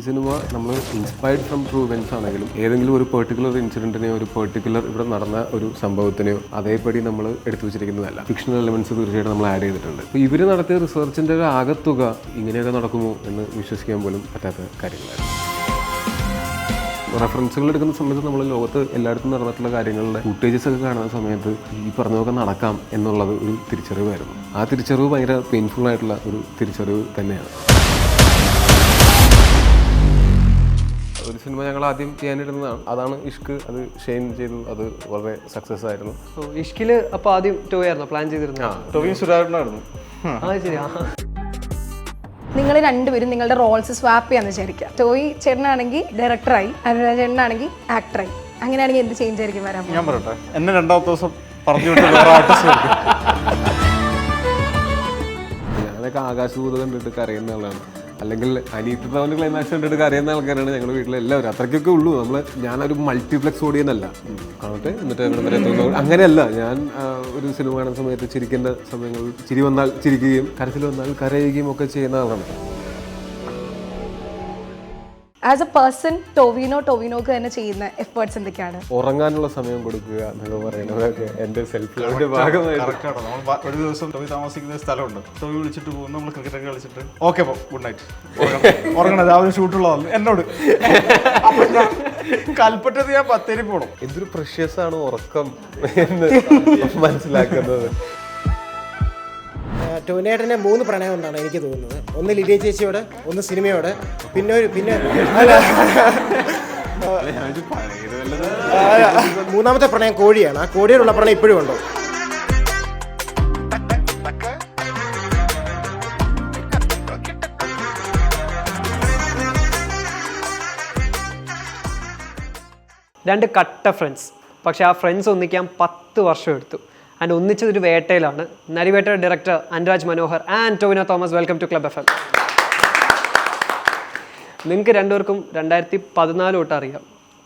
Cinema നമ്മൾ inspired from true events ആണെങ്കിലും ഏതെങ്കിലും ഒരു പെർട്ടിക്കുലർ ഇൻസിഡൻറ്റിനെയോ ഒരു പെർട്ടിക്കുലർ ഇവിടെ നടന്ന ഒരു സംഭവത്തിനെയോ അതേപടി നമ്മൾ എടുത്തു വെച്ചിരിക്കുന്നതല്ല. ഫിക്ഷണൽ എലമെന്റ്സ് തീർച്ചയായിട്ടും നമ്മൾ ആഡ് ചെയ്തിട്ടുണ്ട്. അപ്പോൾ ഇവർ നടത്തിയ റിസർച്ചിൻ്റെ ഒരു ആകത്തുക ഇങ്ങനെയൊക്കെ നടക്കുമോ എന്ന് വിശ്വസിക്കാൻ പോലും പറ്റാത്ത കാര്യങ്ങളായിരുന്നു. റെഫറൻസുകൾ എടുക്കുന്ന സമയത്ത് നമ്മൾ ലോകത്ത് എല്ലായിടത്തും നടന്നിട്ടുള്ള കാര്യങ്ങളുടെ ഫുട്ടേജസ് ഒക്കെ കാണുന്ന സമയത്ത് ഈ പറഞ്ഞതൊക്കെ നടക്കാം എന്നുള്ളത് ഒരു തിരിച്ചറിവായിരുന്നു. ആ തിരിച്ചറിവ് ഭയങ്കര പെയിൻഫുൾ ആയിട്ടുള്ള ഒരു തിരിച്ചറിവ് തന്നെയാണ്. ഒരു സിനിമ ഞങ്ങൾ ആദ്യം ചെയ്യാനിരുന്നതാണ്, അതാണ് ഇഷ്ക്. അത് ഷെയ്ൻ ചെയ്തു, അത് വളരെ സക്സസ് ആയിരുന്നു. ഇഷ്കില് അപ്പോൾ ആദ്യം ടോയായിരുന്നു പ്ലാൻ ചെയ്തിരുന്നത്? ടോവിയും സുരാജനായിരുന്നു. ശരി. നിങ്ങൾ രണ്ടുപേരും നിങ്ങളുടെ റോൾസ് സ്വാപ്പ് ചെയ്യാന്ന് വിചാരിക്കുക. ടോയ് ചേട്ടനാണെങ്കിൽ ഡയറക്ടറായി, അനുരാജ് ചേട്ടനാണെങ്കിൽ ആക്ടറായി. അങ്ങനെയാണെങ്കിൽ എന്ത് ചേഞ്ച് ആയിരിക്കും വരാൻ? ഞാൻ പറയട്ടെ, എന്നെ രണ്ടാമത്തെ ദിവസം പറഞ്ഞു ഞാനൊക്കെ ആകാശദൂത കണ്ടിട്ട് കരയുന്ന ആളാണ്, അല്ലെങ്കിൽ അനീതിന്റെ ക്ലൈമാക്സ് കണ്ടിട്ട് കരയുന്ന ആൾക്കാരാണ് ഞങ്ങളുടെ വീട്ടിലെല്ലാവരും. അത്രയ്ക്കൊക്കെ ഉള്ളൂ. ഞാനൊരു മൾട്ടിപ്ലക്സ് ഓഡിയൻ അല്ല, കാണട്ടെ എന്നിട്ട് അങ്ങനെയല്ല. ഞാൻ ഒരു സിനിമ കാണുന്ന സമയത്ത് ചിരിക്കേണ്ട സമയങ്ങളിൽ ചിരി വന്നാൽ ചിരിക്കുകയും കരച്ചിൽ വന്നാൽ കരയുകയും ഒക്കെ ചെയ്യുന്ന ആളാണ്. ആസ് എ പേഴ്സൺ ടോവിനോക്ക് തന്നെ ചെയ്യുന്ന എഫേർട്സ് എന്തൊക്കെയാണ്? ഉറങ്ങാനുള്ള സമയം കൊടുക്കുക എന്നൊക്കെ പറയുന്നതൊക്കെ എൻ്റെ സെൽഫിയുടെ ഭാഗമായി. ഒരു ദിവസം ടോവി താമസിക്കുന്ന സ്ഥലമുണ്ട്. ടോവി വിളിച്ചിട്ട് പോകും, നമ്മൾ ക്രിക്കറ്റ് ഒക്കെ കളിച്ചിട്ട് ഓക്കെ ഗുഡ് നൈറ്റ് ഉറങ്ങണം, രാവിലെ ഷൂട്ടുള്ളതാണ് എന്നോട്. കൽപ്പറ്റത്ത് ഞാൻ ബത്തേരി പോകണം. എന്തൊരു പ്രഷ്യസ് ആണ് ഉറക്കം എന്ന് മനസ്സിലാക്കുന്നത്. ടോവിനേട്ടൻ്റെ 3 പ്രണയം കൊണ്ടാണ് എനിക്ക് തോന്നുന്നത്. ഒന്ന് ലിഡിയ ചേച്ചിയോട്, ഒന്ന് സിനിമയോട്, പിന്നെ മൂന്നാമത്തെ പ്രണയം കോഴിയാണ്. ആ കോഴിയോടുള്ള പ്രണയം ഇപ്പോഴും ഉണ്ടോ? രണ്ട് കട്ട ഫ്രണ്ട്സ്, പക്ഷെ ആ ഫ്രണ്ട്സ് ഒന്നിക്കാൻ 10 വർഷം എടുത്തു. ആൻഡ് ഒന്നിച്ചതൊരു വേട്ടയിലാണ്. Narivetta director Anuraj Manohar and Tovino Thomas, welcome to club FM. നിങ്ങൾക്ക് രണ്ടുപേർക്കും 2014 തൊട്ട് അറിയാം,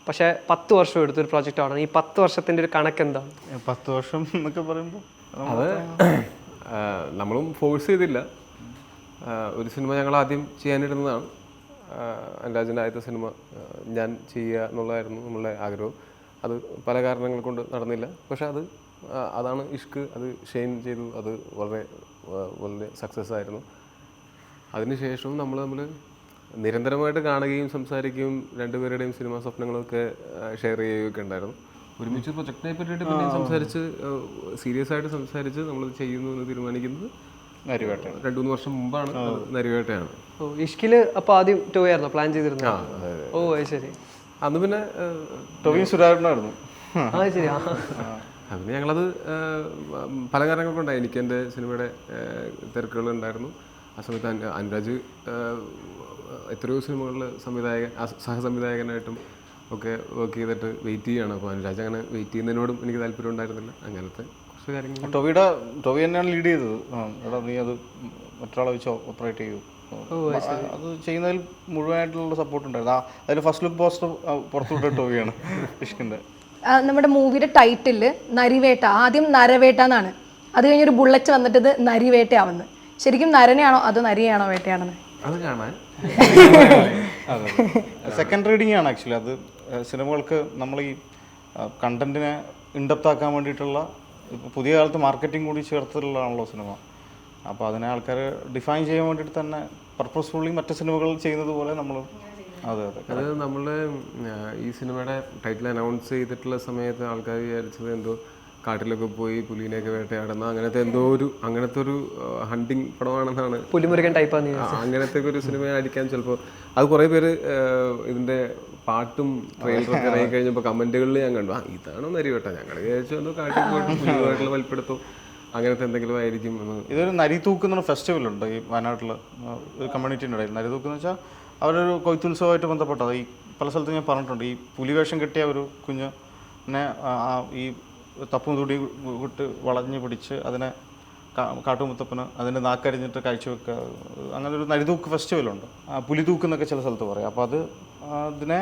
പക്ഷേ 10 വർഷം എടുത്തൊരു പ്രോജക്റ്റാണ്. ഈ 10 വർഷത്തിൻ്റെ ഒരു കണക്ക് എന്താണ്? 10 വർഷം എന്നൊക്കെ പറയുമ്പോൾ അത് നമ്മളും ഫോഴ്സ് ചെയ്തില്ല. ഒരു സിനിമ ഞങ്ങൾ ആദ്യം ചെയ്യാനിരുന്നതാണ്. അനുരാജിൻ്റെ ആദ്യത്തെ സിനിമ ഞാൻ ചെയ്യുക എന്നുള്ളതായിരുന്നു നമ്മളുടെ ആഗ്രഹം. അത് പല കാരണങ്ങൾ കൊണ്ട് നടന്നില്ല, പക്ഷെ അതാണ് ഇഷ്ക്. അത് ഷെയ്ൻ ചെയ്തു, അത് വളരെ സക്സസ് ആയിരുന്നു. അതിനുശേഷവും നമ്മൾ നിരന്തരമായിട്ട് കാണുകയും സംസാരിക്കുകയും രണ്ടുപേരുടെയും സിനിമാ സ്വപ്നങ്ങളൊക്കെ ഷെയർ ചെയ്യുകയൊക്കെ ഉണ്ടായിരുന്നു. ഒരുമിച്ച് പ്രൊജക്റ്റിനെ പറ്റിയിട്ട് പിന്നെ സംസാരിച്ച് സീരിയസ് ആയിട്ട് സംസാരിച്ച് നമ്മൾ ചെയ്യുന്നു എന്ന് തീരുമാനിക്കുന്നത് നരിവേട്ടയാണ്. 2-3 വർഷം മുമ്പാണ്. നരിവേട്ടയാണ്. ഇഷ്കില് അപ്പോൾ ആദ്യം ടോയായിരുന്നു പ്ലാൻ ചെയ്തിരുന്നത്? ശരി. അന്ന് പിന്നെ ടോവിയും സുരാജനായിരുന്നു. ശരി. അതിന് ഞങ്ങളത് പല കാരണങ്ങൾക്കുണ്ടായി. എനിക്ക് എൻ്റെ സിനിമയുടെ തിരക്കുകളുണ്ടായിരുന്നു. ആ സമയത്ത് അനുരാജ് എത്രയോ സിനിമകളിൽ സഹസംവിധായകനായിട്ടും ഒക്കെ വർക്ക് ചെയ്തിട്ട് വെയിറ്റ് ചെയ്യുകയാണ്. അപ്പോൾ അനുരാജ് അങ്ങനെ വെയിറ്റ് ചെയ്യുന്നതിനോടും എനിക്ക് താല്പര്യം ഉണ്ടായിരുന്നില്ല. അങ്ങനത്തെ കുറച്ച് കാര്യങ്ങൾ. ടോവി തന്നെയാണ് ലീഡ് ചെയ്തത്. എടാ നീ അത് മറ്റൊരാളെ വെച്ച് ഓപ്പറേറ്റ് ചെയ്യൂ, അത് ചെയ്യുന്നതിൽ മുഴുവനായിട്ടുള്ള സപ്പോർട്ട് ഉണ്ടായിരുന്നു. അതിൽ ഫസ്റ്റ് ലുക്ക് പോസ്റ്റർ പുറത്തുവിട്ട ടോവിയാണ് ഇഷ്കിൻ്റെ. നമ്മുടെ മൂവിയുടെ ടൈറ്റില് നരിവേട്ട, ആദ്യം നരവേട്ട എന്നാണ്. അത് കഴിഞ്ഞൊരു ബുള്ളറ്റ് വന്നിട്ട് ഇത് നരിവേട്ടയാവുന്നത്. ശരിക്കും നരനെയാണോ അതോ നരിയാണോ വേട്ടയാണെന്ന് അത് കാണാൻ സെക്കൻഡ് റീഡിംഗ് ആണ് ആക്ച്വലി. അത് സിനിമകൾക്ക് നമ്മൾ ഈ കണ്ടന്റിനെ ഇൻഡെപ്ത് ആക്കാൻ വേണ്ടിയിട്ടുള്ള പുതിയ കാലത്ത് മാർക്കറ്റിംഗ് കൂടി ചേർത്തിട്ടുള്ളതാണല്ലോ സിനിമ. അപ്പോൾ അതിനെ ആൾക്കാർ ഡിഫൈൻ ചെയ്യാൻ വേണ്ടിയിട്ട് തന്നെ പർപ്പസ്ഫുള്ളി മറ്റ് സിനിമകൾ ചെയ്യുന്നത് പോലെ നമ്മൾ അത് നമ്മൾ ഈ സിനിമയുടെ ടൈറ്റിൽ അനൗൺസ് ചെയ്തിട്ടുള്ള സമയത്ത് ആൾക്കാർ വിചാരിച്ചത് എന്തോ കാട്ടിലൊക്കെ പോയി പുലിനെയൊക്കെ വേട്ടയാടുന്ന അങ്ങനത്തെ ഒരു ഹണ്ടിങ് പടമാണെന്നാണ്. പുലിമുരുകൻ ടൈപ്പാണ് അങ്ങനത്തെ ഒരു സിനിമയായിരിക്കാം ചിലപ്പോൾ. അത് കുറേ പേര് ഇതിൻ്റെ പാട്ടും ട്രെയിലറൊക്കെ ഇറങ്ങി കഴിഞ്ഞപ്പോൾ കമൻറ്റുകളിൽ ഞാൻ കണ്ടു, ഇതാണോ നരിവേട്ട, ഞങ്ങൾ വിചാരിച്ചു എന്തോ കാട്ടിൽ പോയിട്ട് പുലിയുമായിട്ടുള്ള വലിപ്പെടുത്തോ അങ്ങനത്തെ എന്തെങ്കിലും ആയിരിക്കും എന്ന്. ഇതൊരു നരിതൂക്ക് എന്നൊരു ഫെസ്റ്റിവലുണ്ട് ഈ വയനാട്ടിൽ ഒരു കമ്മ്യൂണിറ്റീൻ്റെ ഇടയിൽ. നരിതൂക്ക് എന്ന് വെച്ചാൽ അവരൊരു കൊയ്ത്തുത്സവമായിട്ട് ബന്ധപ്പെട്ടത്. ഈ പല സ്ഥലത്തും ഞാൻ പറഞ്ഞിട്ടുണ്ട്, ഈ പുലിവേഷം കെട്ടിയ ഒരു കുഞ്ഞിനെ ഈ തപ്പും തുടി വിട്ട് വളഞ്ഞ് പിടിച്ച് അതിനെ കാട്ടുമുത്തപ്പന് അതിൻ്റെ നാക്കരിഞ്ഞിട്ട് കാഴ്ചവെക്കുക, അങ്ങനെ ഒരു നരിതൂക്ക് ഫെസ്റ്റിവലുണ്ട്. പുലിതൂക്ക് എന്നൊക്കെ ചില സ്ഥലത്ത് പറയും. അപ്പോൾ അതിനെ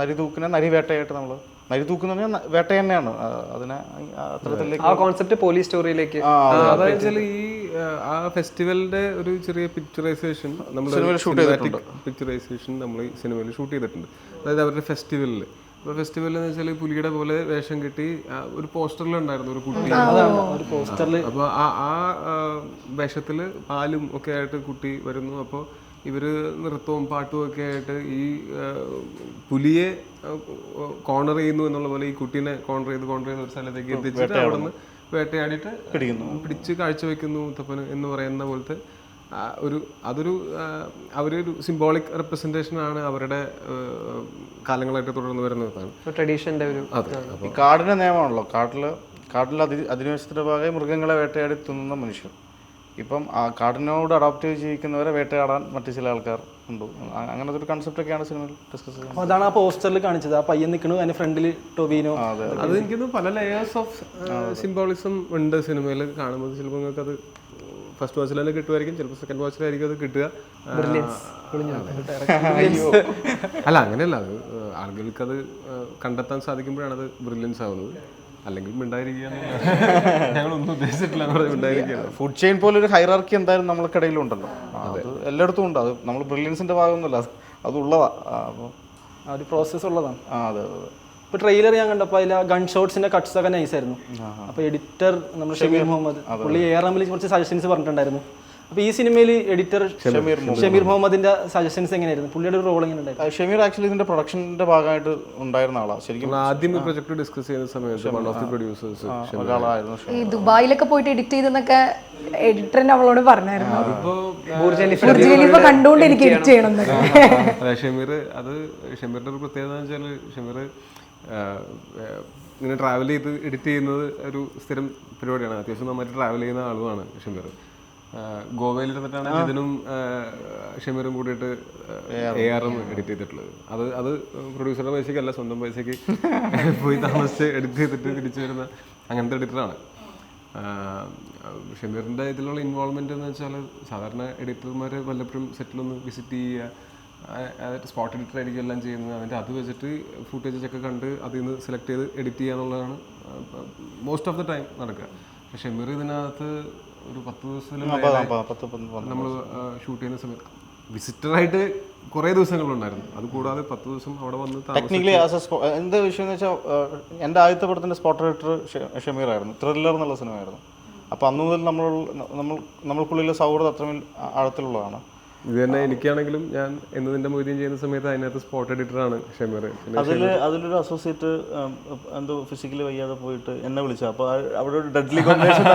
നരിതൂക്കിനെ നരിവേട്ടയായിട്ട് നമ്മൾ നരിതൂക്ക് എന്ന് പറഞ്ഞാൽ വേട്ട തന്നെയാണ്. അതിനെ അത്തരത്തിലേക്ക് ആ കോൺസെപ്റ്റ് പോലീസ് സ്റ്റോറിയിലേക്ക് അതായത് ഈ ആ ഫെസ്റ്റിവലിന്റെ ഒരു ചെറിയ പിക്ചറൈസേഷൻ നമ്മൾ പിക്ചറൈസേഷൻ നമ്മൾ ഈ സിനിമയിൽ ഷൂട്ട് ചെയ്തിട്ടുണ്ട്. അതായത് അവരുടെ ഫെസ്റ്റിവലിൽ. അപ്പോൾ ഫെസ്റ്റിവൽ എന്ന് വെച്ചാൽ പുലിയുടെ പോലെ വേഷം കെട്ടി ഒരു പോസ്റ്ററിലുണ്ടായിരുന്നു ഒരു കുട്ടി. അപ്പോൾ ആ വേഷത്തിൽ പാലും ഒക്കെ ആയിട്ട് കുട്ടി വരുന്നു. അപ്പോൾ ഇവർ നൃത്തവും പാട്ടും ഒക്കെ ആയിട്ട് ഈ പുലിയെ കോർണർ ചെയ്യുന്നു എന്നുള്ള പോലെ ഈ കുട്ടീനെ കോർണർ ചെയ്ത് ഒരു സ്ഥലത്തേക്ക് എത്തിച്ചിട്ട് അവിടെ നിന്ന് വേട്ടയാടിയിട്ട് പിടിച്ച് കാഴ്ചവെക്കുന്നു മുത്തപ്പന് എന്ന് പറയുന്ന പോലത്തെ അവരൊരു സിംബോളിക് റെപ്രസെൻറ്റേഷൻ ആണ് അവരുടെ കാലങ്ങളായിട്ട് തുടർന്ന് വരുന്നതാണ് ട്രഡീഷൻ്റെ ഒരു. ഈ കാടിന്റെ നിയമമാണല്ലോ, കാട്ടിൽ അധിനിവേശത്തിന്റെ ഭാഗമായി മൃഗങ്ങളെ വേട്ടയാടി തിന്നുന്ന മനുഷ്യർ. ഇപ്പം ആ കാടിനോട് അഡോപ്റ്റ് ചെയ്ത് ജീവിക്കുന്നവരെ വേട്ടയാടാൻ മറ്റു ചില ആൾക്കാർ ഉണ്ട്. അങ്ങനത്തെ ഒരു കൺസെപ്റ്റൊക്കെയാണ് സിനിമയിൽ ഡിസ്കസ് ചെയ്യുന്നത്. അതാണ് ആ പോസ്റ്ററിൽ കാണിച്ചത്. ആ പയ്യൻ നിൽക്കുന്നു, അതിന്റെ ഫ്രണ്ടിൽ ടൊവിനോ. അത് എനിക്ക് പല ലെയേഴ്സ് ഓഫ് സിംബോളിസം ഉണ്ട് സിനിമയിൽ കാണുമ്പോൾ. ചിലപ്പോൾ നിങ്ങൾക്ക് അത് ഫസ്റ്റ് വാച്ചിൽ തന്നെ കിട്ടുമായിരിക്കും, ചിലപ്പോൾ സെക്കൻഡ് വാച്ചിലായിരിക്കും അത് കിട്ടുക. അല്ല അങ്ങനെയല്ല, അത് ആളുകൾക്ക് അത് കണ്ടെത്താൻ സാധിക്കുമ്പോഴാണ് അത് ബ്രില്യൻസ് ആവുന്നത്. അല്ലെങ്കിൽ മിണ്ടായിരിക്കുകയാണ്, ഞങ്ങളൊന്നും ഉദ്ദേശിച്ചിട്ടില്ല മിണ്ടായിരിക്കുകയാണ്. ഫുഡ് ചെയിൻ പോലെ ഒരു ഹൈറാർക്കി എന്തായാലും നമ്മൾക്കിടയിലും ഉണ്ടല്ലോ, അത് എല്ലായിടത്തും ഉണ്ട്. അത് നമ്മൾ ബ്രില്യൻസിന്റെ ഭാഗമൊന്നുമല്ല, അത് ഉള്ളതാ. അപ്പോൾ ആ ഒരു പ്രോസസ്സ് ഉള്ളതാണ്. അതെ. ഇപ്പോൾ ട്രെയിലർ ഞാൻ കണ്ടപ്പോൾ അതിൽ ഗൺ ഷോട്ട്സിന്റെ കട്ട്സ് ഒക്കെ നൈസായിരുന്നു. അപ്പോൾ എഡിറ്റർ നമ്മുടെ ഷമീർ മുഹമ്മദ്, പുള്ളി AR-M കുറച്ച് സജഷൻസ് പറഞ്ഞിട്ടുണ്ടായിരുന്നു. അപ്പോൾ ഈ സിനിമയിൽ എഡിറ്റർ ഷമീർ മുഹമ്മദിന്റെ സജഷൻസ് എങ്ങനെയായിരുന്നു? പുള്ളിയുടെ ഒരു റോൾ എങ്ങനെ ഉണ്ടായിരുന്നു? ഷമീർ ആക്ച്വലി ഇതിന്റെ പ്രൊഡക്ഷന്റെ ഭാഗമായിട്ട് ഉണ്ടായിരുന്ന ആളാണ്. ശരിക്കും ആദ്യം പ്രൊജക്ട് ഡിസ്കസ് ചെയ്യുന്ന സമയത്ത് വൺ ഓഫ് ദി പ്രൊഡ്യൂസേഴ്സ് ഒരാളായിരുന്നു. ഈ ദുബായിലൊക്കെ പോയിട്ട് എഡിറ്റ് ചെയ്തെന്നൊക്കെ എഡിറ്ററിന് അവളോട് പറഞ്ഞായിരുന്നു. ബുർജ് ഖലീഫ കണ്ടുകൊണ്ട് എനിക്ക് എഡിറ്റ് ചെയ്യണം എന്നൊക്കെ. ഷമീറിന്റെ ഒരു പ്രത്യേകത എന്ന് വെച്ചാൽ ഷമീർ ഇങ്ങനെ ട്രാവൽ ചെയ്ത് എഡിറ്റ് ചെയ്യുന്നത് ഒരു സ്ഥിരം പരിപാടിയാണ്. അത്യാവശ്യം നന്നായിട്ട് ട്രാവൽ ചെയ്യുന്ന ആളുമാണ് ഷമീർ. ഗോവയിൽ ഇരുന്നിട്ടാണ് ഇതിനും ഷമീറും കൂടിയിട്ട് AR-M എഡിറ്റ് ചെയ്തിട്ടുള്ളത്. അത് പ്രൊഡ്യൂസറുടെ പൈസയ്ക്കല്ല, സ്വന്തം പൈസയ്ക്ക് പോയി താമസിച്ച് എഡിറ്റ് ചെയ്തിട്ട് തിരിച്ചു വരുന്ന അങ്ങനത്തെ എഡിറ്ററാണ്. ഷമീറിൻ്റെ ഇതിലുള്ള ഇൻവോൾവ്മെൻ്റ് എന്ന് വെച്ചാൽ സാധാരണ എഡിറ്റർമാർ വല്ലപ്പോഴും സെറ്റിലൊന്ന് വിസിറ്റ് ചെയ്യുക, സ്പോട്ട് എഡിറ്റർ ആയിരിക്കും എല്ലാം ചെയ്യുന്നത്. അതിൻ്റെ അത് വെച്ചിട്ട് ഫുട്ടേജസ് ഒക്കെ കണ്ട് അതിൽ നിന്ന് സെലക്ട് ചെയ്ത് എഡിറ്റ് ചെയ്യുക എന്നുള്ളതാണ് മോസ്റ്റ് ഓഫ് ദ ടൈം നടക്കുക. പക്ഷെ ഷമീർ ഇതിനകത്ത് ഒരു 10 ദിവസത്തിൽ നമ്മൾ ഷൂട്ട് ചെയ്യുന്ന സമയത്ത് വിസിറ്ററായിട്ട് കുറേ ദിവസങ്ങളുണ്ടായിരുന്നു. അതുകൂടാതെ 10 ദിവസം അവിടെ വന്ന് ടെക്നിക്കലി എന്താ വിഷയം എന്ന് വെച്ചാൽ എൻ്റെ ആദ്യത്തെ പടത്തിൻ്റെ സ്പോട്ട് എഡിറ്റർ ഷമീർ ആയിരുന്നു. ത്രില്ലർ എന്നുള്ള സിനിമയായിരുന്നു. അപ്പോൾ അന്ന് മുതൽ നമ്മൾക്കുള്ളിലെ സൗഹൃദം അത്രമേൽ ആഴത്തിലുള്ളതാണ്. ഇത് തന്നെ എനിക്കാണെങ്കിലും ഞാൻ എന്നതിൻ്റെ മൊയ്തീൻ ചെയ്യുന്ന സമയത്ത് അതിനകത്ത് സ്പോട്ട് എഡിറ്ററാണ് ഷമീർ. അതിലൊരു അസോസിയേറ്റ് എന്തോ ഫിസിക്കലി വയ്യാതെ പോയിട്ട് എന്നെ വിളിച്ചു. അപ്പോൾ അവിടെ ഒരു ഡെഡ്ലി കോമ്പിനേഷൻ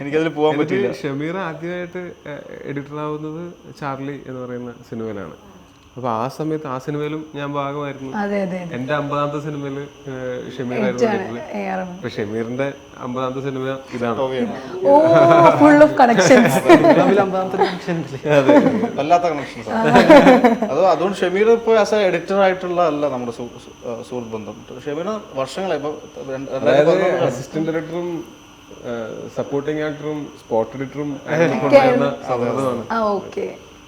എനിക്കതിൽ പോകാൻ പറ്റില്ല. ഷമീർ ആദ്യമായിട്ട് എഡിറ്ററാവുന്നത് ചാർലി എന്ന് പറയുന്ന സിനിമയിലാണ്. അപ്പോൾ ആ സമയത്ത് ആ സിനിമയിലും ഞാൻ ഭാഗമായിരുന്നു. എൻ്റെ 50ാമത്തെ സിനിമയിൽ ഷമീറായിരുന്നു. അപ്പൊ ഷമീറിന്റെ 50ാമത്തെ സിനിമ ഇതാണ്. വല്ലാത്ത കണക്ഷൻസ്. അതുകൊണ്ട് ഷമീർ ഇപ്പോൾ ആസ് എ എഡിറ്റർ ആയിട്ടുള്ള അല്ല നമ്മുടെ സുഹൃത്ത് ബന്ധം. ഷമീർ വർഷങ്ങളായി ഇപ്പോൾ അസിസ്റ്റന്റ് ഡയറക്ടറും സപ്പോർട്ടിംഗ് ആക്ടറും സ്പോട്ട് എഡിറ്ററും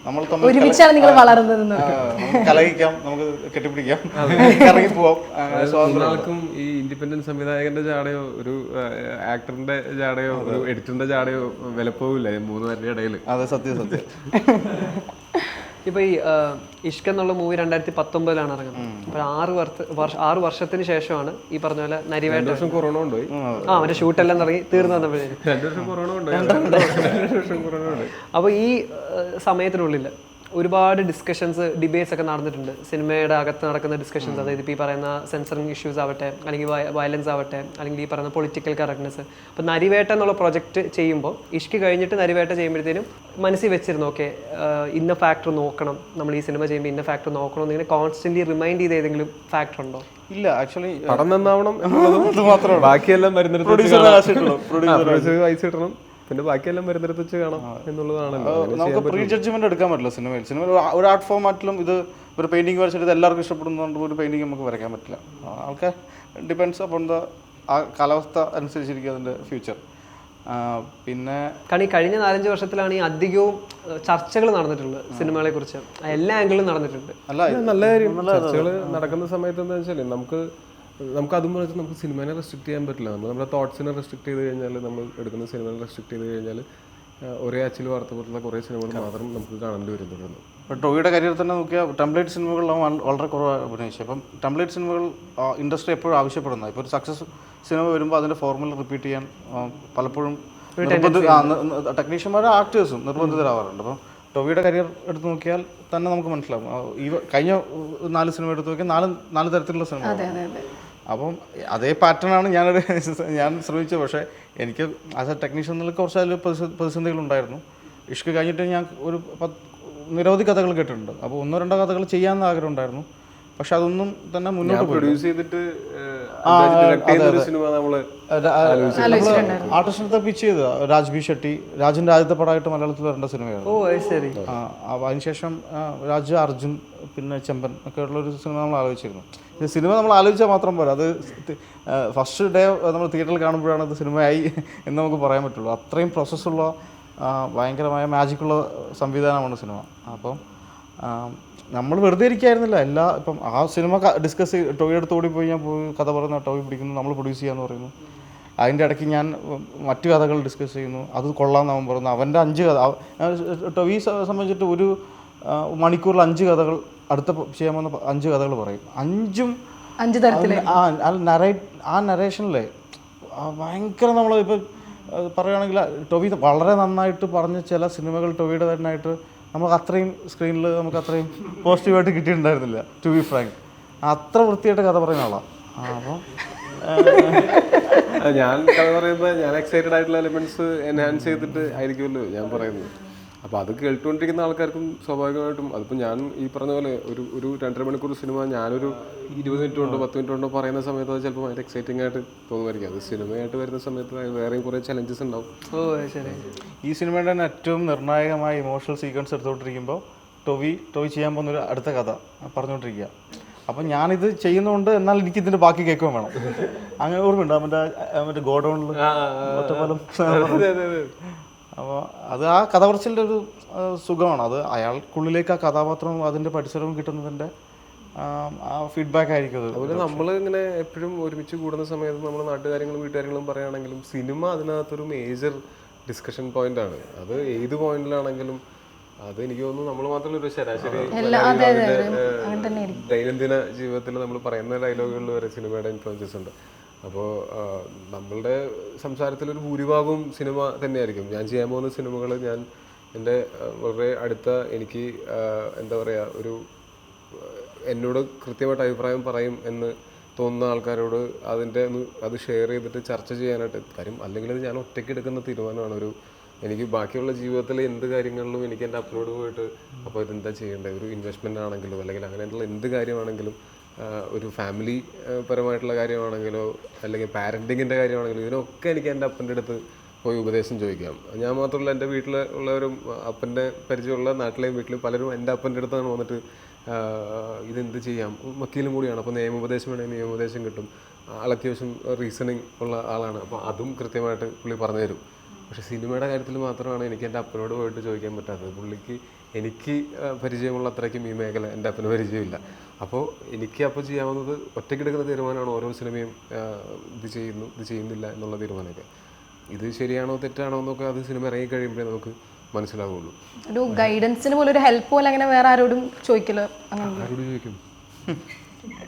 നമ്മൾ ഒരുമിച്ചാണ് നിങ്ങൾ വളർന്നത്. കലഹിക്കാം, നമുക്ക് കെട്ടിപ്പിടിക്കാം, ഇറങ്ങി പോവാം. ഒരാൾക്കും ഈ ഇൻഡിപെൻഡന്റ് സംവിധായകന്റെ ജാടയോ ഒരു ആക്ടറിന്റെ ജാടയോ ഒരു എഡിറ്ററിന്റെ ജാടയോ വിലപ്പോവില്ല 3 പേരുടെ ഇടയിൽ. അതെ, സത്യം. ഇപ്പോൾ ഈ ഇഷ്ക് എന്നുള്ള മൂവി 2019 ഇറങ്ങുന്നത്. അപ്പോൾ 6 വർഷത്തിന് ശേഷമാണ് ഈ പറഞ്ഞ പോലെ നരിവേട്ട. കൊറോണ കൊണ്ടുപോയി. മറ്റേ ഷൂട്ടെല്ലാം തുടങ്ങി തീർന്നു വന്നപ്പോഴേക്കും 2 വർഷം കൊറോണ കൊണ്ടുപോയി. അപ്പോൾ ഈ സമയത്തിനുള്ളിൽ ഒരുപാട് ഡിസ്കഷൻസ്, ഡിബേറ്റ്സ് ഒക്കെ നടന്നിട്ടുണ്ട്. സിനിമയുടെ അകത്ത് നടക്കുന്ന ഡിസ്കഷൻസ്, അതായത് ഇപ്പോൾ ഈ പറയുന്ന സെൻസറിങ് ഇഷ്യൂസ് ആവട്ടെ, അല്ലെങ്കിൽ വയലൻസ് ആവട്ടെ, അല്ലെങ്കിൽ ഈ പറയുന്ന പൊളിറ്റിക്കൽ കറക്റ്റ്നെസ്. അപ്പോൾ നരിവേട്ട എന്നുള്ള പ്രൊജക്റ്റ് ചെയ്യുമ്പോൾ ഇഷ്ക് കഴിഞ്ഞിട്ട് നരിവേട്ട ചെയ്യുമ്പോഴത്തേനും മനസ്സിൽ വെച്ചിരുന്നു, ഓക്കെ ഇന്ന ഫാക്ടർ നോക്കണം, നമ്മൾ ഈ സിനിമ ചെയ്യുമ്പോൾ ഇന്ന ഫാക്ടർ നോക്കണം എന്നിങ്ങനെ കോൺസ്റ്റന്റ്ലി റിമൈൻഡ് ചെയ്ത് ഏതെങ്കിലും ഫാക്ടർ ഉണ്ടോ? ഇല്ല, ആക്ച്വലി പടം നന്നാവണം എന്നുള്ളത് മാത്രമാണ്. ബാക്കിയെല്ലാം വരുന്നിടത്ത് പൈസ ഇടണം, പിന്നെ ബാക്കിയെല്ലാം വരുന്നിടത്ത് വെച്ച് കാണാം എന്നുള്ളതാണല്ലോ. നമുക്ക് പ്രീ ജഡ്ജ്മെന്റ് എടുക്കാൻ പറ്റില്ല സിനിമയിൽ. ഒരു ആർട്ട് ഫോമാറ്റിലും ഇത് ഒരു പെയിന്റിങ് വരച്ചിട്ട് ഇത് എല്ലാവർക്കും ഇഷ്ടപ്പെടുന്നതുകൊണ്ട് ഒരു പെയിന്റിങ് നമുക്ക് വരയ്ക്കാൻ പറ്റില്ല. ആൾക്കാർ ഡിപ്പെൻഡ്സ് അപ്പോൾ ആ കാലാവസ്ഥ അനുസരിച്ചിരിക്കും അതിൻ്റെ ഫ്യൂച്ചർ. പിന്നെ കാരണം ഈ കഴിഞ്ഞ 4-5 വർഷത്തിലാണ് ഈ അധികവും ചർച്ചകൾ നടന്നിട്ടുള്ളത് സിനിമകളെ കുറിച്ച്, എല്ലാ ആംഗിളും നടന്നിട്ടുണ്ട്. നല്ല കാര്യം. ചർച്ചകൾ നടക്കുന്ന സമയത്ത് എന്താ വെച്ചാൽ നമുക്ക് അതും വെച്ചാൽ നമുക്ക് സിനിമേനെ റെസ്ട്രിക്ട് ചെയ്യാൻ പറ്റില്ല. നമ്മുടെ തോട്ട്സിനെ റെസ്ട്രിക്ട് ചെയ്ത് കഴിഞ്ഞാൽ, നമ്മൾ എടുക്കുന്ന സിനിമയെ റെസ്ട്രിക്ട് ചെയ്ത് കഴിഞ്ഞാൽ ഒരേ അച്ചിൽ വാർത്ത പോലുള്ള കുറേ സിനിമകൾ മാത്രം നമുക്ക് കാണേണ്ടി വരുന്നുണ്ട്. ഇപ്പോൾ ടോവിയുടെ കരിയർ തന്നെ നോക്കിയാൽ ടെംപ്ലേറ്റ് സിനിമകളിലാണ് വളരെ കുറവ് അഭിനയിച്ചത്. അപ്പം ടെംപ്ലേറ്റ് സിനിമകൾ ഇൻഡസ്ട്രി എപ്പോഴും ആവശ്യപ്പെടുന്നത്. ഇപ്പോൾ ഒരു സക്സസ് സിനിമ വരുമ്പോൾ അതിൻ്റെ ഫോർമുല റിപ്പീറ്റ് ചെയ്യാൻ പലപ്പോഴും ടെക്നീഷ്യന്മാരും ആക്ടേഴ്സും നിർബന്ധിതരാവാറുണ്ട്. അപ്പം ടോവിയുടെ കരിയർ എടുത്ത് നോക്കിയാൽ തന്നെ നമുക്ക് മനസ്സിലാവും. ഈ കഴിഞ്ഞ 4 സിനിമ എടുത്ത് നോക്കിയാൽ നാല് തരത്തിലുള്ള സിനിമ. അപ്പം അതേ പാറ്റേണാണ് ഞാൻ ശ്രമിച്ചത്. പക്ഷേ എനിക്ക് ആസ് എ ടെക്നീഷ്യൻ എന്നുള്ള കുറച്ച് അതിൽ പ്രതിസന്ധികളുണ്ടായിരുന്നു. ഇഷ്ക് കഴിഞ്ഞിട്ട് ഞാൻ ഒരു നിരവധി കഥകൾ കേട്ടിട്ടുണ്ട്. അപ്പോൾ 1-2 കഥകൾ ചെയ്യാമെന്ന് ആഗ്രഹം ഉണ്ടായിരുന്നു. പക്ഷെ അതൊന്നും തന്നെ മുന്നോട്ട് പ്രൊഡ്യൂസ് ചെയ്തിട്ട് സിനിമ നമ്മൾ ആർട്ടിസ്റ്റിനെ പിച്ച് ചെയ്ത് രാജ് ബി ഷെട്ടി, രാജിൻ്റെ ആദ്യത്തെ പടമായിട്ട് മലയാളത്തിൽ വരേണ്ട സിനിമയാണ്. അപ്പോൾ അതിനുശേഷം രാജ്, അർജുൻ, പിന്നെ ചെമ്പൻ ഒക്കെ ഉള്ളൊരു സിനിമ നമ്മൾ ആലോചിച്ചിരുന്നു. ഇത് സിനിമ നമ്മൾ ആലോചിച്ചാൽ മാത്രം പോരാ, അത് ഫസ്റ്റ് ഡേ നമ്മൾ തിയേറ്ററിൽ കാണുമ്പോഴാണ് അത് സിനിമയായി എന്ന് നമുക്ക് പറയാൻ പറ്റുള്ളൂ. അത്രയും പ്രോസസ്സുള്ള ഭയങ്കരമായ മാജിക്കുള്ള സംവിധാനമാണ് സിനിമ. അപ്പം നമ്മൾ വെറുതെ ഇരിക്കായിരുന്നില്ല. ഇപ്പം ആ സിനിമ ഡിസ്കസ് ടോയുടെ അടുത്ത് ഓടിപ്പോയി ഞാൻ പോയി കഥ പറയുന്ന ടോയി പിടിക്കുന്നു, നമ്മൾ പ്രൊഡ്യൂസ് ചെയ്യാമെന്ന് പറയുന്നു. അതിൻ്റെ ഇടയ്ക്ക് ഞാൻ മറ്റു കഥകൾ ഡിസ്കസ് ചെയ്യുന്നു, അത് കൊള്ളാമെന്ന് അവൻ പറയുന്നു. അവൻ്റെ 5 കഥ ടോവിയെ സംബന്ധിച്ചിട്ട് ഒരു മണിക്കൂറിൽ 5 കഥകൾ അടുത്ത ചെയ്യാമെന്ന് 5 കഥകൾ പറയും. 5 തരത്തിൽ ആ നരേഷനിലെ ഭയങ്കര നമ്മൾ ഇപ്പോൾ പറയുകയാണെങ്കിൽ ടോവി വളരെ നന്നായിട്ട് പറഞ്ഞ ചില സിനിമകൾ ടോവിയുടെ തന്നെയായിട്ട് നമുക്ക് അത്രയും സ്ക്രീനിൽ നമുക്ക് അത്രയും പോസിറ്റീവായിട്ട് കിട്ടിയിട്ടുണ്ടായിരുന്നില്ല. ടു ബി ഫ്രാങ്ക്, അത്ര വൃത്തിയായിട്ട് കഥ പറയുന്ന ആളാണ്. അപ്പം ഞാൻ കഥ പറയുമ്പോൾ ഞാൻ എക്സൈറ്റഡ് ആയിട്ടുള്ള എലിമെന്റ്സ് എൻഹാൻസ് ചെയ്തിട്ട് ആയിരിക്കുമല്ലോ ഞാൻ പറയുന്നത്. അപ്പോൾ അത് കേട്ടുകൊണ്ടിരിക്കുന്ന ആൾക്കാർക്കും സ്വാഭാവികമായിട്ടും അതിപ്പോൾ ഞാൻ ഈ പറഞ്ഞ പോലെ ഒരു 2.5 മണിക്കൂർ സിനിമ ഞാനൊരു 20 മിനിറ്റ് കൊണ്ടോ 10 മിനിറ്റ് കൊണ്ടോ പറയുന്ന സമയത്ത് അത് ചിലപ്പോൾ ഭയങ്കര എക്സൈറ്റിംഗ് ആയിട്ട് തോന്നുമായിരിക്കും. അത് സിനിമയായിട്ട് വരുന്ന സമയത്ത് വേറെയും കുറേ ചലഞ്ചസ് ഉണ്ടാവും. ഈ സിനിമയുടെ തന്നെ ഏറ്റവും നിർണായകമായ ഇമോഷണൽ സീക്വൻസ് എടുത്തുകൊണ്ടിരിക്കുമ്പോൾ ടോവി ചെയ്യാൻ പോകുന്നൊരു അടുത്ത കഥ പറഞ്ഞുകൊണ്ടിരിക്കുക. അപ്പം ഞാനിത് ചെയ്യുന്നതുകൊണ്ട് എന്നാൽ എനിക്ക് ഇതിൻ്റെ ബാക്കി കേൾക്കുകയും വേണം. അങ്ങനെ ഓർമ്മയുണ്ട് മറ്റേ ഗോഡൗണിൽ ഒറ്റപ്പാലം. അപ്പോൾ അത് ആ കഥ പറച്ചിലിൻ്റെ ഒരു സുഖമാണ്. അത് അയാൾക്കുള്ളിലേക്ക് ആ കഥാപാത്രവും അതിൻ്റെ പരിസരവും കിട്ടുന്നതിൻ്റെ ആ ഫീഡ്ബാക്ക് ആയിരിക്കും അത്. അതുപോലെ നമ്മൾ ഇങ്ങനെ എപ്പോഴും ഒരുമിച്ച് കൂടുന്ന സമയത്ത് നമ്മൾ നാട്ടുകാര്യങ്ങളും വീട്ടുകാര്യങ്ങളും പറയുകയാണെങ്കിലും സിനിമ അതിനകത്തൊരു മേജർ ഡിസ്കഷൻ പോയിന്റാണ്. അത് ഏത് പോയിന്റിലാണെങ്കിലും അത് എനിക്ക് തോന്നുന്നു നമ്മൾ മാത്രമല്ല ഒരു ശരാശരി ദൈനംദിന ജീവിതത്തിൽ നമ്മൾ പറയുന്ന ഡയലോഗുകളിൽ വരെ സിനിമയുടെ ഇൻഫ്ലുവൻസസ് ഉണ്ട്. അപ്പോൾ നമ്മളുടെ സംസാരത്തിലൊരു ഭൂരിഭാഗവും സിനിമ തന്നെയായിരിക്കും. ഞാൻ ചെയ്യാൻ പോകുന്ന സിനിമകൾ ഞാൻ എൻ്റെ വളരെ അടുത്ത എനിക്ക് എന്താ പറയുക ഒരു എന്നോട് കൃത്യമായിട്ട് അഭിപ്രായം പറയും എന്ന് തോന്നുന്ന ആൾക്കാരോട് അത് ഷെയർ ചെയ്തിട്ട് ചർച്ച ചെയ്യാനായിട്ട് കാര്യം. അല്ലെങ്കിൽ അത് ഞാൻ ഒറ്റയ്ക്ക് എടുക്കുന്ന തീരുമാനമാണ്. എനിക്ക് ബാക്കിയുള്ള ജീവിതത്തിലെ എന്ത് കാര്യങ്ങളിലും എനിക്ക് എൻ്റെ അപ്ലോഡ് പോയിട്ട് അപ്പോൾ ഇതെന്താ ചെയ്യേണ്ടത്, ഒരു ഇൻവെസ്റ്റ്മെൻ്റ് ആണെങ്കിലും അല്ലെങ്കിൽ അങ്ങനെയുള്ള എന്ത് കാര്യമാണെങ്കിലും ഒരു ഫാമിലി പരമായിട്ടുള്ള കാര്യമാണെങ്കിലോ അല്ലെങ്കിൽ പാരൻറ്റിങ്ങിൻ്റെ കാര്യമാണെങ്കിലും ഇതിനൊക്കെ എനിക്ക് എൻ്റെ അപ്പൻ്റെ അടുത്ത് പോയി ഉപദേശം ചോദിക്കാം. ഞാൻ മാത്രമല്ല എൻ്റെ വീട്ടിൽ ഉള്ളവരും അപ്പൻ്റെ പരിചയമുള്ള നാട്ടിലെയും വീട്ടിലും പലരും എൻ്റെ അപ്പൻ്റെ അടുത്താണ് വന്നിട്ട് ഇതെന്ത് ചെയ്യാം, വക്കീലും കൂടിയാണ്, അപ്പോൾ നിയമോപദേശം വേണമെങ്കിൽ നിയമോപദേശം കിട്ടും. ആൾ അത്യാവശ്യം റീസണിങ് ഉള്ള ആളാണ്. അപ്പോൾ അതും കൃത്യമായിട്ട് പുള്ളി പറഞ്ഞു തരും. പക്ഷേ സിനിമയുടെ കാര്യത്തിൽ മാത്രമാണ് എനിക്ക് എൻ്റെ അപ്പനോട് പോയിട്ട് ചോദിക്കാൻ പറ്റാത്തത്. പുള്ളിക്ക് എനിക്ക് പരിചയമുള്ള അത്രയ്ക്കും ഈ മേഖല എൻ്റെ അപ്പന് പരിചയമില്ല. അപ്പോൾ എനിക്ക് അപ്പോൾ ചെയ്യാവുന്നത് ഒറ്റയ്ക്കെടുക്കുന്ന തീരുമാനമാണ് ഓരോ സിനിമയും. ഇത് ചെയ്യുന്നു ഇത് ചെയ്യുന്നില്ല എന്നുള്ള തീരുമാനമൊക്കെ. ഇത് ശരിയാണോ തെറ്റാണോ എന്നൊക്കെ അത് സിനിമ ഇറങ്ങി കഴിയുമ്പോഴേ നമുക്ക് മനസ്സിലാവുള്ളൂ. ഒരു ഗൈഡൻസിന് പോലെ ഒരു ഹെൽപ്പ് പോലെ അങ്ങനെ വേറെ ആരോടും ചോദിക്കല്ലോ? ആരോട് ചോദിക്കും?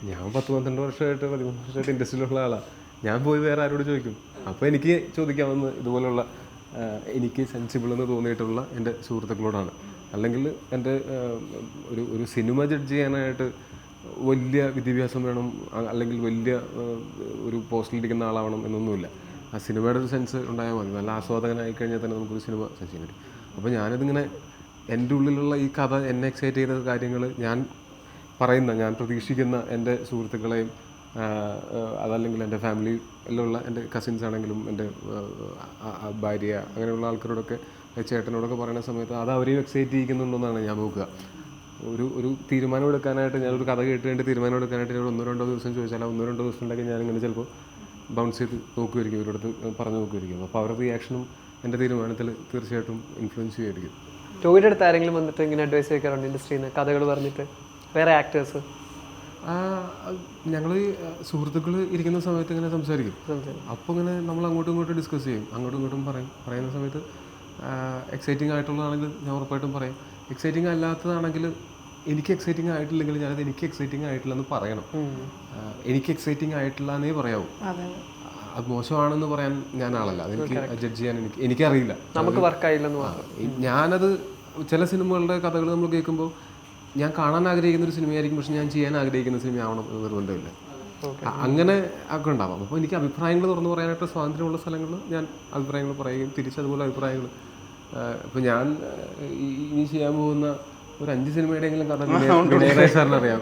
ഞാൻ 10-12 വർഷമായിട്ട് 13 വർഷമായിട്ട് ഇൻഡസ്ട്രിയിലുള്ള ആളാണ്. ഞാൻ പോയി വേറെ ആരോട് ചോദിക്കും? അപ്പോൾ എനിക്ക് ചോദിക്കാവുന്ന ഇതുപോലുള്ള എനിക്ക് സെൻസിബിൾ എന്ന് തോന്നിയിട്ടുള്ള എൻ്റെ സുഹൃത്തുക്കളോടാണ്. അല്ലെങ്കിൽ എൻ്റെ ഒരു സിനിമ ജഡ്ജ് ചെയ്യാനായിട്ട് വലിയ വിദ്യാഭ്യാസം വേണം അല്ലെങ്കിൽ വലിയ ഒരു പോസ്റ്റിലിരിക്കുന്ന ആളാവണം എന്നൊന്നുമില്ല. ആ സിനിമയുടെ ഒരു സെൻസ് ഉണ്ടായാൽ മതി. നല്ല ആസ്വാദകനായി കഴിഞ്ഞാൽ തന്നെ നമുക്കൊരു സിനിമ സെൻസ് ചെയ്യാൻ പറ്റും. അപ്പോൾ ഞാനിതിങ്ങനെ എൻ്റെ ഉള്ളിലുള്ള ഈ കഥ എന്നെ എക്സൈറ്റ് ചെയ്യുന്ന കാര്യങ്ങൾ ഞാൻ പ്രതീക്ഷിക്കുന്ന എൻ്റെ സുഹൃത്തുക്കളെയും അതല്ലെങ്കിൽ എൻ്റെ ഫാമിലിയിലുള്ള എൻ്റെ കസിൻസ് ആണെങ്കിലും എൻ്റെ ഭാര്യ അങ്ങനെയുള്ള ആൾക്കാരോടൊക്കെ ചേട്ടനോടൊക്കെ പറയുന്ന സമയത്ത് അത് അവരെയും എക്സൈറ്റ് ചെയ്യിക്കുന്നുണ്ടെന്നാണ് ഞാൻ നോക്കുക. ഒരു തീരുമാനം എടുക്കാനായിട്ട് ഞാനൊരു കഥ കേട്ട് തീരുമാനം എടുക്കാനായിട്ട് ഞാൻ 1-2 ദിവസം ചോദിച്ചാൽ 1-2 ദിവസത്തിലൊക്കെ ഞാനിങ്ങനെ ചിലപ്പോൾ ബൗൺസ് ചെയ്ത് നോക്കുമായിരിക്കും, ഇവരോടത്ത് പറഞ്ഞു നോക്കുമായിരിക്കും. അപ്പോൾ അവരുടെ റിയാക്ഷനും എൻ്റെ തീരുമാനത്തിൽ തീർച്ചയായിട്ടും ഇൻഫ്ലുവൻസ് ചെയ്യുമായിരിക്കും. ടോവിയുടെ അടുത്ത് ആരെങ്കിലും വന്നിട്ട് ഇങ്ങനെ അഡ്വൈസ് ചോദിക്കാറുണ്ട് ഇൻഡസ്ട്രിയിൽ നിന്ന് കഥകൾ പറഞ്ഞിട്ട്? വേറെ ആക്ടേഴ്സ്? ഞങ്ങൾ സുഹൃത്തുക്കൾ ഇരിക്കുന്ന സമയത്ത് ഇങ്ങനെ സംസാരിക്കും. അപ്പോൾ ഇങ്ങനെ നമ്മൾ അങ്ങോട്ടും ഇങ്ങോട്ടും ഡിസ്കസ് ചെയ്യും, അങ്ങോട്ടും ഇങ്ങോട്ടും പറയുന്ന സമയത്ത് എക്സൈറ്റിംഗ് ആയിട്ടുള്ളതാണെങ്കിൽ ഞാൻ ഉറപ്പായിട്ടും പറയും. എക്സൈറ്റിംഗ് അല്ലാത്തതാണെങ്കിൽ എനിക്ക് എക്സൈറ്റിംഗ് ആയിട്ടില്ലെങ്കിൽ ഞാനത് എനിക്ക് എക്സൈറ്റിംഗ് ആയിട്ടില്ലെന്ന് പറയണം. എനിക്ക് എക്സൈറ്റിംഗ് ആയിട്ടില്ല എന്നേ പറയാവൂ. അത് മോശമാണെന്ന് പറയാൻ ഞാൻ ആളല്ല, അതെനിക്ക് ജഡ്ജ് ചെയ്യാൻ എനിക്കറിയില്ല. നമുക്ക് വർക്കായില്ലെന്ന് ഞാനത് ചില സിനിമകളുടെ കഥകൾ നമ്മൾ കേൾക്കുമ്പോൾ ഞാൻ കാണാൻ ആഗ്രഹിക്കുന്ന ഒരു സിനിമയായിരിക്കും, പക്ഷെ ഞാൻ ചെയ്യാൻ ആഗ്രഹിക്കുന്ന സിനിമ ആവണം എന്ന് നിർബന്ധമില്ല. അങ്ങനെ ഒക്കെ ഉണ്ടാവാം. അപ്പോൾ എനിക്ക് അഭിപ്രായങ്ങൾ തുറന്നു പറയാനായിട്ട് സ്വാതന്ത്ര്യമുള്ള സ്ഥലങ്ങളിൽ ഞാൻ അഭിപ്രായങ്ങൾ പറയുകയും തിരിച്ചതുപോലെ അഭിപ്രായങ്ങൾ ഇപ്പോൾ ഞാൻ ഇനി ചെയ്യാൻ പോകുന്ന ഒരു 5 സിനിമയുടെയെങ്കിലും കഥ വിനയരാജ് സാറിന് അറിയാം.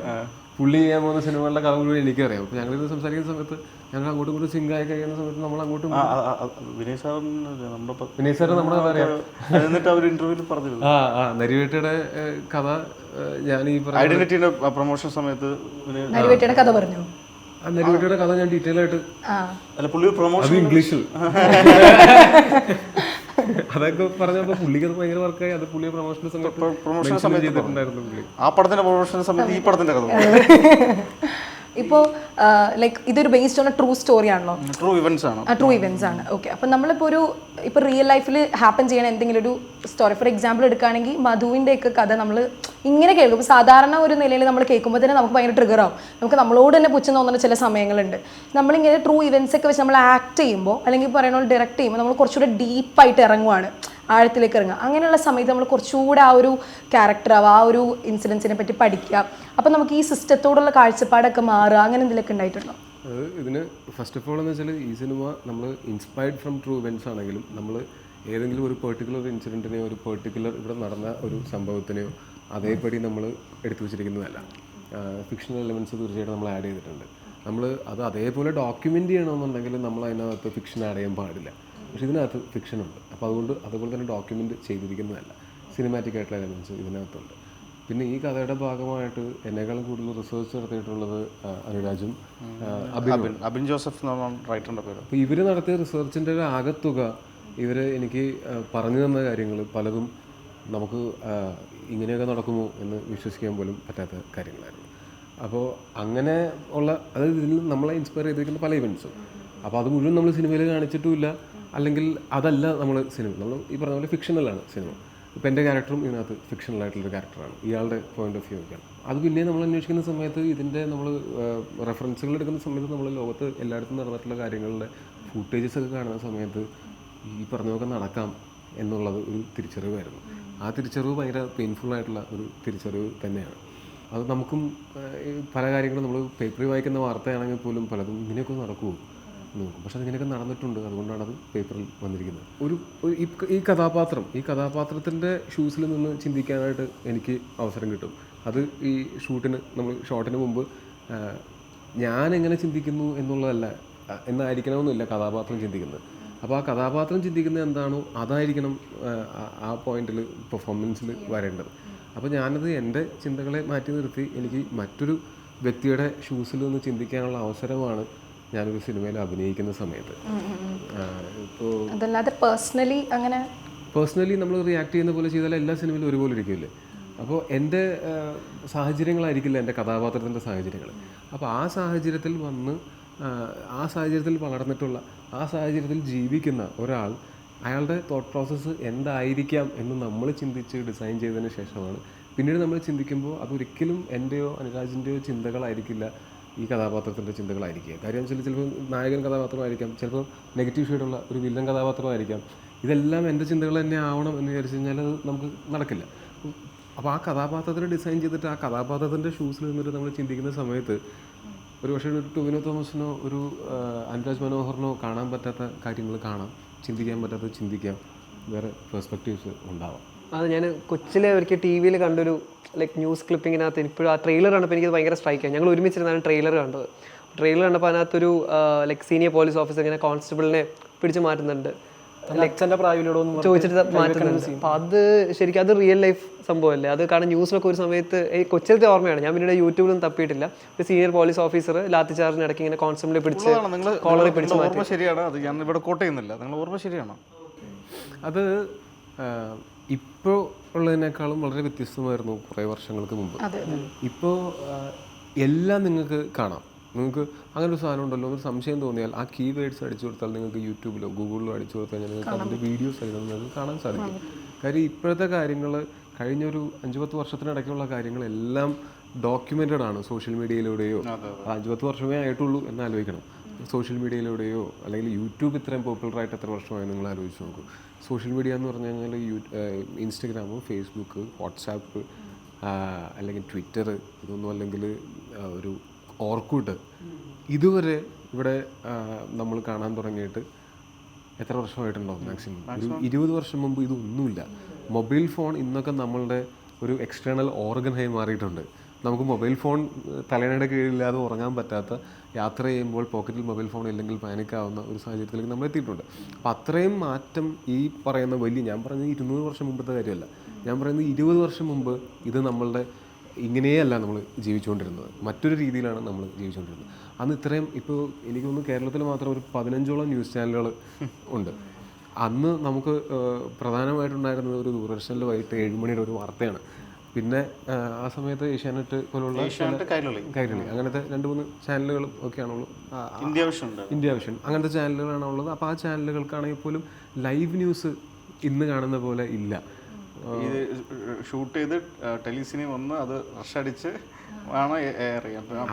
പുള്ളി ചെയ്യാൻ പോകുന്ന സിനിമകളുടെ കഥ മുഴുവൻ എനിക്കറിയാം. അപ്പോൾ ഞങ്ങളിത് സംസാരിക്കുന്ന സമയത്ത് ഞങ്ങൾ അങ്ങോട്ടും ഇങ്ങോട്ടും സിങ്കായി കഴിയുന്ന സമയത്ത് നമ്മൾ അങ്ങോട്ടും വിനയ് സാറ് നമ്മുടെ കഥ അറിയാം. എന്നിട്ട് അവർ ഇന്റർവ്യൂവിൽ പറഞ്ഞിരുന്നു നരിവേട്ടയുടെ കഥ ഞാൻ ഈ ഐഡന്റിറ്റിയുടെ പ്രൊമോഷൻ സമയത്ത് നരിവേട്ടയുടെ കഥ പറഞ്ഞു. നരിവേട്ടയുടെ കഥ ഞാൻ ഡീറ്റെയിൽ ആയിട്ട് അല്ല പുള്ളി പ്രൊമോഷൻ ഇംഗ്ലീഷിൽ അതൊക്കെ പറഞ്ഞപ്പോൾ പുള്ളിക്ക് അത് ഭയങ്കര വർക്കായി. അത് പുള്ളിയെ പ്രൊമോഷന്റെ സമയത്ത് ചെയ്തിട്ടുണ്ടായിരുന്നു പുള്ളി. ആ പടത്തിന്റെ പ്രൊമോഷൻ സമയത്ത് ഈ പടത്തിന്റെ കഥ ഇപ്പോൾ ലൈക്ക് ഇതൊരു ബേസ്ഡ് ഓൺ ട്രൂ സ്റ്റോറി ആണല്ലോ, ട്രൂ ഇവന്റ്സ് ആണ്. ട്രൂ ഇവന്റ്സ് ആണ്. ഓക്കെ, അപ്പം നമ്മളിപ്പോൾ ഇപ്പോൾ റിയൽ ലൈഫിൽ ഹാപ്പൻ ചെയ്യണ എന്തെങ്കിലും ഒരു സ്റ്റോറി ഫോർ എക്സാമ്പിൾ എടുക്കുകയാണെങ്കിൽ മധുവിൻ്റെ ഒക്കെ കഥ നമ്മൾ ഇങ്ങനെ കേൾക്കും. ഇപ്പോൾ സാധാരണ ഒരു നിലയിൽ നമ്മൾ കേൾക്കുമ്പോൾ തന്നെ നമുക്ക് ഭയങ്കര ട്രിഗർ ആവും, നമുക്ക് നമ്മളോട് തന്നെ പുച്ഛം തോന്നുന്ന ചില സമയങ്ങളുണ്ട്. നമ്മളിങ്ങനെ ട്രൂ ഇവന്റ്സ് ഒക്കെ വെച്ച് നമ്മൾ ആക്ട് ചെയ്യുമ്പോൾ അല്ലെങ്കിൽ പറയുന്ന പോലെ ഡയറക്റ്റ് ചെയ്യുമ്പോൾ നമ്മൾ കുറച്ചുകൂടെ ഡീപ്പായിട്ട് ഇറങ്ങുവാണ്, ആഴത്തിലേക്ക് ഇറങ്ങുക. അങ്ങനെയുള്ള സമയത്ത് നമ്മൾ കുറച്ചുകൂടെ ആ ഒരു ക്യാരക്ടറാവുക, ആ ഒരു ഇൻസിഡൻസിനെ പറ്റി പഠിക്കുക. അപ്പം നമുക്ക് ഈ സിസ്റ്റത്തോടുള്ള കാഴ്ചപ്പാടൊക്കെ മാറുക, അങ്ങനെ എന്തെങ്കിലുമൊക്കെ ഉണ്ടായിട്ടുണ്ടോ? ഇതിന് ഫസ്റ്റ് ഓഫ് ഓൾ എന്ന് വെച്ചാൽ ഈ സിനിമ നമ്മൾ ഇൻസ്പയർഡ് ഫ്രം ട്രൂ ഇവൻറ്റ്സ് ആണെങ്കിലും നമ്മൾ ഏതെങ്കിലും ഒരു പെർട്ടിക്കുലർ ഇൻസിഡൻറ്റിനെയോ ഒരു പെർട്ടിക്കുലർ ഇവിടെ നടന്ന ഒരു സംഭവത്തിനെയോ അതേപടി നമ്മൾ എടുത്തു വെച്ചിരിക്കുന്നതല്ല. ഫിക്ഷണൽ എലമെൻറ്റ്സ് തീർച്ചയായിട്ടും നമ്മൾ ആഡ് ചെയ്തിട്ടുണ്ട്. നമ്മൾ അത് അതേപോലെ ഡോക്യുമെൻ്റ് ചെയ്യണമെന്നുണ്ടെങ്കിൽ നമ്മൾ അതിനകത്ത് ഫിക്ഷൻ ആഡ് ചെയ്യാൻ പാടില്ല. പക്ഷേ ഇതിനകത്ത് ഫിക്ഷനുണ്ട്. അപ്പോൾ അതുപോലെ തന്നെ ഡോക്യുമെൻ്റ് ചെയ്തിരിക്കുന്നതല്ല, സിനിമാറ്റിക് ആയിട്ടുള്ള എലമെൻറ്റ്സ് ഇതിനകത്തുണ്ട്. പിന്നെ ഈ കഥയുടെ ഭാഗമായിട്ട് എന്നെക്കാളും കൂടുതൽ റിസർച്ച് നടത്തിയിട്ടുള്ളത് അനുരാജും അബിൻ ജോസഫ് റൈറ്ററിൻ്റെ പേര്. അപ്പോൾ ഇവർ നടത്തിയ റിസർച്ചിൻ്റെ ഒരു ആകത്തുക ഇവർ എനിക്ക് പറഞ്ഞു തന്ന കാര്യങ്ങൾ പലതും നമുക്ക് ഇങ്ങനെയൊക്കെ നടക്കുമോ എന്ന് വിശ്വസിക്കാൻ പോലും പറ്റാത്ത കാര്യങ്ങളായിരുന്നു. അപ്പോൾ അങ്ങനെ ഉള്ള അതായത് ഇതിൽ നമ്മളെ ഇൻസ്പയർ ചെയ്തിരിക്കുന്ന പല ഇവൻറ്റ്സും അപ്പോൾ അത് മുഴുവൻ നമ്മൾ സിനിമയിൽ കാണിച്ചിട്ടുമില്ല. അല്ലെങ്കിൽ അതല്ല നമ്മൾ നമ്മൾ ഈ പറഞ്ഞ പോലെ ഫിക്ഷണലാണ് സിനിമ. ഇപ്പോൾ എൻ്റെ ക്യാരക്ടറും ഇതിനകത്ത് ഫിക്ഷണലായിട്ടുള്ളൊരു ക്യാരക്ടറാണ്, ഇയാളുടെ പോയിന്റ് ഓഫ് വ്യൂ ഒക്കെയാണ്. അത് പിന്നെ നമ്മൾ അന്വേഷിക്കുന്ന സമയത്ത് ഇതിൻ്റെ നമ്മൾ റെഫറൻസുകൾ എടുക്കുന്ന സമയത്ത് നമ്മൾ ലോകത്ത് എല്ലായിടത്തും നടന്നിട്ടുള്ള കാര്യങ്ങളുടെ ഫുട്ടേജസ് ഒക്കെ കാണുന്ന സമയത്ത് ഈ പറഞ്ഞതൊക്കെ നടക്കാം എന്നുള്ളത് ഒരു തിരിച്ചറിവായിരുന്നു. ആ തിരിച്ചറിവ് ഭയങ്കര പെയിൻഫുള്ളായിട്ടുള്ള ഒരു തിരിച്ചറിവ് തന്നെയാണ്. അത് നമുക്കും പല കാര്യങ്ങളും നമ്മൾ പേപ്പറിൽ വായിക്കുന്ന വാർത്തയാണെങ്കിൽ പോലും പലതും ഇങ്ങനെയൊക്കെ നടക്കുമോ നോക്കും, പക്ഷെ അതിങ്ങനെയൊക്കെ നടന്നിട്ടുണ്ട്. അതുകൊണ്ടാണ് അത് പേപ്പറിൽ വന്നിരിക്കുന്നത്. ഈ കഥാപാത്രത്തിൻ്റെ ഷൂസിൽ നിന്ന് ചിന്തിക്കാനായിട്ട് എനിക്ക് അവസരം കിട്ടും. അത് ഈ ഷോട്ടിന് മുമ്പ് ഞാൻ എങ്ങനെ ചിന്തിക്കുന്നു എന്നുള്ളതല്ല, എന്നായിരിക്കണമെന്നില്ല കഥാപാത്രം ചിന്തിക്കുന്നത്. അപ്പോൾ ആ കഥാപാത്രം ചിന്തിക്കുന്നത് എന്താണോ അതായിരിക്കണം ആ പോയിന്റിൽ പെർഫോമൻസിൽ വരേണ്ടത്. അപ്പോൾ ഞാനത് എൻ്റെ ചിന്തകളെ മാറ്റി നിർത്തി എനിക്ക് മറ്റൊരു വ്യക്തിയുടെ ഷൂസിൽ നിന്ന് ചിന്തിക്കാനുള്ള അവസരമാണ് ഞാനൊരു സിനിമയിൽ അഭിനയിക്കുന്ന സമയത്ത്. ഇപ്പോൾ അതല്ലാതെ പേഴ്സണലി നമ്മൾ റിയാക്ട് ചെയ്യുന്ന പോലെ ചെയ്താൽ എല്ലാ സിനിമയിലും ഒരുപോലെ ഇരിക്കില്ലേ. അപ്പോൾ എൻ്റെ സാഹചര്യങ്ങളായിരിക്കില്ല എൻ്റെ കഥാപാത്രത്തിൻ്റെ സാഹചര്യങ്ങൾ. അപ്പോൾ ആ സാഹചര്യത്തിൽ ആ സാഹചര്യത്തിൽ വളർന്നിട്ടുള്ള ആ സാഹചര്യത്തിൽ ജീവിക്കുന്ന ഒരാൾ അയാളുടെ തോട്ട് പ്രോസസ്സ് എന്തായിരിക്കാം എന്ന് നമ്മൾ ചിന്തിച്ച് ഡിസൈൻ ചെയ്തതിന് ശേഷമാണ് പിന്നീട് നമ്മൾ ചിന്തിക്കുമ്പോൾ അതൊരിക്കലും എൻ്റെയോ അനുരാജിൻ്റെയോ ചിന്തകളായിരിക്കില്ല, ഈ കഥാപാത്രത്തിൻ്റെ ചിന്തകളായിരിക്കുക. കാര്യം വെച്ചാൽ ചിലപ്പോൾ നായകൻ കഥാപാത്രമായിരിക്കാം, ചിലപ്പോൾ നെഗറ്റീവ് ഷെയ്ഡുള്ള ഒരു വില്ലൻ കഥാപാത്രമായിരിക്കാം. ഇതെല്ലാം എൻ്റെ ചിന്തകൾ തന്നെ ആവണം എന്ന് വിചാരിച്ചു കഴിഞ്ഞാൽ അത് നമുക്ക് നടക്കില്ല. അപ്പോൾ ആ കഥാപാത്രത്തിനെ ഡിസൈൻ ചെയ്തിട്ട് ആ കഥാപാത്രത്തിൻ്റെ ഷൂസിൽ നിന്നിട്ട് നമ്മൾ ചിന്തിക്കുന്ന സമയത്ത് ഒരു പക്ഷേ ഒരു ടൊവിനോ തോമസിനോ ഒരു അനുരാജ് മനോഹറിനോ കാണാൻ പറ്റാത്ത കാര്യങ്ങൾ കാണാം, ചിന്തിക്കാൻ പറ്റാത്തത് ചിന്തിക്കാം, വേറെ പെർസ്പെക്റ്റീവ്സ് ഉണ്ടാവാം. അത് ഞാൻ കൊച്ചിലെ ഒരിക്കൽ ടി വിയിൽ കണ്ടൊരു ലൈക്ക് ന്യൂസ് ക്ലിപ്പിങ്ങിനകത്ത് ഇപ്പോഴും ആ ട്രെയിലർ കണ്ടപ്പോൾ എനിക്കത് ഭയങ്കര സ്ട്രൈക്കായി. ഞങ്ങൾ ഒരുമിച്ചിരുന്നാണ് ട്രെയിലർ കണ്ടത്. ട്രെയിലർ കണ്ടപ്പോൾ അതിനകത്തൊരു ലൈക്ക് സീനിയർ പോലീസ് ഓഫീസർ ഇങ്ങനെ കോൺസ്റ്റബിളിനെ പിടിച്ച് മാറ്റുന്നുണ്ട്, അച്ഛൻ്റെ പ്രായവിലോടോ ചോദിച്ചിട്ട് മാറ്റുന്നുണ്ട്. അപ്പം അത് ശരിക്കും അത് റിയൽ ലൈഫ് സംഭവമല്ലേ. അത് കാരണം ന്യൂസിലൊക്കെ ഒരു സമയത്ത് കൊച്ചിലത്തെ ഓർമ്മയാണ്, ഞാൻ പിന്നീട് യൂട്യൂബിലൊന്നും തപ്പിയിട്ടില്ല. ഒരു സീനിയർ പോലീസ് ഓഫീസർ ലാത്തി ചാർജിന് ഇടയ്ക്ക് ഇങ്ങനെ കോൺസ്റ്റബിളെ പിടിച്ച് കോളറി പിടിച്ച് മാറ്റി. ഓർമ്മ ശരിയാണ്, അത് ഞാൻ ഇവിടെ കോട്ട് ചെയ്യുന്നില്ല, നിങ്ങൾ ഓർമ്മ ശരിയാണോ? അത് ഇപ്പോൾ ഉള്ളതിനേക്കാളും വളരെ വ്യത്യസ്തമായിരുന്നു കുറേ വർഷങ്ങൾക്ക് മുമ്പ്. ഇപ്പോൾ എല്ലാം നിങ്ങൾക്ക് കാണാം. നിങ്ങൾക്ക് അങ്ങനെ ഒരു സാധനം ഉണ്ടല്ലോ എന്നൊരു സംശയം തോന്നിയാൽ ആ കീവേഡ്സ് അടിച്ചു കൊടുത്താൽ നിങ്ങൾക്ക് യൂട്യൂബിലോ ഗൂഗിളിലോ അടിച്ചു കൊടുത്താൽ നിങ്ങൾക്ക് അതിൻ്റെ വീഡിയോസ് ആയിരുന്നു നിങ്ങൾക്ക് കാണാൻ സാധിക്കും. കാര്യം ഇപ്പോഴത്തെ കാര്യങ്ങൾ കഴിഞ്ഞൊരു 5-10 വർഷത്തിനിടയ്ക്കുള്ള കാര്യങ്ങളെല്ലാം ഡോക്യുമെൻറ്റഡ് ആണ് സോഷ്യൽ മീഡിയയിലൂടെയോ. 5-10 വർഷമേ ആയിട്ടുള്ളൂ എന്ന് ആലോചിക്കണം. സോഷ്യൽ മീഡിയയിലൂടെയോ അല്ലെങ്കിൽ യൂട്യൂബ് ഇത്രയും പോപ്പുലറായിട്ട് എത്ര വർഷമായി നിങ്ങൾ ആലോചിച്ച് നോക്കൂ. സോഷ്യൽ മീഡിയ എന്ന് പറഞ്ഞു കഴിഞ്ഞാൽ ഇൻസ്റ്റഗ്രാമ്, ഫേസ്ബുക്ക്, വാട്സാപ്പ്, അല്ലെങ്കിൽ ട്വിറ്റർ, ഇതൊന്നും അല്ലെങ്കിൽ ഒരു ഓർക്കൂട്ട്, ഇതുവരെ ഇവിടെ നമ്മൾ കാണാൻ തുടങ്ങിയിട്ട് എത്ര വർഷമായിട്ടുണ്ടാവും? മാക്സിമം ഒരു 20 വർഷം മുമ്പ് ഇതൊന്നുമില്ല. മൊബൈൽ ഫോൺ ഇന്നൊക്കെ നമ്മളുടെ ഒരു എക്സ്റ്റേണൽ ഓർഗനായി മാറിയിട്ടുണ്ട്. നമുക്ക് മൊബൈൽ ഫോൺ തലയുടെ കീഴില്ലാതെ ഉറങ്ങാൻ പറ്റാത്ത, യാത്ര ചെയ്യുമ്പോൾ പോക്കറ്റിൽ മൊബൈൽ ഫോൺ ഇല്ലെങ്കിൽ പാനിക്കാവുന്ന ഒരു സാഹചര്യത്തിലേക്ക് നമ്മൾ എത്തിയിട്ടുണ്ട്. അപ്പം അത്രയും മാറ്റം ഈ പറയുന്ന ഞാൻ പറയുന്നത് 200 വർഷം മുമ്പത്തെ കാര്യമല്ല, ഞാൻ പറയുന്നത് 20 വർഷം മുമ്പ് ഇത് നമ്മളുടെ ഇങ്ങനെയല്ല നമ്മൾ ജീവിച്ചുകൊണ്ടിരുന്നത്, മറ്റൊരു രീതിയിലാണ് നമ്മൾ ജീവിച്ചുകൊണ്ടിരുന്നത്. അന്ന് ഇത്രയും ഇപ്പോൾ എനിക്ക് തോന്നുന്നു കേരളത്തിൽ മാത്രം ഒരു 15ഓളം ന്യൂസ് ചാനലുകൾ ഉണ്ട്. അന്ന് നമുക്ക് പ്രധാനമായിട്ടുണ്ടായിരുന്നത് ഒരു ദൂരദർശനിൽ വൈകിട്ട് 7 മണിയുടെ ഒരു വാർത്തയാണ്. പിന്നെ ആ സമയത്ത് ഏഷ്യാനെറ്റ് പോലുള്ള കൈരളി അങ്ങനത്തെ 2-3 ചാനലുകളും ഒക്കെയാണുള്ളൂ. ഇന്ത്യ വിഷൻ അങ്ങനത്തെ ചാനലുകളാണ് ഉള്ളത്. അപ്പോൾ ആ ചാനലുകൾക്കാണെങ്കിൽ പോലും ലൈവ് ന്യൂസ് ഇന്ന് കാണുന്ന പോലെ ഇല്ല. ഇത് ഷൂട്ട് ചെയ്ത് ടെലിസിനി വന്ന് അത് റഷടിച്ച്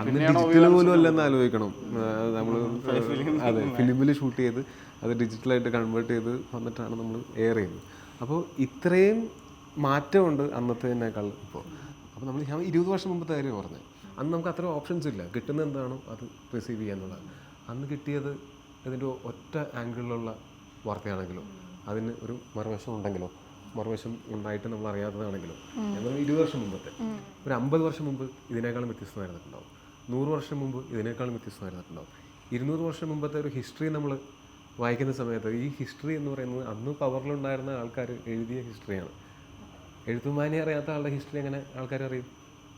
ഡിജിറ്റൽ പോലും അല്ലെന്ന് ആലോചിക്കണം. നമ്മൾ അതെ ഫിലിമിൽ ഷൂട്ട് ചെയ്ത് അത് ഡിജിറ്റലായിട്ട് കൺവേർട്ട് ചെയ്ത് വന്നിട്ടാണ് നമ്മൾ എയർ ചെയ്യുന്നത്. അപ്പോൾ ഇത്രയും മാറ്റമുണ്ട് അന്നത്തേതിനേക്കാൾ ഇപ്പോൾ. അപ്പോൾ നമ്മൾ 20 വർഷം മുമ്പത്തെ കാര്യം പറഞ്ഞത്. അന്ന് നമുക്ക് അത്ര ഓപ്ഷൻസ് ഇല്ല, കിട്ടുന്ന എന്താണോ അത് റിസീവ് ചെയ്യാന്നുള്ളത്. അന്ന് കിട്ടിയത് ഇതിൻ്റെ ഒറ്റ ആംഗിളിലുള്ള വാർത്തയാണെങ്കിലോ അതിന് ഒരു മറുവശം ഉണ്ടെങ്കിലോ മറുവശം ഉണ്ടായിട്ട് നമ്മൾ അറിയാത്തതാണെങ്കിലും, എന്നാൽ 20 വർഷം മുമ്പത്തെ ഒരു 50 വർഷം മുമ്പ് ഇതിനേക്കാളും വ്യത്യസ്തമായിരുന്നിട്ടുണ്ടാവും. 100 വർഷം മുമ്പ് ഇതിനേക്കാളും വ്യത്യസ്തമായിരുന്നിട്ടുണ്ടാവും. 200 വർഷം മുമ്പത്തെ ഒരു ഹിസ്റ്ററി നമ്മൾ വായിക്കുന്ന സമയത്ത് ഈ ഹിസ്റ്ററി എന്ന് പറയുന്നത് അന്ന് പവറിലുണ്ടായിരുന്ന ആൾക്കാർ എഴുതിയ ഹിസ്റ്ററിയാണ്. എഴുത്തുമാനി അറിയാത്ത ആളുടെ ഹിസ്റ്ററി എങ്ങനെ ആൾക്കാർ അറിയും?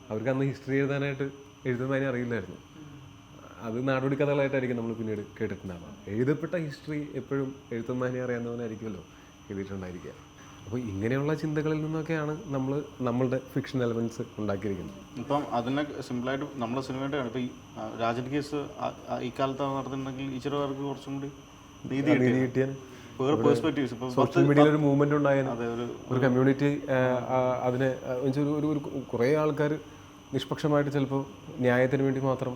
അവർക്ക് അന്ന് ഹിസ്റ്ററി എഴുതാനായിട്ട് എഴുത്തുമാനി അറിയില്ലായിരുന്നു. അത് നാടോടി കഥകളായിട്ടായിരിക്കും നമ്മൾ പിന്നീട് കേട്ടിട്ടുണ്ടാവുക. എഴുതപ്പെട്ട ഹിസ്റ്ററി എപ്പോഴും എഴുത്തുമാനി അറിയാവുന്നവനായിരിക്കുമല്ലോ എഴുതിയിട്ടുണ്ടായിരിക്കുക. അപ്പോൾ ഇങ്ങനെയുള്ള ചിന്തകളിൽ നിന്നൊക്കെയാണ് നമ്മളുടെ ഫിക്ഷൻ എലമെൻറ്റ്സ് ഉണ്ടാക്കിയിരിക്കുന്നത്. ഇപ്പം അതിനെ സിമ്പിളായിട്ട് നമ്മുടെ സിനിമയുടെ ഇപ്പോൾ ഈ രാജൻ കേസ് ഈ കാലത്ത് നടന്നിട്ടുണ്ടെങ്കിൽ ഇച്ചിരി പേർക്ക് കുറച്ചും കൂടി നീതി കിട്ടിയാൽ പേഴ്സ്പെക്റ്റീവ്സ്. ഇപ്പോൾ സോഷ്യൽ മീഡിയയിൽ ഒരു മൂവ്മെന്റ് ഉണ്ടായാലും ഒരു കമ്മ്യൂണിറ്റി അതിനെ ഒരു കുറേ ആൾക്കാർ നിഷ്പക്ഷമായിട്ട് ചിലപ്പോൾ ന്യായത്തിന് വേണ്ടി മാത്രം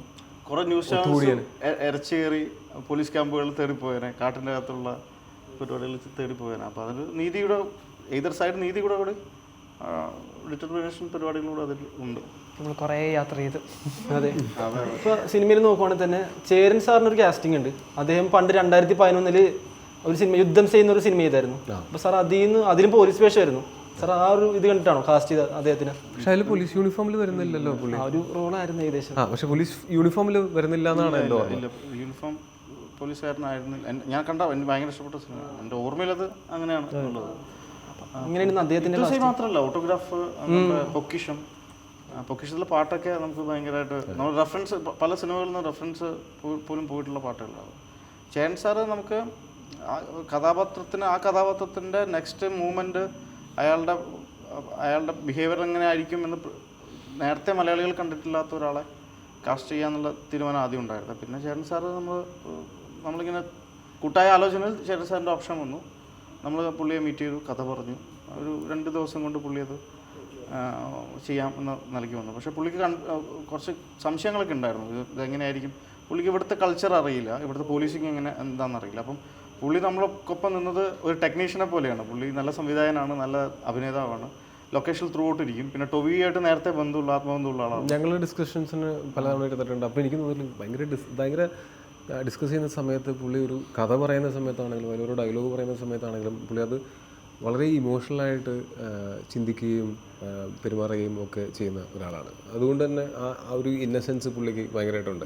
കുറേ ന്യൂസ് ചാനൽസ് ഇറച്ചേറി പോലീസ് ക്യാമ്പുകളിൽ തേടിപ്പോയേനെ, കാട്ടിൻ്റെ അകത്തുള്ള പരിപാടികളിൽ തേടിപ്പോയേനെ. അപ്പോൾ അതൊരു നീതിയുടെ ഏതൊരു സൈഡ് നീതി കൂടെ ഡിറ്റർമിനേഷൻ പരിപാടികളൂടെ അതിൽ ഉണ്ട്. നമ്മൾ കുറേ യാത്ര ചെയ്ത്. അതെ. ഇപ്പോൾ സിനിമയിൽ നോക്കുവാണെങ്കിൽ തന്നെ ചേരൻ സാറിനൊരു കാസ്റ്റിംഗ് ഉണ്ട്. അദ്ദേഹം പണ്ട് 2011 ഒരു സിനിമ യുദ്ധം ചെയ്യുന്ന ഒരു സിനിമ ചെയ്തായിരുന്നു. അപ്പോൾ സാർ അതിലും പോലീസ് വേഷമായിരുന്നു. സാർ ആ ഒരു ഇത് കണ്ടിട്ടാണോ കാസ്റ്റ് ചെയ്തത് അദ്ദേഹത്തിന്? പക്ഷെ അതിൽ പോലീസ് യൂണിഫോമിൽ വരുന്നില്ലല്ലോ പുള്ളി. ആ ഒരു റോളായിരുന്നു ഏകദേശം. പക്ഷെ പോലീസ് യൂണിഫോമിൽ വരുന്നില്ല എന്നാണ് എൻ്റെ ഓർമ്മ. യൂണിഫോം പോലീസുകാരനായിരുന്നില്ല. ഞാൻ കണ്ട എനിക്ക് ഭയങ്കര ഇഷ്ടപ്പെട്ട സിനിമ. എൻ്റെ ഓർമ്മയിലത് അങ്ങനെയാണ് ഉള്ളത്. അങ്ങനെയാണ് അദ്ദേഹത്തിൻ്റെ മാത്രമല്ല ഓട്ടോഗ്രാഫ്, പൊക്കിഷത്തിലെ പാട്ടൊക്കെ നമുക്ക് ഭയങ്കരമായിട്ട് നമ്മൾ റെഫറൻസ് പല സിനിമകളിൽ നിന്ന് റെഫറൻസ് പോലും പോയിട്ടുള്ള പാട്ടുകളാണ്. ചേരൻ സാറ് നമുക്ക് കഥാപാത്രത്തിൻ്റെ നെക്സ്റ്റ് മൂവ്മെൻറ്റ് അയാളുടെ ബിഹേവിയർ എങ്ങനെ ആയിരിക്കും എന്ന് നേരത്തെ മലയാളികൾ കണ്ടിട്ടില്ലാത്ത ഒരാളെ കാസ്റ്റ് ചെയ്യാന്നുള്ള തീരുമാനം ആദ്യം ഉണ്ടായിരുന്നു. പിന്നെ ചേരൻ സാറ് നമ്മളിങ്ങനെ കൂട്ടായ ആലോചനയിൽ ചേരൻ സാറിൻ്റെ ഓപ്ഷൻ വന്നു. നമ്മൾ പുള്ളിയെ മീറ്റ് ചെയ്തു, കഥ പറഞ്ഞു. ഒരു 2 ദിവസം കൊണ്ട് പുള്ളി അത് ചെയ്യാം എന്ന നിലയ്ക്ക് വന്നു. പക്ഷേ പുള്ളിക്ക് കുറച്ച് സംശയങ്ങളൊക്കെ ഉണ്ടായിരുന്നു. ഇതെങ്ങനെയായിരിക്കും, പുള്ളിക്ക് ഇവിടുത്തെ കൾച്ചർ അറിയില്ല, ഇവിടുത്തെ പോലീസിങ് എന്താണെന്ന് അറിയില്ല. അപ്പം പുള്ളി നമ്മളൊപ്പം നിന്നത് ഒരു ടെക്നീഷ്യനെ പോലെയാണ്. പുള്ളി നല്ല സംവിധായകനാണ്, നല്ല അഭിനേതാവാണ്, ലൊക്കേഷൻ ത്രൂ ഔട്ട് ഇരിക്കും. പിന്നെ ടൊവിയായിട്ട് നേരത്തെ ആത്മബന്ധമുള്ള ആളാണ്. ഞങ്ങൾ ഡിസ്കഷൻസിന് പലതവണ എടുത്തിട്ടുണ്ട്. അപ്പോൾ എനിക്ക് തോന്നുന്നു ഭയങ്കര ഡിസ്കസ് ചെയ്യുന്ന സമയത്ത് പുള്ളി ഒരു കഥ പറയുന്ന സമയത്താണെങ്കിലും അതിലൊരു ഡയലോഗ് പറയുന്ന സമയത്താണെങ്കിലും പുള്ളി അത് വളരെ ഇമോഷണലായിട്ട് ചിന്തിക്കുകയും പെരുമാറുകയും ഒക്കെ ചെയ്യുന്ന ഒരാളാണ്. അതുകൊണ്ട് തന്നെ ആ ഒരു ഇന്നസെൻസ് പുള്ളിക്ക് ഭയങ്കരമായിട്ടുണ്ട്.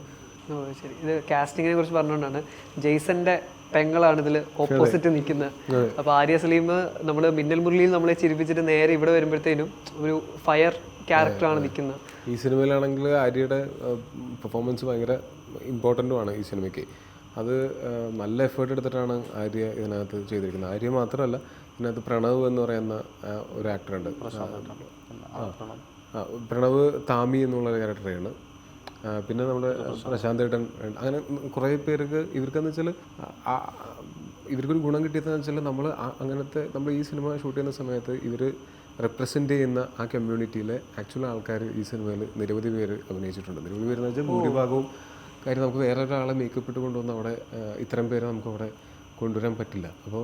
ഓ ശരി. ഇത് കാസ്റ്റിങ്ങിനെ കുറിച്ച് പറഞ്ഞുകൊണ്ടാണ് ജെയ്സന്റെ പെങ്ങളാണ് ഇതിൽ ഓപ്പോസിറ്റ് നിൽക്കുന്നത്. അപ്പോൾ ആര്യ സലീം നമ്മൾ മിന്നൽ മുരളിയിൽ നമ്മളെ ചിരിപ്പിച്ചിട്ട് നേരെ ഇവിടെ വരുമ്പോഴത്തേനും ഒരു ഫയർ ക്യാരക്ടറാണ് നിൽക്കുന്നത്. ഈ സിനിമയിലാണെങ്കിൽ ആര്യയുടെ പെർഫോമൻസ് ഭയങ്കര ഇമ്പോർട്ടൻറ്റുമാണ് ഈ സിനിമയ്ക്ക്. അത് നല്ല എഫേർട്ട് എടുത്തിട്ടാണ് ആര്യ ഇതിനകത്ത് ചെയ്തിരിക്കുന്നത്. ആര്യ മാത്രമല്ല, ഇതിനകത്ത് പ്രണവ് എന്ന് പറയുന്ന ഒരു ആക്ടറുണ്ട്. പ്രണവ് താമി എന്നുള്ള ക്യാരക്ടറെയാണ്. പിന്നെ നമ്മുടെ പ്രശാന്ത് ഏട്ടൻ, അങ്ങനെ കുറേ പേർക്ക് ഇവർക്കെന്ന് വെച്ചാൽ ഇവർക്കൊരു ഗുണം കിട്ടിയതെന്ന് വെച്ചാൽ നമ്മൾ അങ്ങനത്തെ നമ്മൾ ഈ സിനിമ ഷൂട്ട് ചെയ്യുന്ന സമയത്ത് ഇവർ റെപ്രസെൻ്റ് ചെയ്യുന്ന ആ കമ്മ്യൂണിറ്റിയിലെ ആക്ച്വൽ ആൾക്കാർ ഈ സിനിമയിൽ നിരവധി പേര് അഭിനയിച്ചിട്ടുണ്ട്. നിരവധി പേരെന്ന് വെച്ചാൽ ഭൂരിഭാഗവും കാര്യം നമുക്ക് വേറെ ഒരാളെ മേക്കപ്പ് ഇട്ട് കൊണ്ടുവന്ന് അവിടെ ഇത്തരം പേരെ നമുക്ക് അവിടെ കൊണ്ടുവരാൻ പറ്റില്ല. അപ്പോൾ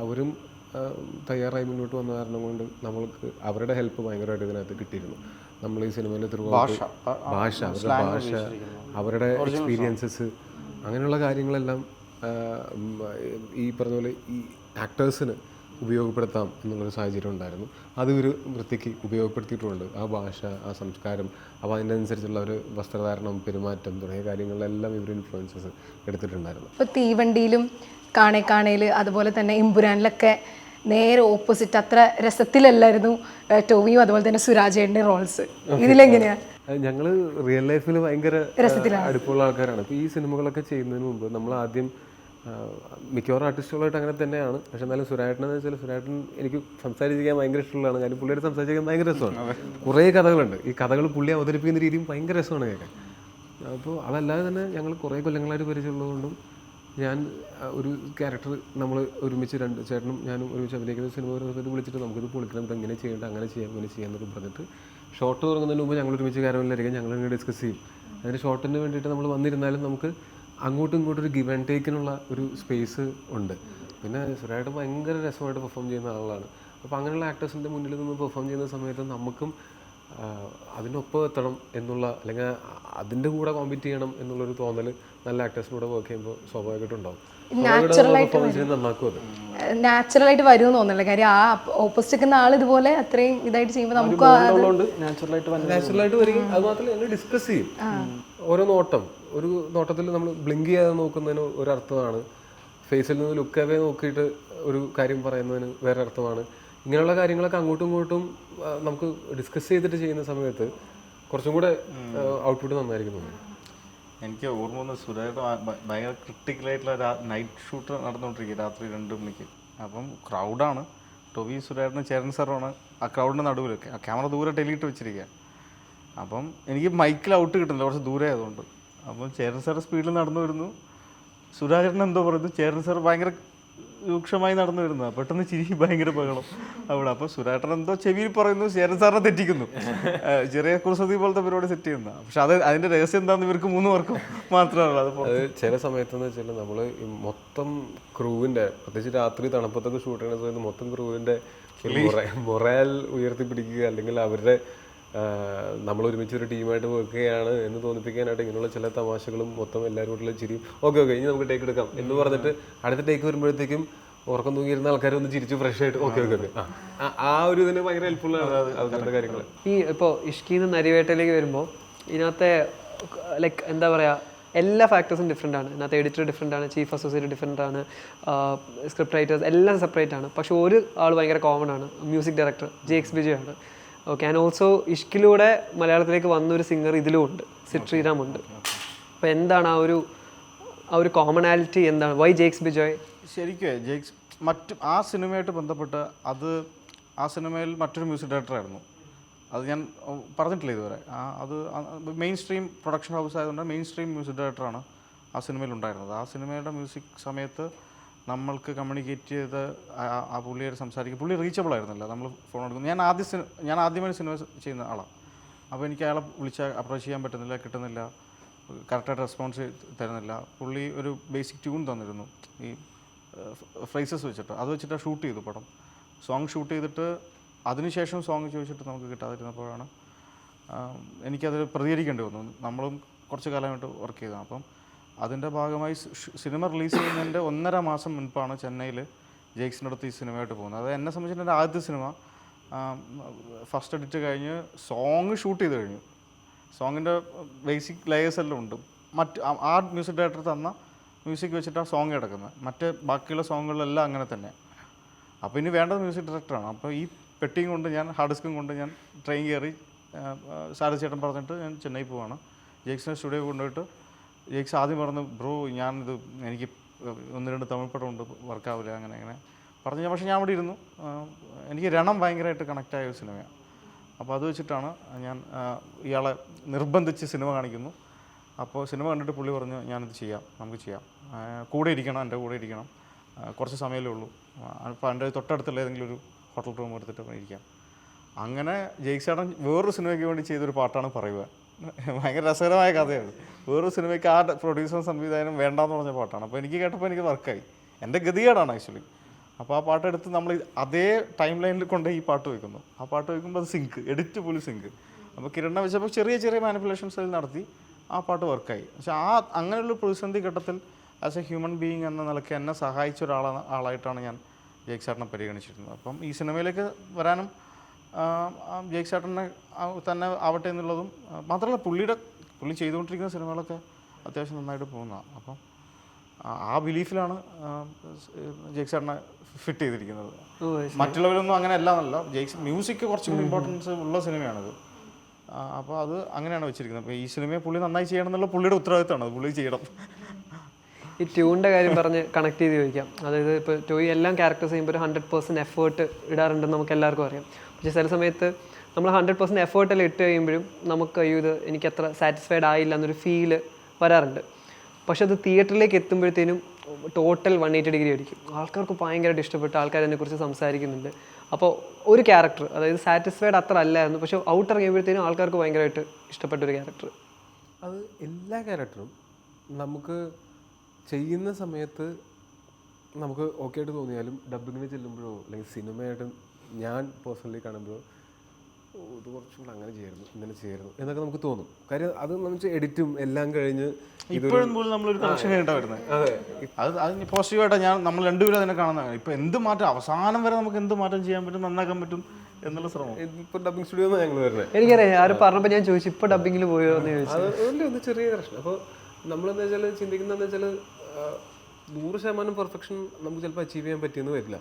അവരും തയ്യാറായി മുന്നോട്ട് വന്ന കാരണം കൊണ്ട് നമ്മൾക്ക് അവരുടെ ഹെൽപ്പ് ഭയങ്കരമായിട്ട് ഇതിനകത്ത് കിട്ടിയിരുന്നു. നമ്മൾ ഈ സിനിമയിൽ ഭാഷ, അവരുടെ ഭാഷ, അവരുടെ എക്സ്പീരിയൻസസ്, അങ്ങനെയുള്ള കാര്യങ്ങളെല്ലാം ഈ പറഞ്ഞ പോലെ ഈ ആക്ടേഴ്സിന് ഉപയോഗപ്പെടുത്താം എന്നുള്ളൊരു സാഹചര്യം ഉണ്ടായിരുന്നു. അത് ഒരു വൃത്തിക്ക് ഉപയോഗപ്പെടുത്തിയിട്ടുമുണ്ട്. ആ ഭാഷ, ആ സംസ്കാരം, അപ്പോൾ അതിൻ്റെ അനുസരിച്ചുള്ള ഒരു വസ്ത്രധാരണം, പെരുമാറ്റം തുടങ്ങിയ കാര്യങ്ങളിലെല്ലാം ഇവർ ഇൻഫ്ലുവൻസസ് എടുത്തിട്ടുണ്ടായിരുന്നു. ഇപ്പോൾ തീവണ്ടിയിലും കാണേൽ അതുപോലെ തന്നെ ഇമ്പുരാനിലൊക്കെ നേരെ ഓപ്പോസിറ്റ്, അത്ര രസത്തിലല്ലായിരുന്നു ടോവിയും അതുപോലെ തന്നെ സുരാജേൻ്റെ റോൾസ്. ഇതിലെങ്ങനെയാണ്? ഞങ്ങൾ റിയൽ ലൈഫിൽ ഭയങ്കര അടുപ്പമുള്ള ആൾക്കാരാണ്. ഇപ്പോൾ ഈ സിനിമകളൊക്കെ ചെയ്യുന്നതിന് മുമ്പ് നമ്മൾ ആദ്യം മിക്കവാറും ആർട്ടിസ്റ്റുകളായിട്ട് അങ്ങനെ തന്നെയാണ്. പക്ഷെ എന്നാലും സുരാട്ടനെന്ന് വെച്ചാൽ സുരാട്ടൻ എനിക്ക് സംസാരിക്കാൻ ഭയങ്കര ഇഷ്ടമുള്ളതാണ്. കാര്യം പുള്ളിയുടെ സംസാരിക്കാൻ ഭയങ്കര രസമാണ്. കുറേ കഥകളുണ്ട്. ഈ കഥകൾ പുള്ളി അവതരിപ്പിക്കുന്ന രീതിയും ഭയങ്കര രസമാണ് കേൾക്കാൻ. അപ്പോൾ അതല്ലാതെ തന്നെ ഞങ്ങൾ കുറേ കൊല്ലങ്ങളായിട്ട് പരിചയമുള്ളതുകൊണ്ടും ഞാൻ ഒരു ക്യാരക്ടർ നമ്മൾ ഒരുമിച്ച് ചേട്ടനും ഞാനും ഒരുമിച്ച് അഭിനയിക്കുന്ന സിനിമ വിളിച്ചിട്ട് നമുക്കിത് പൊളിക്കണം, ഇത് എങ്ങനെ ചെയ്യേണ്ട, അങ്ങനെ ചെയ്യാം, ഇങ്ങനെ ചെയ്യാം എന്നൊക്കെ പറഞ്ഞിട്ട് ഷോട്ട് തുടങ്ങുന്നതിന് മുമ്പ് ഞങ്ങൾ ഒരുമിച്ച് കാര്യങ്ങളിലായിരിക്കും ഞങ്ങളിങ്ങനെ ഡിസ്കസ് ചെയ്യും. അതിന് ഷോട്ടിന് വേണ്ടിയിട്ട് നമ്മൾ വന്നിരുന്നാലും നമുക്ക് അങ്ങോട്ടും ഇങ്ങോട്ടും ഒരു ഗിവ് ആൻഡ് ടേക്കിനുള്ള ഒരു സ്പേസ് ഉണ്ട്. പിന്നെ സുരായിട്ട് ഭയങ്കര രസമായിട്ട് പെർഫോം ചെയ്യുന്ന ആളാണ്. അപ്പോൾ അങ്ങനെയുള്ള ആക്ടേഴ്സിൻ്റെ മുന്നിൽ നിന്ന് പെർഫോം ചെയ്യുന്ന സമയത്ത് നമുക്കും അതിനൊപ്പം എത്തണം എന്നുള്ള, അല്ലെങ്കിൽ അതിൻ്റെ കൂടെ കോമ്പീറ്റ് ചെയ്യണം എന്നുള്ളൊരു തോന്നൽ നല്ല ആക്ടേഴ്സിനൂടെ വർക്ക് ചെയ്യുമ്പോൾ സ്വാഭാവികമായിട്ടും ഉണ്ടാവും. നാച്ചുറലായിട്ട് വരുമെന്ന് തോന്നുന്നില്ല. കാര്യം ആ ഓപ്പോസിറ്റ് നിൽക്കുന്ന ആൾ ഇതുപോലെ അത്രയും ഇതായിട്ട് ചെയ്യുമ്പോൾ നമുക്ക് നാച്ചുറലായിട്ട് വരികയും അത് മാത്രമല്ല ഞങ്ങൾ ഡിസ്കസ് ചെയ്യും. ഓരോ ഒരു നോട്ടത്തിൽ നമ്മൾ ബ്ലിങ്ക് ചെയ്യാതെ നോക്കുന്നതിന് ഒരർത്ഥമാണ്, ഫേസിൽ നിന്ന് ലുക്ക് അവേ നോക്കിയിട്ട് ഒരു കാര്യം പറയുന്നതിന് വേറെ അർത്ഥമാണ്. ഇങ്ങനെയുള്ള കാര്യങ്ങളൊക്കെ അങ്ങോട്ടും ഇങ്ങോട്ടും നമുക്ക് ഡിസ്കസ് ചെയ്തിട്ട് ചെയ്യുന്ന സമയത്ത് കുറച്ചും കൂടെ ഔട്ട്പുട്ട് നന്നായിരിക്കും തോന്നുന്നു. എനിക്ക് ഓർമ്മ വന്ന സുരായിട്ട് ഭയങ്കര ക്രിട്ടിക്കലായിട്ടുള്ള നൈറ്റ് ഷൂട്ട് നടന്നുകൊണ്ടിരിക്കുക രാത്രി 2 മണിക്ക്. അപ്പം ക്രൗഡാണ്, ടോബി സുരാട്ടിന് ചേരൻ സാറാണ് ആ ക്രൗഡിൻ്റെ നടുവിലൊക്കെ. ആ ക്യാമറ ദൂരെ ടെലിയിട്ട് വെച്ചിരിക്കുക. അപ്പം എനിക്ക് മൈക്കിൽ ഔട്ട് കിട്ടുന്നില്ല, കുറച്ച് ദൂരെ ആയതുകൊണ്ട്. അപ്പം ചേരൻ സാർ സ്പീഡിൽ നടന്നു വരുന്നു, സുരാചരൻ എന്തോ പറയുന്നു, ചേരൻ സാർ ഭയങ്കര രൂക്ഷമായി നടന്നു വരുന്നത്. പെട്ടെന്ന് ചിരി, ഭയങ്കര ബഹളം അവിടെ. അപ്പോൾ സുരാട്ടൻ എന്തോ ചെവിയിൽ പറയുന്നു, ചേരൻ സാറിനെ തെറ്റിക്കുന്നു. ചെറിയ കുറുസതി പോലത്തെ പരിപാടി സെറ്റ് ചെയ്യുന്ന. പക്ഷെ അതിൻ്റെ രഹസ്യം എന്താണെന്ന് ഇവർക്ക് 3 പേർക്കും മാത്രമല്ല. അത് ചില സമയത്തെന്ന് വെച്ചാൽ നമ്മൾ മൊത്തം ക്രൂവിൻ്റെ, പ്രത്യേകിച്ച് രാത്രി തണുപ്പത്തൊക്കെ ഷൂട്ട് ചെയ്യുന്ന സമയത്ത് മൊത്തം ക്രൂവിൻ്റെ മൊറാൽ ഉയർത്തിപ്പിടിക്കുക, അല്ലെങ്കിൽ അവരുടെ നമ്മൾ ഒരുമിച്ചൊരു ടീമായിട്ട് വെക്കുകയാണ് എന്ന് തോന്നിപ്പിക്കാനായിട്ട് ഇങ്ങനെയുള്ള ചില തമാശകളും മൊത്തം എല്ലാവരും കൂടെ ചിരിയും. ഓക്കെ ഇനി നമുക്ക് ടേക്ക് എടുക്കാം എന്ന് പറഞ്ഞിട്ട് അടുത്ത ടേക്ക് വരുമ്പോഴത്തേക്കും ഉറക്കം തൂങ്ങിയിരുന്ന ആൾക്കാർ ഒന്ന് ചിരിച്ച് ഫ്രഷ് ആയിട്ട് ഓക്കെ ആ ഒരു ഇതിന് ഭയങ്കര ഹെൽപ്ഫുള്ളാണ് അങ്ങനത്തെ കാര്യങ്ങൾ. ഈ ഇപ്പോൾ ഇഷ്കീന്ന് നരിവേട്ടയിലേക്ക് വരുമ്പോൾ ഇതിനകത്തെ ലൈക്ക് എന്താ പറയുക, എല്ലാ ഫാക്ടേഴ്സും ഡിഫറെൻ്റ് ആണ്. ഇതിനകത്ത് എഡിറ്റർ ഡിഫറെൻ്റ് ആണ്, ചീഫ് അസോസിയേറ്റ് ഡിഫറെൻ്റ് ആണ്, സ്ക്രിപ്റ്റ് റൈറ്റേഴ്സ് എല്ലാം സെപ്പറേറ്റ് ആണ്. പക്ഷെ ഒരു ആൾ ഭയങ്കര കോമൺ ആണ്, മ്യൂസിക് ഡയറക്ടർ JX ബിജു ആണ്. ഓക്കെ, ആൻഡ് ഓൾസോ ഇഷ്കിലൂടെ മലയാളത്തിലേക്ക് വന്നൊരു സിംഗർ ഇതിലും ഉണ്ട്, സിഡ് ശ്രീറാം ഉണ്ട്. അപ്പോൾ എന്താണ് ആ ഒരു കോമണാലിറ്റി എന്താണ്? Why JX Bijoy? ശരിക്കും JX ആ സിനിമയായിട്ട് ബന്ധപ്പെട്ട് ആ സിനിമയിൽ മറ്റൊരു മ്യൂസിക് ഡയറക്ടറായിരുന്നു. അത് ഞാൻ പറഞ്ഞിട്ടില്ല ഇതുവരെ. അത് മെയിൻ സ്ട്രീം പ്രൊഡക്ഷൻ ഹൗസ് ആയതുകൊണ്ട് മെയിൻ സ്ട്രീം മ്യൂസിക് ഡയറക്ടറാണ് ആ സിനിമയിൽ ഉണ്ടായിരുന്നത്. ആ സിനിമയുടെ മ്യൂസിക് സമയത്ത് നമ്മൾക്ക് കമ്മ്യൂണിക്കേറ്റ് ചെയ്ത് ആ പുള്ളിയായിട്ട് സംസാരിക്കും. പുള്ളി റീച്ചബിൾ ആയിരുന്നില്ല, നമ്മൾ ഫോൺ എടുക്കുന്നു. ഞാൻ ആദ്യമായി സിനിമ ചെയ്യുന്ന ആളാണ്. അപ്പോൾ എനിക്ക് അയാളെ വിളിച്ചാൽ അപ്രോച്ച് ചെയ്യാൻ പറ്റുന്നില്ല, കിട്ടുന്നില്ല, കറക്റ്റായിട്ട് റെസ്പോൺസ് തരുന്നില്ല. പുള്ളി ഒരു ബേസിക് ട്യൂൺ തന്നിരുന്നു, ഈ ഫ്രേസസ് വെച്ചിട്ട്. അത് വെച്ചിട്ട് ഷൂട്ട് ചെയ്തു പടം. സോങ് ഷൂട്ട് ചെയ്തിട്ട് അതിനുശേഷം സോങ് ചോദിച്ചിട്ട് നമുക്ക് കിട്ടാതിരുന്നപ്പോഴാണ് എനിക്കത് പ്രതികരിക്കേണ്ടി വന്നു. നമ്മളും കുറച്ച് കാലമായിട്ട് വർക്ക് ചെയ്തതാണ്. അപ്പം അതിൻ്റെ ഭാഗമായി സിനിമ റിലീസ് ചെയ്യുന്നതിൻ്റെ 1.5 മാസം മുൻപാണ് ചെന്നൈയിൽ JXൻ്റെ അടുത്ത് ഈ സിനിമയായിട്ട് പോകുന്നത്. അത് എന്നെ സംബന്ധിച്ച് എൻ്റെ ആദ്യത്തെ സിനിമ. ഫസ്റ്റ് എഡിറ്റ് കഴിഞ്ഞ് സോങ് ഷൂട്ട് ചെയ്ത് കഴിഞ്ഞു. സോങ്ങിൻ്റെ ബേസിക് ലെയേഴ്സ് എല്ലാം ഉണ്ട്. ആ മ്യൂസിക് ഡയറക്ടർ തന്ന മ്യൂസിക് വെച്ചിട്ടാണ് സോങ് കിടക്കുന്നത്. ബാക്കിയുള്ള സോങ്ങുകളിലെല്ലാം അങ്ങനെ തന്നെ. അപ്പോൾ ഇനി വേണ്ടത് മ്യൂസിക് ഡയറക്ടറാണ്. അപ്പോൾ ഈ പെട്ടിയും കൊണ്ട് ഞാൻ ഹാർഡ് ഡിസ്കും കൊണ്ട് ഞാൻ ട്രെയിൻ കയറി സാരഥി ചേട്ടൻ പറഞ്ഞിട്ട് ഞാൻ ചെന്നൈ പോവാണ്. JXൻ്റെ സ്റ്റുഡിയോ കൊണ്ടുപോയിട്ട് JX ആദ്യം പറഞ്ഞു, ബ്രോ എനിക്ക് 1-2 തമിഴ് പടമുണ്ട്, വർക്കാവില്ല, അങ്ങനെ പറഞ്ഞു. പക്ഷേ ഞാൻ അവിടെ ഇരുന്നു. എനിക്ക് രണം ഭയങ്കരമായിട്ട് കണക്റ്റായ ഒരു സിനിമയാണ്. അപ്പോൾ അത് വെച്ചിട്ടാണ് ഞാൻ ഇയാളെ നിർബന്ധിച്ച് സിനിമ കാണിക്കുന്നു. അപ്പോൾ സിനിമ കണ്ടിട്ട് പുള്ളി പറഞ്ഞു ഞാനിത് ചെയ്യാം, നമുക്ക് ചെയ്യാം, കൂടെ ഇരിക്കണം, എൻ്റെ കൂടെ ഇരിക്കണം, കുറച്ച് സമയമേ ഉള്ളൂ, അപ്പോൾ എൻ്റെ തൊട്ടടുത്തുള്ള ഏതെങ്കിലും ഒരു ഹോട്ടൽ റൂം എടുത്തിട്ട് ഇരിക്കാം. അങ്ങനെ ജയിക്സേട്ടൻ വേറൊരു സിനിമയ്ക്ക് വേണ്ടി ചെയ്തൊരു പാട്ടാണ് പറയുക. ഭയങ്കര രസകരമായ കഥയാണ്. വേറൊരു സിനിമയ്ക്ക് ആ പ്രൊഡ്യൂസറും സംവിധാനം വേണ്ടാന്ന് പറഞ്ഞ പാട്ടാണ്. അപ്പോൾ എനിക്ക് കേട്ടപ്പോൾ എനിക്ക് വർക്കായി. എൻ്റെ ഗതികേടാണ് ആക്ച്വലി. അപ്പോൾ ആ പാട്ടെടുത്ത് നമ്മൾ അതേ ടൈം ലൈനിൽ കൊണ്ട് ഈ പാട്ട് വയ്ക്കുന്നു. ആ പാട്ട് വയ്ക്കുമ്പോൾ അത് സിങ്ക്, എഡിറ്റ് പോലും സിങ്ക്. അപ്പോൾ കിരണിനെ വെച്ചപ്പോൾ ചെറിയ ചെറിയ മാനിപ്പുലേഷൻസ് നടത്തി ആ പാട്ട് വർക്കായി. പക്ഷേ അങ്ങനെയുള്ള പ്രതിസന്ധി ഘട്ടത്തിൽ ആസ് എ ഹ്യൂമൻ ബീയിങ് എന്ന നിലയ്ക്ക് എന്നെ സഹായിച്ച ആളായിട്ടാണ് ഞാൻ ജയിക്സേട്ടനെ പരിഗണിച്ചിരുന്നത്. അപ്പം ഈ സിനിമയിലേക്ക് വരാനും ജയിക്സേട്ടനെ തന്നെ ആവട്ടെ എന്നുള്ളതും മാത്രമല്ല, പുള്ളി ചെയ്തുകൊണ്ടിരിക്കുന്ന സിനിമകളൊക്കെ അത്യാവശ്യം നന്നായിട്ട് പോകുന്നതാണ്. അപ്പം ആ ബിലീഫിലാണ് ജയിക്സേട്ടനെ ഫിറ്റ് ചെയ്തിരിക്കുന്നത്. മറ്റുള്ളവരൊന്നും അങ്ങനെ അല്ല എന്നല്ല, മ്യൂസിക് കുറച്ചും കൂടി ഇമ്പോർട്ടൻസ് ഉള്ള സിനിമയാണിത്. അപ്പോൾ അത് അങ്ങനെയാണ് വെച്ചിരിക്കുന്നത്. അപ്പോൾ ഈ സിനിമയെ പുള്ളി നന്നായി ചെയ്യണം എന്നുള്ള പുള്ളിയുടെ ഉത്തരവാദിത്തമാണ്, അത് പുള്ളി ചെയ്യണം. ഈ ട്യൂണിൻ്റെ കാര്യം പറഞ്ഞ് കണക്ട് ചെയ്ത് ചോദിക്കാം. അതായത് ഇപ്പോൾ ടോയ് എല്ലാം ക്യാരക്ടേഴ്സ് ചെയ്യുമ്പോൾ ഒരു 100% എഫേർട്ട് ഇടാറുണ്ടെന്ന് നമുക്ക് എല്ലാവർക്കും അറിയാം. പക്ഷേ ചില സമയത്ത് നമ്മൾ 100% എഫേർട്ടെല്ലാം ഇട്ട് കഴിയുമ്പോഴും നമുക്ക് ഇത് എനിക്ക് അത്ര സാറ്റിസ്ഫൈഡ് ആയില്ല എന്നൊരു ഫീല് വരാറുണ്ട്. പക്ഷെ അത് തിയേറ്ററിലേക്ക് എത്തുമ്പോഴത്തേനും ടോട്ടൽ 180 ഡിഗ്രി ആയിരിക്കും. ആൾക്കാർക്ക് ഭയങ്കരമായിട്ട് ഇഷ്ടപ്പെട്ട് ആൾക്കാർ അതിനെക്കുറിച്ച് സംസാരിക്കുന്നുണ്ട്. അപ്പോൾ ഒരു ക്യാരക്ടർ അതായത് സാറ്റിസ്ഫൈഡ് അത്ര അല്ലായിരുന്നു, പക്ഷെ ഔട്ട് ഇറങ്ങിയപ്പോഴത്തേനും ആൾക്കാർക്ക് ഭയങ്കരമായിട്ട് ഇഷ്ടപ്പെട്ട ഒരു ക്യാരക്ടർ. അത് എല്ലാ ക്യാരക്ടറും നമുക്ക് ചെയ്യുന്ന സമയത്ത് നമുക്ക് ഓക്കെ ആയിട്ട് തോന്നിയാലും ഡബ്ബിങ്ങിന് ചെല്ലുമ്പോഴോ അല്ലെങ്കിൽ സിനിമയായിട്ട് ഞാൻ പേഴ്സണലി കാണുമ്പോഴോ ഇത് കുറച്ചും കൂടെ അങ്ങനെ ചെയ്യായിരുന്നു, ഇങ്ങനെ ചെയ്യായിരുന്നു എന്നൊക്കെ നമുക്ക് തോന്നും. കാര്യം അത് നമുക്ക് എഡിറ്റും എല്ലാം കഴിഞ്ഞ് ഇപ്പോഴും പോലും നമ്മളൊരു കണക്ഷൻ കഴിഞ്ഞിട്ടാണ് വരുന്നത്. അത് പോസിറ്റീവായിട്ടാണ് നമ്മൾ രണ്ടുപേരും അതിനെ കാണുന്നതാണ്. ഇപ്പോൾ എന്ത് മാറ്റം അവസാനം വരെ നമുക്ക് എന്ത് മാറ്റം ചെയ്യാൻ പറ്റും, നന്നാക്കാൻ പറ്റും എന്നുള്ള ശ്രമം. ഇപ്പോൾ ഡബ്ബിങ് സ്റ്റുഡിയോ ഞങ്ങൾ വരുന്നത് എനിക്കറിയാം. ആരും പറഞ്ഞപ്പോൾ ഞാൻ ചോദിച്ചു ഇപ്പോൾ ഡബ്ബിങ്ങിൽ പോയോ എന്ന് ചോദിച്ചു. അതുകൊണ്ട് ഒന്ന് ചെറിയ പ്രശ്നം. അപ്പോൾ നമ്മളെന്താ വെച്ചാൽ ചിന്തിക്കുന്നതെന്ന് വെച്ചാൽ 100% പെർഫെക്ഷൻ നമുക്ക് ചിലപ്പോൾ അച്ചീവ് ചെയ്യാൻ പറ്റിയെന്ന് വരില്ല.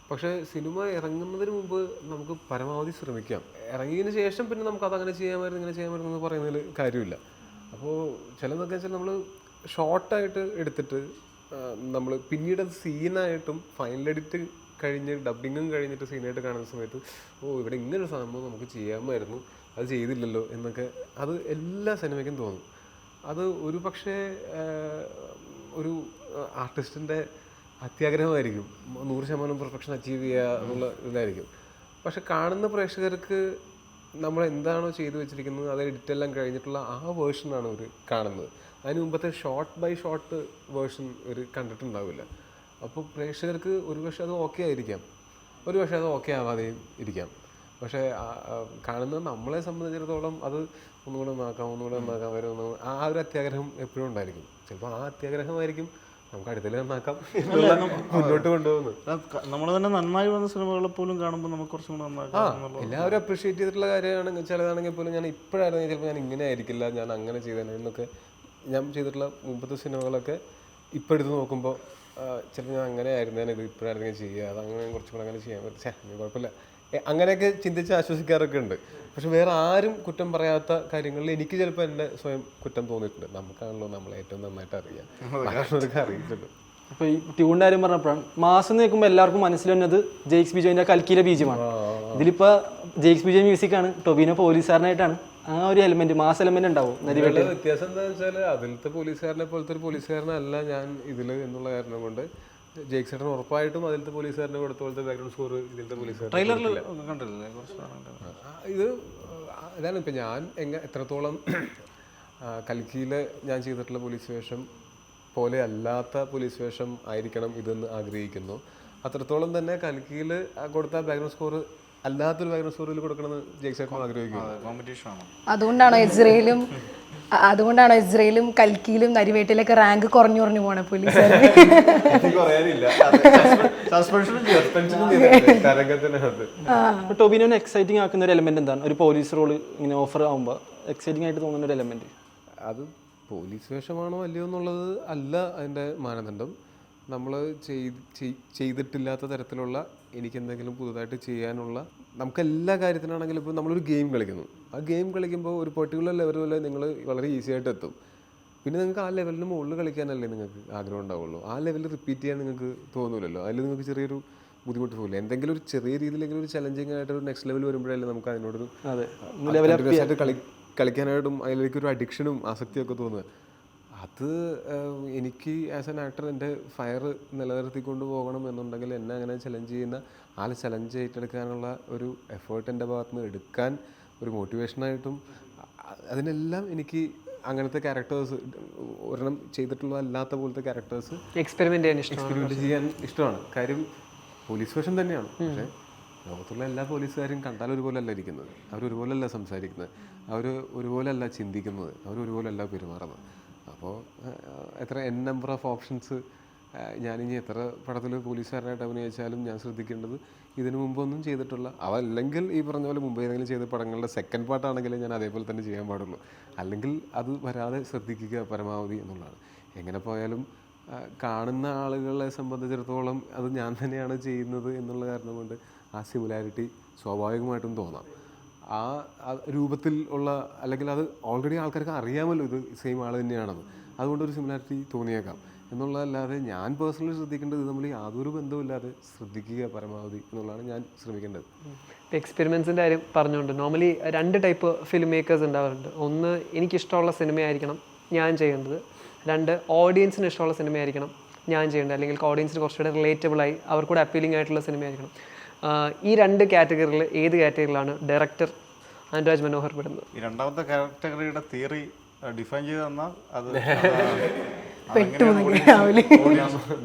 പക്ഷേ സിനിമ ഇറങ്ങുന്നതിന് മുമ്പ് നമുക്ക് പരമാവധി ശ്രമിക്കാം. ഇറങ്ങിയതിന് ശേഷം പിന്നെ നമുക്ക് അതങ്ങനെ ചെയ്യാമായിരുന്നു ഇങ്ങനെ ചെയ്യാമായിരുന്നു എന്ന് പറയുന്നതിൽ കാര്യമില്ല. അപ്പോൾ ചിലതൊക്കെ വെച്ചാൽ നമ്മൾ ഷോർട്ടായിട്ട് എടുത്തിട്ട് നമ്മൾ പിന്നീട് അത് സീനായിട്ടും ഫൈനൽ എഡിറ്റ് കഴിഞ്ഞ് ഡബ്ബിങ്ങും കഴിഞ്ഞിട്ട് സീനായിട്ട് കാണുന്ന സമയത്ത് ഇവിടെ ഇങ്ങനൊരു സംഭവം നമുക്ക് ചെയ്യാമായിരുന്നു, അത് ചെയ്തില്ലല്ലോ എന്നൊക്കെ അത് എല്ലാ സിനിമയ്ക്കും തോന്നും. അത് ഒരു പക്ഷേ ഒരു ആർട്ടിസ്റ്റിൻ്റെ അത്യാഗ്രഹമായിരിക്കും 100% പെർഫെക്ഷൻ അച്ചീവ് ചെയ്യുക എന്നുള്ള ഇതായിരിക്കും. പക്ഷെ കാണുന്ന പ്രേക്ഷകർക്ക് നമ്മൾ എന്താണോ ചെയ്തു വെച്ചിരിക്കുന്നത് അത് എഡിറ്റെല്ലാം കഴിഞ്ഞിട്ടുള്ള ആ വേർഷനാണ് അവർ കാണുന്നത്. അതിന് മുമ്പത്തെ ഷോട്ട് ബൈ ഷോട്ട് വേർഷൻ ഒരു കണ്ടിട്ടുണ്ടാവില്ല. അപ്പോൾ പ്രേക്ഷകർക്ക് ഒരുപക്ഷെ അത് ഓക്കെ ആയിരിക്കാം, ഒരുപക്ഷെ അത് ഓക്കെ ആവാതെയും ഇരിക്കാം. പക്ഷേ കാണുന്നത് നമ്മളെ സംബന്ധിച്ചിടത്തോളം അത് ഒന്നുകൂടെ നന്നാക്കാൻ വരും ആ ഒരു അത്യാഗ്രഹം എപ്പോഴും ഉണ്ടായിരിക്കും. ചിലപ്പോൾ ആ അത്യാഗ്രഹമായിരിക്കും നമുക്ക് അടുത്തതിൽ നന്നാക്കാം മുന്നോട്ട് കൊണ്ടുപോകുന്നത്. നമ്മൾ തന്നെ നന്നായി വന്ന സിനിമകളെ പോലും കാണുമ്പോൾ നമുക്ക് കുറച്ചും കൂടെ നന്നാക്കാം. എല്ലാവരും അപ്രീഷിയേറ്റ് ചെയ്തിട്ടുള്ള കാര്യമാണ്. ചിലതാണെങ്കിൽ പോലും ഞാൻ ഇപ്പോഴായിരുന്നു ചിലപ്പോൾ ഞാൻ ഇങ്ങനെ ആയിരിക്കില്ല, ഞാൻ അങ്ങനെ ചെയ്തേനെ എന്നൊക്കെ ഞാൻ ചെയ്തിട്ടുള്ള മുമ്പത്തെ സിനിമകളൊക്കെ ഇപ്പോൾ എടുത്ത് നോക്കുമ്പോൾ ചിലപ്പോൾ ഞാൻ അങ്ങനെ ആയിരുന്നേനെ, ഇത് ഇപ്പോഴായിരുന്നെങ്കിൽ ചെയ്യുക, അതങ്ങനെ കുറച്ചും കൂടെ അങ്ങനെ ചെയ്യാൻ പറ്റും, കുഴപ്പമില്ല അങ്ങനെയൊക്കെ ചിന്തിച്ച് ആശ്വസിക്കാറൊക്കെ ഉണ്ട്. പക്ഷെ വേറെ ആരും കുറ്റം പറയാത്ത കാര്യങ്ങളിൽ എനിക്ക് ചിലപ്പോൾ എൻ്റെ സ്വയം കുറ്റം തോന്നിയിട്ടുണ്ട്. നമുക്കാണല്ലോ നമ്മളെ ഏറ്റവും നന്നായിട്ട് അറിയാം, മറ്റുള്ളവർക്ക് അറിയിച്ചിട്ടുണ്ട്. ഇപ്പോൾ ഈ ട്യൂണിൻ്റെ കാര്യം പറഞ്ഞപ്പോഴാണ് മാസം നിൽക്കുമ്പോൾ എല്ലാവർക്കും മനസ്സിൽ വന്നത് ജെയ്ക്സ് ബിജോയിൻ്റെ കൽക്കിയിലെ ബീജമാണ്. ഇതിലിപ്പോൾ ജെയ്ക്സ് ബിജോയ് മ്യൂസിക്കാണ്, ടൊബിനോ പോലീസുകാരനായിട്ടാണ്. ആ ഒരു എലമെന്റ് മാസ് എലമെന്റ് ഉണ്ടാവും. വ്യത്യാസം എന്താണെന്ന് വെച്ചാൽ അതിലത്തെ പോലീസുകാരനെ പോലത്തെ ഒരു പോലീസുകാരനല്ല ഞാൻ ഇതിൽ എന്നുള്ള കാരണം കൊണ്ട് ജെയ്ക്സേട്ടൻ ഉറപ്പായിട്ടും അതിലത്തെ പോലീസുകാരനെ കൊടുത്ത പോലത്തെ ബാക്ക്ഗ്രൗണ്ട് സ്കോർ ഇതിലത്തെ പോലീസുകാരൻ ഇത് ഇതാണ്. ഇപ്പം ഞാൻ എത്രത്തോളം കൽക്കിയിൽ ഞാൻ ചെയ്തിട്ടുള്ള പോലീസ് വേഷം പോലെ അല്ലാത്ത പോലീസ് വേഷം ആയിരിക്കണം ഇതെന്ന് ആഗ്രഹിക്കുന്നു, അത്രത്തോളം തന്നെ കൽക്കിയിൽ കൊടുത്ത ബാക്ക്ഗ്രൗണ്ട് സ്കോർ അല്ലാത്തൊരു ബാക്ക്ഗ്രൗണ്ട് സ്കോറിൽ കൊടുക്കണമെന്ന് ജെയ്ക്സേട്ടൻ ആഗ്രഹിക്കുന്നു. അതുകൊണ്ടാണോ ഇസ്രയേലും കൽക്കിയിലും നരിവേട്ടിലൊക്കെ റാങ്ക് കുറഞ്ഞു പോണ പോലീസുകാർ? ടൊബിനോനെ എക്സൈറ്റിംഗ് ആക്കുന്ന ഒരു എലമെന്റ് എന്താണ്? ഒരു പോലീസ് റോള് ഇങ്ങനെ ഓഫർ ആകുമ്പോൾ എക്സൈറ്റിംഗ് ആയിട്ട് തോന്നുന്ന ഒരു എലമെന്റ് അത് പോലീസ് വേഷമാണോ അല്ലയോ എന്നുള്ളത് അല്ല അതിൻ്റെ മാനദണ്ഡം. നമ്മൾ ചെയ്തിട്ടില്ലാത്ത തരത്തിലുള്ള എനിക്കെന്തെങ്കിലും പുതുതായിട്ട് ചെയ്യാനുള്ള നമുക്കെല്ലാ കാര്യത്തിനാണെങ്കിലും ഇപ്പോൾ നമ്മളൊരു ഗെയിം കളിക്കുന്നു, ആ ഗെയിം കളിക്കുമ്പോൾ ഒരു പെർട്ടിക്കുലർ ലെവൽ വരെ നിങ്ങൾ വളരെ ഈസി ആയിട്ട് എത്തും. പിന്നെ നിങ്ങൾക്ക് ആ ലെവലിന് മുകളിൽ കളിക്കാനല്ലേ നിങ്ങൾക്ക് ആഗ്രഹം ഉണ്ടാവുള്ളൂ. ആ ലെവലിൽ റിപ്പീറ്റ് ചെയ്യാൻ നിങ്ങൾക്ക് തോന്നില്ലല്ലോ. അതിൽ നിങ്ങൾക്ക് ചെറിയൊരു ബുദ്ധിമുട്ട് പോകില്ല. എന്തെങ്കിലും ഒരു ചെറിയ രീതിയിലെങ്കിലും ഒരു ചലഞ്ചിങ് ആയിട്ട് ഒരു നെക്സ്റ്റ് ലെവൽ വരുമ്പോഴല്ലേ നമുക്ക് അതിനോടൊരു കളിക്കാനായിട്ടും അതിലേക്കൊരു അഡിക്ഷനും ആസക്തിയൊക്കെ തോന്നുക. അത് എനിക്ക് ആസ് എൻ ആക്ടർ എൻ്റെ ഫയർ നിലനിർത്തിക്കൊണ്ട് പോകണം എന്നുണ്ടെങ്കിൽ എന്നെ അങ്ങനെ ചലഞ്ച് ചെയ്യുന്ന ചലഞ്ച് ഏറ്റെടുക്കാനുള്ള ഒരു എഫേർട്ട് എൻ്റെ ഭാഗത്ത് നിന്ന് എടുക്കാൻ ഒരു മോട്ടിവേഷനായിട്ടും അതിനെല്ലാം എനിക്ക് അങ്ങനത്തെ ക്യാരക്ടേഴ്സ് ഒരെണ്ണം ചെയ്തിട്ടുള്ള അല്ലാത്ത പോലത്തെ ക്യാരക്ടേഴ്സ് എക്സ്പെരിമെൻറ്റ് ചെയ്യാൻ ഇഷ്ടമാണ്. കാര്യം പോലീസ് വേഷം തന്നെയാണ്, പക്ഷേ ലോകത്തുള്ള എല്ലാ പോലീസുകാരും കണ്ടാൽ ഒരുപോലല്ല ഇരിക്കുന്നത്, അവരൊരുപോലല്ല സംസാരിക്കുന്നത്, അവർ ഒരുപോലല്ല ചിന്തിക്കുന്നത്, അവരൊരുപോലല്ല പെരുമാറുന്നത്. അപ്പോൾ എത്ര നമ്പർ ഓഫ് ഓപ്ഷൻസ് ഞാനിനി എത്ര പടത്തിൽ പോലീസുകാരനായിട്ട് അഭിനയിച്ചാലും ഞാൻ ശ്രദ്ധിക്കേണ്ടത് ഇതിനു മുമ്പൊന്നും ചെയ്തിട്ടുള്ള അല്ലെങ്കിൽ ഈ പറഞ്ഞ പോലെ മുമ്പ് ഏതെങ്കിലും ചെയ്ത പടങ്ങളുടെ സെക്കൻഡ് പാർട്ടാണെങ്കിലും ഞാൻ അതേപോലെ തന്നെ ചെയ്യാൻ പാടുള്ളൂ. അല്ലെങ്കിൽ അത് വരാതെ ശ്രദ്ധിക്കുക പരമാവധി എന്നുള്ളതാണ്. എങ്ങനെ പോയാലും കാണുന്ന ആളുകളെ സംബന്ധിച്ചിടത്തോളം അത് ഞാൻ തന്നെയാണ് ചെയ്യുന്നത് എന്നുള്ള കാരണം കൊണ്ട് ആ സിമിലാരിറ്റി സ്വാഭാവികമായിട്ടും തോന്നാം. ആ രൂപത്തിൽ ഉള്ള അല്ലെങ്കിൽ അത് ഓൾറെഡി ആൾക്കാർക്ക് അറിയാമല്ലോ ഇത് സെയിം ആൾ തന്നെയാണെന്ന്, അതുകൊണ്ടൊരു സിമിലാരിറ്റി തോന്നിയേക്കാം എന്നുള്ളതല്ലാതെ ഞാൻ പേഴ്സണലി ശ്രദ്ധിക്കേണ്ടത് ഇത് നമ്മൾ യാതൊരു ബന്ധവുമില്ലാതെ ശ്രദ്ധിക്കുക പരമാവധി എന്നുള്ളതാണ് ഞാൻ ശ്രമിക്കേണ്ടത്. എക്സ്പെരിമെൻസിൻ്റെ കാര്യം പറഞ്ഞുകൊണ്ട് നോർമലി 2 ടൈപ്പ് ഫിലിം മേക്കേഴ്സ് ഉണ്ടാവാറുണ്ട്. ഒന്ന്, എനിക്കിഷ്ടമുള്ള സിനിമയായിരിക്കണം ഞാൻ ചെയ്യേണ്ടത്. 2, ഓഡിയൻസിന് ഇഷ്ടമുള്ള സിനിമയായിരിക്കണം ഞാൻ ചെയ്യേണ്ടത്, അല്ലെങ്കിൽ ഓഡിയൻസിന് കുറച്ചുകൂടെ റിലേറ്റബിളായി അവർക്കൂടെ അപ്പീലിംഗ് ആയിട്ടുള്ള സിനിമയായിരിക്കണം. ഈ 2 കാറ്റഗറിയിൽ ഏത് കാറ്റഗറിയിലാണ് ഡയറക്ടർ അനുരാജ് മനോഹർ പെടുന്നത്? ഈ രണ്ടാമത്തെ കാറ്റഗറിയുടെ തിയറി ഡിഫൈൻ ചെയ്ത് തന്നാൽ അത്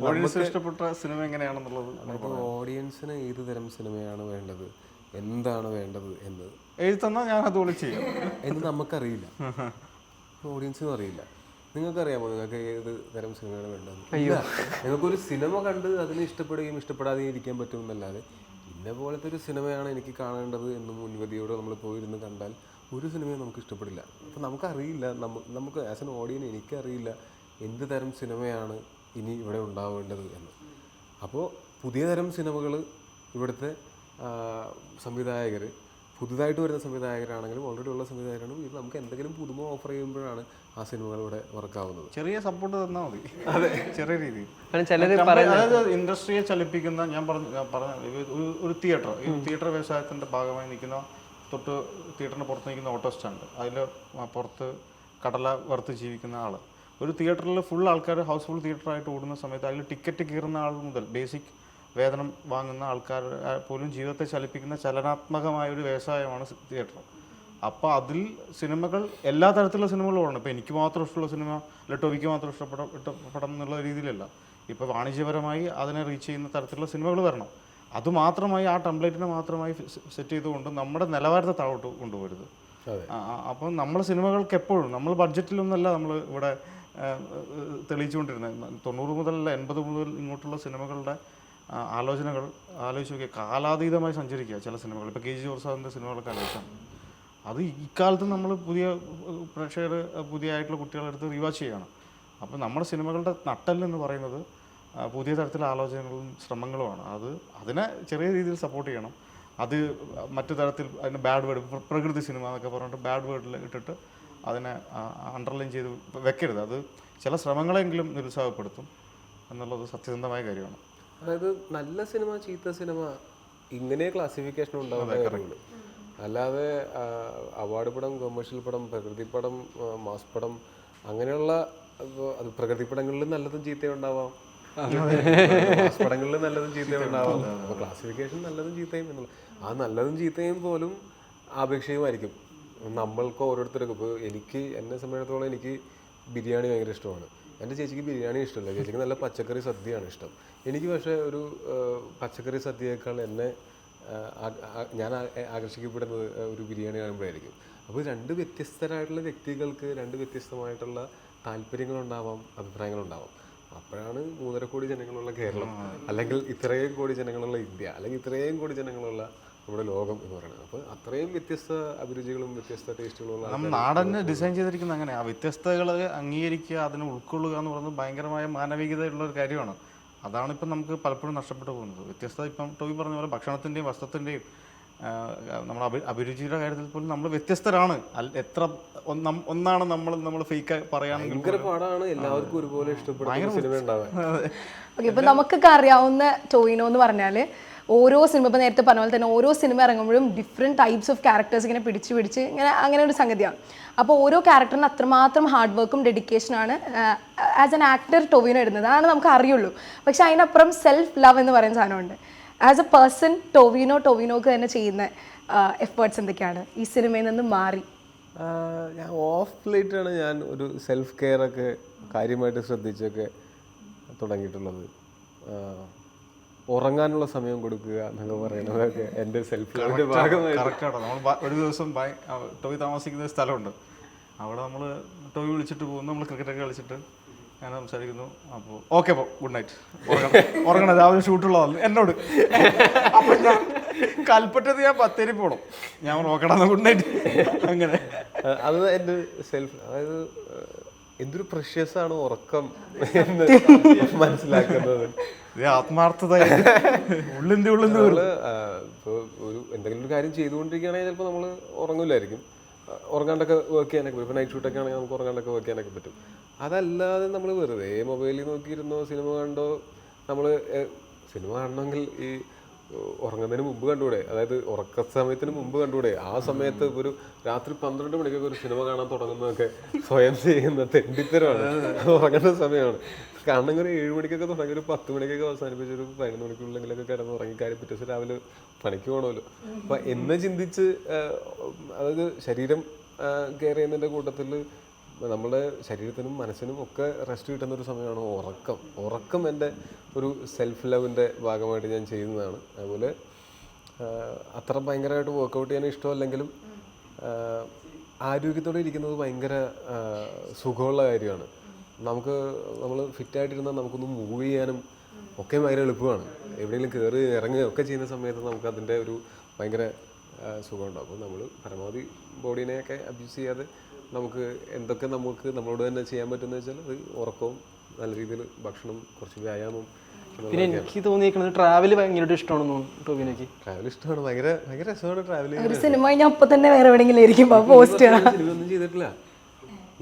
ഓഡിയൻസ് ഇഷ്ടപ്പെട്ട സിനിമ എങ്ങനെയാണെന്നുള്ളത് അപ്പോൾ ഓഡിയൻസിന് ഏത് തരം സിനിമയാണ് വേണ്ടത്, എന്താണ് വേണ്ടത് എന്ന് എഴുതി തന്നാൽ ഞാൻ അതുപോലെ ചെയ്യും എന്ന് നമുക്കറിയില്ല, ഓഡിയൻസിനും അറിയില്ല. നിങ്ങൾക്കറിയാമോ നിങ്ങൾക്ക് ഏത് തരം സിനിമയാണ് വേണ്ടത്? നിങ്ങൾക്കൊരു സിനിമ കണ്ട് അതിന് ഇഷ്ടപ്പെടുകയും ഇഷ്ടപ്പെടാതെയും ഇരിക്കാൻ പറ്റുമെന്നല്ലാതെ ഇന്ന പോലത്തെ ഒരു സിനിമയാണ് എനിക്ക് കാണേണ്ടത് എന്ന് മുൻവിധിയോടെ നമ്മൾ പോയിരുന്ന് കണ്ടാൽ ഒരു സിനിമയും നമുക്ക് ഇഷ്ടപ്പെടില്ല. അപ്പോൾ നമുക്കറിയില്ല, നമുക്ക് ആസ് എൻ ഓഡിയൻ എനിക്കറിയില്ല എന്ത് തരം സിനിമയാണ് ഇനി ഇവിടെ ഉണ്ടാവേണ്ടത് എന്ന്. അപ്പോൾ പുതിയ തരം സിനിമകൾ ഇവിടുത്തെ സംവിധായകർ, പുതുതായിട്ട് വരുന്ന സംവിധായകരാണെങ്കിലും ഓൾറെഡി ഉള്ള സംവിധായകരാണെങ്കിലും ഇത് നമുക്ക് എന്തെങ്കിലും പുതുമ ഓഫർ ചെയ്യുമ്പോഴാണ് ആ സിനിമകൾ ഇവിടെ വർക്കാവുന്നത്. ചെറിയ സപ്പോർട്ട് തന്നാൽ മതി. അതെ, ചെറിയ രീതിയിൽ. ചിലർ ഇൻഡസ്ട്രിയെ ചലിപ്പിക്കുന്ന ഞാൻ പറഞ്ഞ ഒരു തിയേറ്റർ, ഈ തിയേറ്റർ വ്യവസായത്തിൻ്റെ ഭാഗമായി നിൽക്കുന്ന തൊട്ട് തിയേറ്ററിന് പുറത്ത് നിൽക്കുന്ന ഓട്ടോ സ്റ്റാൻഡ്, അതിൽ പുറത്ത് കടല വറുത്ത് ജീവിക്കുന്ന ആൾ, ഒരു തിയേറ്ററിൽ ഫുൾ ആൾക്കാർ ഹൗസ്ഫുൾ തിയേറ്ററായിട്ട് ഓടുന്ന സമയത്ത് അതിൽ ടിക്കറ്റ് കീറുന്ന ആൾ മുതൽ ബേസിക് വേതനം വാങ്ങുന്ന ആൾക്കാർ പോലും ജീവിതത്തെ ചലിപ്പിക്കുന്ന ചലനാത്മകമായ ഒരു വ്യവസായമാണ് തിയേറ്റർ. അപ്പോൾ അതിൽ സിനിമകൾ എല്ലാ തരത്തിലുള്ള സിനിമകളും ഓടണം. ഇപ്പോൾ എനിക്ക് മാത്രം ഇഷ്ടമുള്ള സിനിമ അല്ല ടോവിക്ക് മാത്രം ഇഷ്ടപ്പെടണം എന്നുള്ള രീതിയിലല്ല. ഇപ്പോൾ വാണിജ്യപരമായി അതിനെ റീച്ച് ചെയ്യുന്ന തരത്തിലുള്ള സിനിമകൾ വരണം. അതുമാത്രമായി ആ ടെംപ്ലേറ്റിനെ മാത്രമായി സെറ്റ് ചെയ്തുകൊണ്ട് നമ്മുടെ നിലവാരത്തെ താഴോട്ട് കൊണ്ടുപോകരുത്. അപ്പം നമ്മൾ സിനിമകൾക്ക് എപ്പോഴും നമ്മൾ ബഡ്ജറ്റിലൊന്നല്ല നമ്മൾ ഇവിടെ തെളിയിച്ചുകൊണ്ടിരുന്നത്. 90 മുതലല്ല 80 മുതൽ ഇങ്ങോട്ടുള്ള സിനിമകളുടെ ആലോചനകൾ ആലോചിച്ച് നോക്കിയാൽ കാലാതീതമായി സഞ്ചരിക്കുക ചില സിനിമകൾ. ഇപ്പോൾ KG ജോർജ് സാറിൻ്റെ സിനിമകളൊക്കെ ആലോചിച്ചാണ്. അത് ഇക്കാലത്ത് നമ്മൾ പുതിയ പ്രേക്ഷകർ പുതിയ ആയിട്ടുള്ള കുട്ടികളെടുത്ത് റീവാച്ച് ചെയ്യുകയാണ്. അപ്പോൾ നമ്മുടെ സിനിമകളുടെ നട്ടെല്ലെന്ന് പറയുന്നത് പുതിയ തരത്തിലുള്ള ആലോചനകളും ശ്രമങ്ങളുമാണ്. അതിനെ ചെറിയ രീതിയിൽ സപ്പോർട്ട് ചെയ്യണം. അത് മറ്റു തരത്തിൽ അതിന് ബാഡ് വേർഡ്, പ്രകൃതി സിനിമ എന്നൊക്കെ പറഞ്ഞിട്ട് ബാഡ് വേർഡിൽ ഇട്ടിട്ട് അതിനെ അണ്ടർലൈൻ ചെയ്ത് വെക്കരുത്. അത് ചില ശ്രമങ്ങളെങ്കിലും നിരുത്സാഹപ്പെടുത്തും എന്നുള്ളത് സത്യസന്ധമായ കാര്യമാണ്. അതായത് നല്ല സിനിമ ചീത്ത സിനിമ ഇങ്ങനെ ക്ലാസിഫിക്കേഷൻ ഉണ്ടാവുന്നത്, അല്ലാതെ അവാർഡ് പടം, കൊമേഴ്ഷ്യൽ പടം, പ്രകൃതി പടം, മാസ് പടം അങ്ങനെയുള്ള അത് പ്രകൃതി പടങ്ങളിൽ നല്ലതും ചീത്തയും ഉണ്ടാവാം, മാസ് പടങ്ങളിൽ നല്ലതും ചീത്തയും ഉണ്ടാവാം. അപ്പോൾ ക്ലാസിഫിക്കേഷൻ നല്ലതും ചീത്തയും എന്നുള്ള ആ നല്ലതും ചീത്തയും പോലും ആപേക്ഷികമായിരിക്കും. നമ്മൾക്ക് ഓരോരുത്തർക്കും ഇപ്പോൾ എന്നെ സംബന്ധിച്ചിടത്തോളം എനിക്ക് ബിരിയാണി ഭയങ്കര ഇഷ്ടമാണ്. എൻ്റെ ചേച്ചിക്ക് ബിരിയാണി ഇഷ്ടമല്ല, ചേച്ചിക്ക് നല്ല പച്ചക്കറി സദ്യയാണ് ഇഷ്ടം. എനിക്ക് പക്ഷേ ഒരു പച്ചക്കറി സദ്യയേക്കാൾ ഞാൻ ആകർഷിക്കപ്പെടുന്നത് ഒരു ബിരിയാണി കാണുമ്പോഴായിരിക്കും. അപ്പോൾ 2 വ്യത്യസ്തരായിട്ടുള്ള വ്യക്തികൾക്ക് 2 വ്യത്യസ്തമായിട്ടുള്ള താല്പര്യങ്ങളുണ്ടാവാം, അഭിപ്രായങ്ങളുണ്ടാവാം. അപ്പോഴാണ് 3.5 കോടി ജനങ്ങളുള്ള കേരളം, അല്ലെങ്കിൽ ഇത്രയും കോടി ജനങ്ങളുള്ള ഇന്ത്യ, അല്ലെങ്കിൽ ഇത്രയും കോടി ജനങ്ങളുള്ള നമ്മുടെ ലോകം എന്ന് പറയുന്നത്. അപ്പോൾ അത്രയും വ്യത്യസ്ത അഭിരുചികളും വ്യത്യസ്ത ടേസ്റ്റുകളുള്ള നമ്മൾ നാടന്നെ ഡിസൈൻ ചെയ്തിരിക്കുന്ന അങ്ങനെ ആ വ്യത്യസ്തതകൾ അംഗീകരിക്കുക, അതിനെ ഉൾക്കൊള്ളുക എന്ന് പറയുന്നത് ഭയങ്കരമായ മാനവികതയുള്ള ഒരു കാര്യമാണ്. അതാണ് ഇപ്പം നമുക്ക് പലപ്പോഴും നഷ്ടപ്പെട്ടു പോകുന്നത്. വ്യത്യസ്തത ഇപ്പം ടോവി പറഞ്ഞ പോലെ ഭക്ഷണത്തിൻ്റെയും വസ്ത്രത്തിൻ്റെയും നമ്മുടെ അഭിരുചിയുടെ കാര്യത്തിൽ പോലും നമ്മൾ വ്യത്യസ്തരാണ്. എത്ര ഒന്നാണ് നമ്മൾ ഫേക്ക് പറയാൻ ഭയങ്കര പാടാണ് എല്ലാവർക്കും ഒരുപോലെ ഇഷ്ടപ്പെടുന്ന സിനിമ ഉണ്ടാവാൻ. ഓക്കെ, ഇപ്പൊ നമുക്കൊക്കെ അറിയാവുന്ന ടോവിനോ എന്ന് പറഞ്ഞാല് ഓരോ സിനിമ ഇപ്പോൾ നേരത്തെ പറഞ്ഞ പോലെ തന്നെ ഓരോ സിനിമ ഇറങ്ങുമ്പോഴും ഡിഫറെൻറ്റ് ടൈപ്സ് ഓഫ് ക്യാരക്ടേഴ്സ് ഇങ്ങനെ പിടിച്ച് ഇങ്ങനെ അങ്ങനെ ഒരു സംഗതിയാണ്. അപ്പോൾ ഓരോ ക്യാരക്ടറിന് അത്രമാത്രം ഹാർഡ് വർക്കും ഡെഡിക്കേഷനാണ് ആസ് എൻ ആക്ടർ ടൊവിനോ ഇടുന്നത്. അതാണ് നമുക്ക് അറിയുള്ളൂ. പക്ഷെ അതിനപ്പുറം സെൽഫ് ലവ് എന്ന് പറയുന്ന സാധനമുണ്ട്. ആസ് എ പേഴ്സൺ ടൊവിനോക്ക് തന്നെ ചെയ്യുന്ന എഫേർട്സ് എന്തൊക്കെയാണ് ഈ സിനിമയിൽ നിന്ന് മാറി? ഞാൻ ഓഫ് ലേറ്റാണ് ഞാൻ ഒരു സെൽഫ് കെയർ ഒക്കെ കാര്യമായിട്ട് ശ്രദ്ധിച്ചൊക്കെ തുടങ്ങിയിട്ടുള്ളത്. ഉറങ്ങാനുള്ള സമയം കൊടുക്കുക എന്നൊക്കെ പറയുന്നതൊക്കെ എൻ്റെ സെൽഫ് കെയറിൻ്റെ ഭാഗമായിട്ട്. കറക്റ്റാട്ടോ. നമ്മൾ ഒരു ദിവസം ടോയ് താമസിക്കുന്ന ഒരു സ്ഥലമുണ്ട്. അവിടെ നമ്മൾ ടോയ് വിളിച്ചിട്ട് പോകുന്നു, നമ്മൾ ക്രിക്കറ്റൊക്കെ കളിച്ചിട്ട് ഞാൻ സംസാരിക്കുന്നു. അപ്പോൾ ഓക്കെ അപ്പോൾ ഗുഡ് നൈറ്റ്, ഉറങ്ങണം, രാവിലെ ഷൂട്ടുള്ളതാണ് എന്നോട്. അപ്പം ഞാൻ കൽപ്പറ്റത്ത് ഞാൻ ബത്തേരി പോകണം, ഞാൻ നോക്കണം ഗുഡ് നൈറ്റ്. അങ്ങനെ അത് എൻ്റെ സെൽഫ്, അതായത് എന്തൊരു പ്രഷ്യസ് ആണ് ഉറക്കം എന്ന് മനസ്സിലാക്കുന്നത്. ആത്മാർത്ഥത ഉള്ളിൻ്റെ ഇപ്പോൾ ഒരു എന്തെങ്കിലും ഒരു കാര്യം ചെയ്തുകൊണ്ടിരിക്കുകയാണെങ്കിൽ ചിലപ്പോൾ നമ്മൾ ഉറങ്ങില്ലായിരിക്കും, ഉറങ്ങാണ്ടൊക്കെ വർക്ക് ചെയ്യാനൊക്കെ പറ്റും. ഇപ്പോൾ നൈറ്റ് ഷൂട്ടൊക്കെ ആണെങ്കിൽ നമുക്ക് ഉറങ്ങാണ്ടൊക്കെ വർക്ക് ചെയ്യാനൊക്കെ പറ്റും. അതല്ലാതെ നമ്മൾ വെറുതെ മൊബൈലിൽ നോക്കിയിരുന്നോ സിനിമ കണ്ടോ, നമ്മൾ സിനിമ കാണണമെങ്കിൽ ഈ ഉറങ്ങുന്നതിന് മുമ്പ് കണ്ടുകൂടെ, അതായത് ഉറക്ക സമയത്തിന് മുമ്പ് കണ്ടുകൂടെ? ആ സമയത്ത് ഒരു രാത്രി 12 മണിക്കൊക്കെ ഒരു സിനിമ കാണാൻ തുടങ്ങുന്നതൊക്കെ സ്വയം ചെയ്യുന്ന തെണ്ടിത്തരമാണ്. അത് ഉറങ്ങുന്ന സമയമാണ്. കാണണമെങ്കിൽ ഒരു 7 മണിക്കൊക്കെ തുടങ്ങി ഒരു 10 മണിക്കൊക്കെ അവസാനിപ്പിച്ച് ഒരു 11 മണിക്കുള്ളിലൊക്കെ കിടന്ന് ഉറങ്ങിക്കാര്യം പിറ്റേ ദിവസം രാവിലെ പണിക്ക് പോകണമല്ലോ. അപ്പം എന്നെ ചിന്തിച്ച് അതായത് ശരീരം കെയർ ചെയ്യുന്നതിൻ്റെ കൂട്ടത്തിൽ നമ്മുടെ ശരീരത്തിനും മനസ്സിനും ഒക്കെ റെസ്റ്റ് കിട്ടുന്ന ഒരു സമയമാണ് ഉറക്കം എൻ്റെ ഒരു സെൽഫ് ലവിൻ്റെ ഭാഗമായിട്ട് ഞാൻ ചെയ്യുന്നതാണ്. അതുപോലെ അത്ര ഭയങ്കരമായിട്ട് വർക്കൗട്ട് ചെയ്യാൻ ഇഷ്ടമല്ലെങ്കിലും ആരോഗ്യത്തോടെ ഇരിക്കുന്നത് ഭയങ്കര സുഖമുള്ള കാര്യമാണ്. നമ്മൾ ഫിറ്റായിട്ടിരുന്നാൽ നമുക്കൊന്ന് മൂവ് ചെയ്യാനും ഒക്കെ ഭയങ്കര എളുപ്പമാണ്. എവിടെയെങ്കിലും കയറി ഇറങ്ങുകയോ ഒക്കെ ചെയ്യുന്ന സമയത്ത് നമുക്ക് അതിൻ്റെ ഒരു ഭയങ്കര സുഖമുണ്ടാകും. അപ്പോൾ നമ്മൾ പരമാവധി ബോഡീനെയൊക്കെ അബ്യൂസ് ചെയ്യാതെ നമുക്ക് എന്തൊക്കെ നമ്മളോട് തന്നെ ചെയ്യാൻ പറ്റുമെന്ന് വെച്ചാൽ അത് ഉറക്കവും നല്ല രീതിയിൽ ഭക്ഷണം, കുറച്ച് വ്യായാമം. പിന്നെ എനിക്ക് തോന്നിയിരിക്കുന്നത് ട്രാവൽ ഭയങ്കരമായിട്ട് ഇഷ്ടമാണെന്ന് തോന്നുന്നു ടോവിനോയ്ക്ക്. ട്രാവൽ ഇഷ്ടമാണ്, ഭയങ്കര രസമാണ് ട്രാവൽ ചെയ്യാൻ. ഒരു സിനിമ കഴിഞ്ഞാൽ അപ്പം തന്നെ വേറെ എവിടെയെങ്കിലും ആയിരിക്കും പോസ്റ്റ്. സിനിമ ഒന്നും ചെയ്തിട്ടില്ല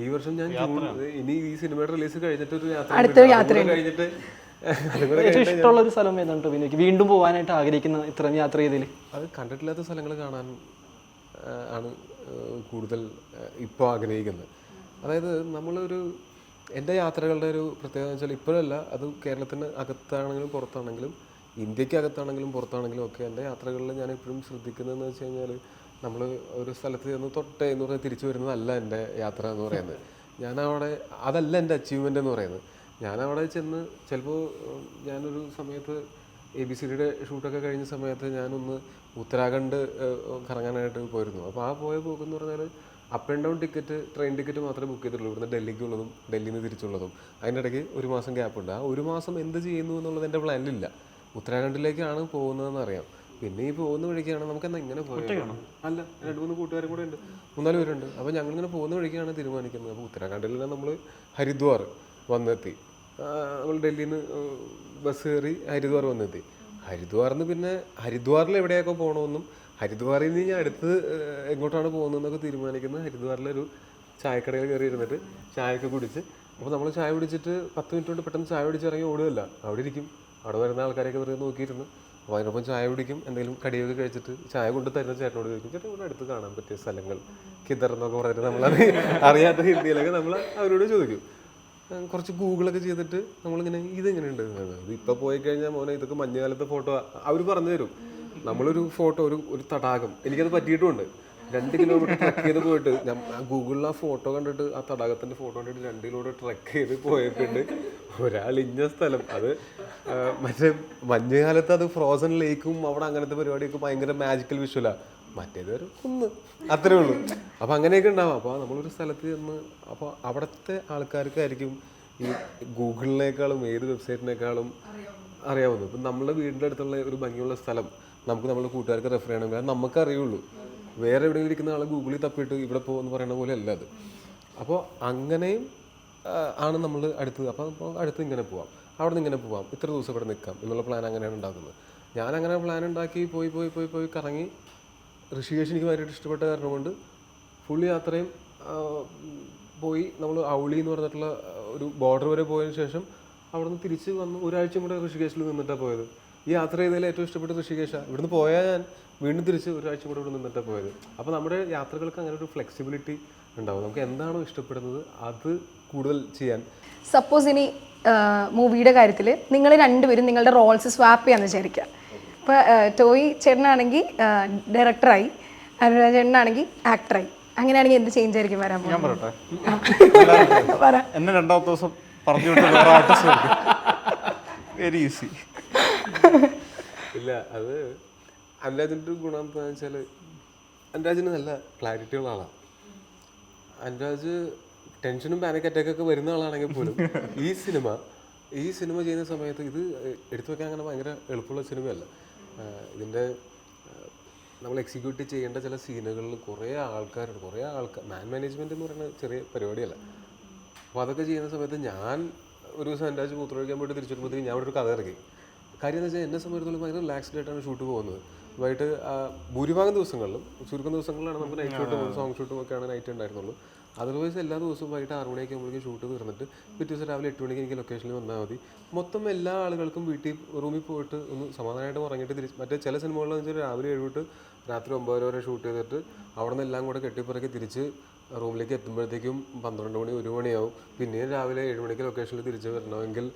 ഈ വർഷം. ഞാൻ ഇനി ഈ സിനിമയുടെ റിലീസ് കഴിഞ്ഞിട്ട് ഒരു യാത്ര കഴിഞ്ഞിട്ട് ഏറ്റവും ഇഷ്ടമുള്ള ഒരു സ്ഥലം ഏതാണ് ടോവിനോയ്ക്ക് വീണ്ടും പോകാനായിട്ട് ആഗ്രഹിക്കുന്ന ഇത്രയും യാത്ര ചെയ്തതിൽ? അത് കണ്ടിട്ടില്ലാത്ത സ്ഥലങ്ങൾ കാണാൻ ആണ് കൂടുതൽ ഇപ്പോൾ ആഗ്രഹിക്കുന്നത്. അതായത് നമ്മളൊരു എൻ്റെ യാത്രകളുടെ ഒരു പ്രത്യേകത എന്ന് വെച്ചാൽ ഇപ്പോഴല്ല, അത് കേരളത്തിന് അകത്താണെങ്കിലും പുറത്താണെങ്കിലും ഇന്ത്യക്ക് അകത്താണെങ്കിലും പുറത്താണെങ്കിലും ഒക്കെ എൻ്റെ യാത്രകളിൽ ഞാൻ എപ്പോഴും ശ്രദ്ധിക്കുന്നതെന്ന് വെച്ച് കഴിഞ്ഞാൽ നമ്മൾ ഒരു സ്ഥലത്ത് ചെന്ന് തൊട്ടേ എന്ന് പറഞ്ഞാൽ തിരിച്ചു വരുന്നതല്ല എൻ്റെ യാത്ര എന്ന് പറയുന്നത്. ഞാനവിടെ അതല്ല എൻ്റെ അച്ചീവ്മെൻ്റ് എന്ന് പറയുന്നത്. ഞാനവിടെ ചെന്ന് ചിലപ്പോൾ ഞാനൊരു സമയത്ത് ABCDയുടെ ഷൂട്ടൊക്കെ കഴിഞ്ഞ സമയത്ത് ഞാനൊന്ന് ഉത്തരാഖണ്ഡ് കറങ്ങാനായിട്ട് പോയിരുന്നു. അപ്പോൾ ആ പോക്കെന്ന് പറഞ്ഞാൽ up and down ticket, train ticket മാത്രമേ ബുക്ക് ചെയ്തിട്ടുള്ളൂ. ഇവിടുന്ന് ഡൽഹിക്കുള്ളതും ഡൽഹിയിൽ നിന്ന് തിരിച്ചുള്ളതും. അതിൻ്റെ ഇടയ്ക്ക് ഒരു മാസം ഗ്യാപ്പുണ്ട്. ആ ഒരു മാസം എന്ത് ചെയ്യുന്നു എന്നുള്ളത് എൻ്റെ പ്ലാനിലില്ല. ഉത്തരാഖണ്ഡിലേക്കാണ് പോകുന്നതെന്ന് അറിയാം. പിന്നെ ഈ പോകുന്ന വഴിക്കാണ് നമുക്ക് എന്നാൽ ഇങ്ങനെ പോയത് അല്ല, 2-3 കൂട്ടുകാരും കൂടെ ഉണ്ട്, 3-4 പേരുണ്ട്. അപ്പോൾ ഞങ്ങളിങ്ങനെ പോകുന്ന വഴിക്കാണ് തീരുമാനിക്കുന്നത്. അപ്പോൾ ഉത്തരാഖണ്ഡിൽ നിന്ന് നമ്മൾ ഹരിദ്വാർ വന്നെത്തി. നമ്മൾ ഡൽഹിയിൽ നിന്ന് ബസ് കയറി ഹരിദ്വാർ വന്നെത്തി. ഹരിദ്വാറിൽ നിന്ന് പിന്നെ ഹരിദ്വാറിൽ എവിടെയൊക്കെ പോകണമെന്നും ഹരിദ്വാറിൽ നിന്ന് ഞാൻ അടുത്ത് എങ്ങോട്ടാണ് പോകുന്നതെന്നൊക്കെ തീരുമാനിക്കുന്നത് ഹരിദ്വാറിലൊരു ചായക്കടയിൽ കയറി ഇരുന്നിട്ട് ചായയൊക്കെ കുടിച്ച്. അപ്പോൾ നമ്മൾ ചായ കുടിച്ചിട്ട് 10 മിനിറ്റ് കൊണ്ട് പെട്ടെന്ന് ചായ കുടിച്ച് ഇറങ്ങി ഓടുകയല്ല, അവിടെ ഇരിക്കും. അവിടെ വരുന്ന ആൾക്കാരെയൊക്കെ വെറുതെ നോക്കിയിരുന്നു. അപ്പോൾ അതിനൊപ്പം ചായ കുടിക്കും, എന്തെങ്കിലും കടിയൊക്കെ കഴിച്ചിട്ട് ചായ കൊണ്ട് തരുന്ന ചേട്ടനോട് ചോദിക്കും, ചേട്ടൻ ഇവിടെ അടുത്ത് കാണാൻ പറ്റിയ സ്ഥലങ്ങൾ കിതർ എന്നൊക്കെ പറഞ്ഞിട്ട് നമ്മളത് അറിയാത്ത ഹിന്ദിയിലൊക്കെ നമ്മൾ അവരോട് ചോദിക്കും. കുറച്ച് ഗൂഗിളൊക്കെ ചെയ്തിട്ട് നമ്മളിങ്ങനെ ഇതെങ്ങനെയുണ്ട്, ഇത് ഇപ്പോൾ പോയി കഴിഞ്ഞാൽ മോനെ ഇതൊക്കെ മഞ്ഞുകാലത്തെ ഫോട്ടോ അവർ പറഞ്ഞു തരും. നമ്മളൊരു ഫോട്ടോ ഒരു തടാകം എനിക്കത് പറ്റിയിട്ടുമുണ്ട്. 2 കിലോമീറ്റർ ട്രക്ക് ചെയ്ത് പോയിട്ട് ഞാൻ ഗൂഗിളിൽ ആ ഫോട്ടോ കണ്ടിട്ട് ആ തടാകത്തിൻ്റെ ഫോട്ടോ കണ്ടിട്ട് 2 കിലോമീറ്റർ ട്രക്ക് ചെയ്ത് പോയിട്ടുണ്ട്. ഒരാളിഞ്ഞ സ്ഥലം അത് മറ്റേ മഞ്ഞുകാലത്ത് അത് ഫ്രോസൺ ലേക്കും അവിടെ അങ്ങനത്തെ പരിപാടിയൊക്കെ ഭയങ്കര മാജിക്കൽ വിഷ്വലാണ്. മറ്റേത് ഒരു കുന്ന് അത്രേ ഉള്ളൂ. അപ്പോൾ അങ്ങനെയൊക്കെ ഉണ്ടാവും. അപ്പോൾ നമ്മളൊരു സ്ഥലത്ത് ചെന്ന് അപ്പോൾ അവിടുത്തെ ആൾക്കാർക്കായിരിക്കും ഈ ഗൂഗിളിനേക്കാളും ഏത് വെബ്സൈറ്റിനേക്കാളും അറിയാവുന്നത്. ഇപ്പം നമ്മുടെ വീടിൻ്റെ അടുത്തുള്ള ഒരു ഭംഗിയുള്ള സ്ഥലം നമുക്ക് നമ്മുടെ കൂട്ടുകാർക്ക് റെഫർ ചെയ്യണമെങ്കിൽ അത് നമുക്ക് അറിയുള്ളൂ. വേറെ എവിടെയെങ്കിലും ഇരിക്കുന്ന ആൾ ഗൂഗിളിൽ തപ്പിയിട്ട് ഇവിടെ പോകുമെന്ന് പറയുന്ന പോലെ അല്ല അത്. അപ്പോൾ അങ്ങനെയും ആണ് നമ്മൾ അടുത്ത്. അപ്പോൾ അടുത്ത് ഇങ്ങനെ പോവാം, അവിടെ നിന്ന് ഇങ്ങനെ പോവാം, ഇത്ര ദിവസം ഇവിടെ നിൽക്കാം എന്നുള്ള പ്ലാൻ അങ്ങനെയാണ് ഉണ്ടാക്കുന്നത്. ഞാനങ്ങനെ പ്ലാൻ ഉണ്ടാക്കി പോയി കറങ്ങി ഋഷികേശ് എനിക്ക് ഭയങ്കരമായിട്ട് ഇഷ്ടപ്പെട്ട കാരണം കൊണ്ട് ഫുൾ യാത്രയും പോയി. നമ്മൾ ഔളി എന്ന് പറഞ്ഞിട്ടുള്ള ഒരു ബോർഡർ വരെ പോയതിന് ശേഷം അവിടെ നിന്ന് തിരിച്ച് വന്ന് ഒരാഴ്ചയും കൂടെ ഋഷികേശിൽ നിന്നിട്ടാണ് പോയത്. ഈ യാത്ര ചെയ്തതിൽ ഏറ്റവും ഇഷ്ടപ്പെട്ട ഋഷികേശ. ഇവിടുന്ന് പോയാൽ ഞാൻ വീണ്ടും തിരിച്ച് ഒരാഴ്ച കൂടെ ഇവിടെ നിന്നിട്ടാണ് പോയത്. അപ്പോൾ നമ്മുടെ യാത്രകൾക്ക് അങ്ങനെ ഒരു ഫ്ലെക്സിബിലിറ്റി ഉണ്ടാവും. നമുക്ക് എന്താണോ ഇഷ്ടപ്പെടുന്നത് അത് കൂടുതൽ ചെയ്യാൻ. സപ്പോസ് ഇനി മൂവിയുടെ കാര്യത്തിൽ നിങ്ങൾ രണ്ടുപേരും നിങ്ങളുടെ റോൾസ് സ്വാപ്പ് ചെയ്യാന്ന് വിചാരിക്കുക. ഇപ്പോൾ ടോയ് ചേട്ടനാണെങ്കിൽ ഡയറക്ടറായി, അനുരാജ് ചേട്ടനാണെങ്കിൽ ആക്ടറായി. അങ്ങനെയാണെങ്കിൽ എന്ത് ചേഞ്ച് ആയിരിക്കും വരാൻ ഞാൻ പോകുന്നത്? പറ. എന്നെ രണ്ടാമത്തെ ദിവസം പറഞ്ഞു വിട്ട ആർട്ടിസ്റ്റ് വെരി ഈസി. ഇല്ല, അത് അനുരാജിൻ്റെ ഒരു ഗുണം എന്താണെന്ന് വെച്ചാൽ അനുരാജിന് നല്ല ക്ലാരിറ്റി ഉള്ള ആളാണ്. അനുരാജ് ടെൻഷനും പാനിക് അറ്റാക്കൊക്കെ വരുന്ന ആളാണെങ്കിൽ പോലും ഈ സിനിമ ചെയ്യുന്ന സമയത്ത് ഇത് എടുത്തു വെക്കാൻ അങ്ങനെ ഭയങ്കര എളുപ്പമുള്ള സിനിമയല്ല. ഇതിൻ്റെ നമ്മൾ എക്സിക്യൂട്ട് ചെയ്യേണ്ട ചില സീനുകളിൽ കുറേ ആൾക്കാർ മാനേജ്മെൻറ്റ് എന്ന് പറയുന്ന ചെറിയ പരിപാടിയല്ല. അപ്പോൾ അതൊക്കെ ചെയ്യുന്ന സമയത്ത് ഞാൻ ഒരു ദിവസം അനുരാജ് മൂത്രമൊഴിക്കാൻ പോയിട്ട് തിരിച്ചു വരുമ്പോഴത്തേക്കും ഞാൻ ഇവിടെ ഒരു കഥ ഇറക്കി. കാര്യം എന്ന് വെച്ചാൽ എന്നെ സംബന്ധിച്ചിടത്തോളം ഭയങ്കര റിലാക്സ്ഡ് ആയിട്ടാണ് ഷൂട്ട് പോകുന്നത്. വൈകിട്ട് ഭൂരിഭാഗം ദിവസങ്ങളിലും, ചുരുക്കം ദിവസങ്ങളിലാണ് നമുക്ക് നൈറ്റ് ഷൂട്ടും സോങ് ഷൂട്ടും ഒക്കെയാണ് നൈറ്റ് ഉണ്ടായിരുന്നുള്ളൂ. അതർവൈസ് എല്ലാ ദിവസവും വൈകിട്ട് 6 മണിയൊക്കെ ആകുമ്പോഴേക്കും ഷൂട്ട് തീർന്നിട്ട് പിറ്റേ ദിവസം രാവിലെ 8 മണിക്ക് എനിക്ക് ലൊക്കേഷനിൽ വന്നാൽ മതി. മൊത്തം എല്ലാ ആളുകൾക്കും വീട്ടിൽ റൂമിൽ പോയിട്ട് ഒന്ന് സമാധാനമായിട്ട് ഉറങ്ങിയിട്ട് തിരിച്ച്, മറ്റേ ചില സിനിമകളിലെന്ന് വെച്ചാൽ രാവിലെ 7 തൊട്ട് രാത്രി 9 വരെ ഷൂട്ട് ചെയ്തിട്ട് അവിടെ നിന്ന് എല്ലാം കൂടെ കെട്ടിപ്പറക്കി തിരിച്ച് റൂമിലേക്ക് എത്തുമ്പോഴത്തേക്കും 12 മണി 1 മണിയാവും. പിന്നെയും രാവിലെ 7 മണിക്ക് ലൊക്കേഷനിൽ തിരിച്ച് വരണമെങ്കിൽ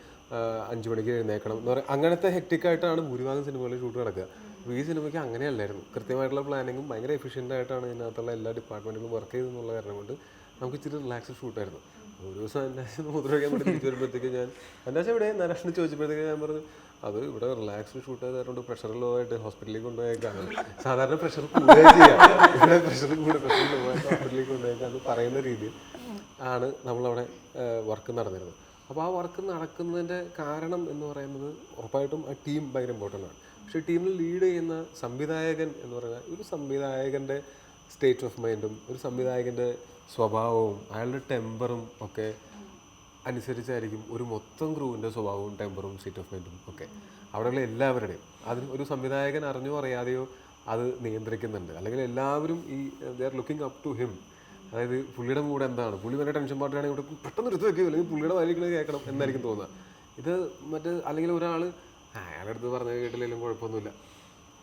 5 മണിക്ക് എഴുന്നേക്കണം എന്ന് പറയും. അങ്ങനത്തെ ഹെക്റ്റിക്കായിട്ടാണ് ഭൂരിഭാഗം സിനിമകളിൽ ഷൂട്ട് നടക്കുക. അപ്പോൾ ഈ സിനിമയ്ക്ക് അങ്ങനെയല്ലായിരുന്നു. കൃത്യമായിട്ടുള്ള പ്ലാനിങ്ങും ഭയങ്കര എഫിഷ്യൻ്റ് ആയിട്ടാണ് ഇതിനകത്തുള്ള എല്ലാ ഡിപ്പാർട്ട്മെൻറ്റുകളും വർക്ക് ചെയ്തെന്നുള്ള കാരണം കൊണ്ട് നമുക്ക് ഇച്ചിരി റിലാക്സ്ഡ് ഷൂട്ടായിരുന്നു. ഒരു ദിവസം എൻ്റെ മുദ്രവയ്ക്കാൻ വേണ്ടി തിരിച്ചു വരുമ്പോഴത്തേക്ക് എൻ്റെ ഇവിടെ നരേഷന് ചോദിച്ചപ്പോഴത്തേക്ക് ഞാൻ പറഞ്ഞു, അത് ഇവിടെ റിലാക്സ്ഡ് ഷൂട്ട് ചെയ്തുകൊണ്ട് പ്രഷർ ലോ ആയിട്ട് ഹോസ്പിറ്റലിലേക്ക് കൊണ്ടുപോയേക്കാണ്. സാധാരണ പ്രഷർ കൂടുകയും ചെയ്യാം, ഇവിടെ പ്രഷർ ലോ ആയിട്ട് ഹോസ്പിറ്റലിലേക്ക് കൊണ്ടുപോയേക്കാന്ന് പറയുന്ന രീതിയിൽ ആണ് നമ്മളവിടെ വർക്ക് നടന്നിരുന്നത്. അപ്പോൾ ആ വർക്ക് നടക്കുന്നതിൻ്റെ കാരണം എന്ന് പറയുന്നത് ഉറപ്പായിട്ടും ആ ടീം ഭയങ്കര ഇമ്പോർട്ടൻ്റ് ആണ്. പക്ഷേ ടീമിൽ ലീഡ് ചെയ്യുന്ന സംവിധായകൻ എന്ന് പറയുന്നത് ഒരു സംവിധായകൻ്റെ സ്റ്റേറ്റ് ഓഫ് മൈൻഡും ഒരു സംവിധായകൻ്റെ സ്വഭാവവും അയാളുടെ ടെമ്പറും ഒക്കെ അനുസരിച്ചായിരിക്കും ഒരു മൊത്തം ക്രൂവിൻ്റെ സ്വഭാവവും ടെമ്പറും സ്റ്റേറ്റ് ഓഫ് മൈൻഡും ഒക്കെ അവിടെയുള്ള എല്ലാവരുടെയും. അതിന് ഒരു സംവിധായകൻ അറിഞ്ഞോ അറിയാതെയോ അത് നിയന്ത്രിക്കുന്നുണ്ട്. അല്ലെങ്കിൽ എല്ലാവരും they are looking up to him. അതായത് പുള്ളിയുടെ മൂഡ് എന്താണ്, പുള്ളി വളരെ ടെൻഷൻ പാർട്ടിയാണെങ്കിൽ ഇവിടെ പെട്ടെന്ന് എടുത്ത് വെക്കുകയോ അല്ലെങ്കിൽ പുള്ളിയുടെ വായിക്കുന്നത് കേൾക്കണം എന്നായിരിക്കും തോന്നുക. ഇത് അല്ലെങ്കിൽ ഒരാൾ അയാളുടെ അടുത്ത് പറഞ്ഞത് കേട്ടില്ലെങ്കിലും കുഴപ്പമൊന്നുമില്ല,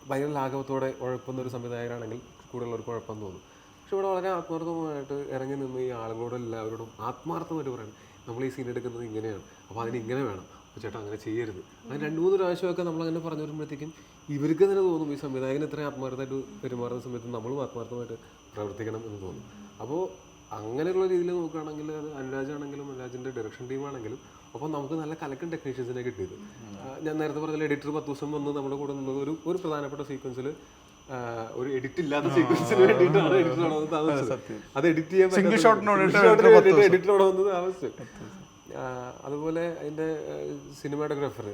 ഭയങ്കര ലാഘവത്തോടെ ഉഴപ്പുന്ന ഒരു സംവിധായകനാണെങ്കിൽ കൂടുതലുള്ളവർക്ക് കുഴപ്പം തോന്നും. പക്ഷെ ഇവിടെ വളരെ ആത്മാർത്ഥമായിട്ട് ഇറങ്ങി നിന്ന് ഈ ആളുകളോട് എല്ലാവരോടും ആത്മാർത്ഥമായിട്ട് പറയണം, നമ്മൾ ഈ സീൻ എടുക്കുന്നത് ഇങ്ങനെയാണ്, അപ്പോൾ അതിനിങ്ങനെ വേണം, അപ്പോൾ ചേട്ടാ അങ്ങനെ ചെയ്യരുത്. അങ്ങനെ 2-3 പ്രാവശ്യമൊക്കെ നമ്മളങ്ങനെ പറഞ്ഞു വരുമ്പോഴത്തേക്കും ഇവർക്ക് തന്നെ തോന്നും ഈ സംവിധായകൻ ഇത്രയും ആത്മാർത്ഥമായിട്ട് പെരുമാറുന്ന സമയത്ത് നമ്മളും ആത്മാർത്ഥമായിട്ട് പ്രവർത്തിക്കണം എന്ന് തോന്നും. അപ്പോൾ അങ്ങനെയുള്ള രീതിയിൽ നോക്കുകയാണെങ്കിൽ അത് അനുരാജാണെങ്കിലും അനുരാജിൻ്റെ ഡയറക്ഷൻ ടീമാണെങ്കിലും അപ്പോൾ നമുക്ക് നല്ല കലക്കൻ ടെക്നീഷ്യൻസിനെ കിട്ടിയത്. ഞാൻ നേരത്തെ പറഞ്ഞ എഡിറ്റർ 10 ദിവസം വന്ന് നമ്മുടെ കൂടെ നിന്നത് ഒരു പ്രധാനപ്പെട്ട സീക്വൻസിൽ ഒരു എഡിറ്റ് ഇല്ലാത്ത സീക്വൻസിന് വേണ്ടിയിട്ടാണ് എഡിറ്ററോട് വന്ന് താമസിച്ചത്. അത് എഡിറ്റ് ചെയ്യാൻ എഡിറ്ററോട് വന്ന് താമസിച്ചു. അതുപോലെ അതിൻ്റെ സിനിമാറ്റോഗ്രാഫർ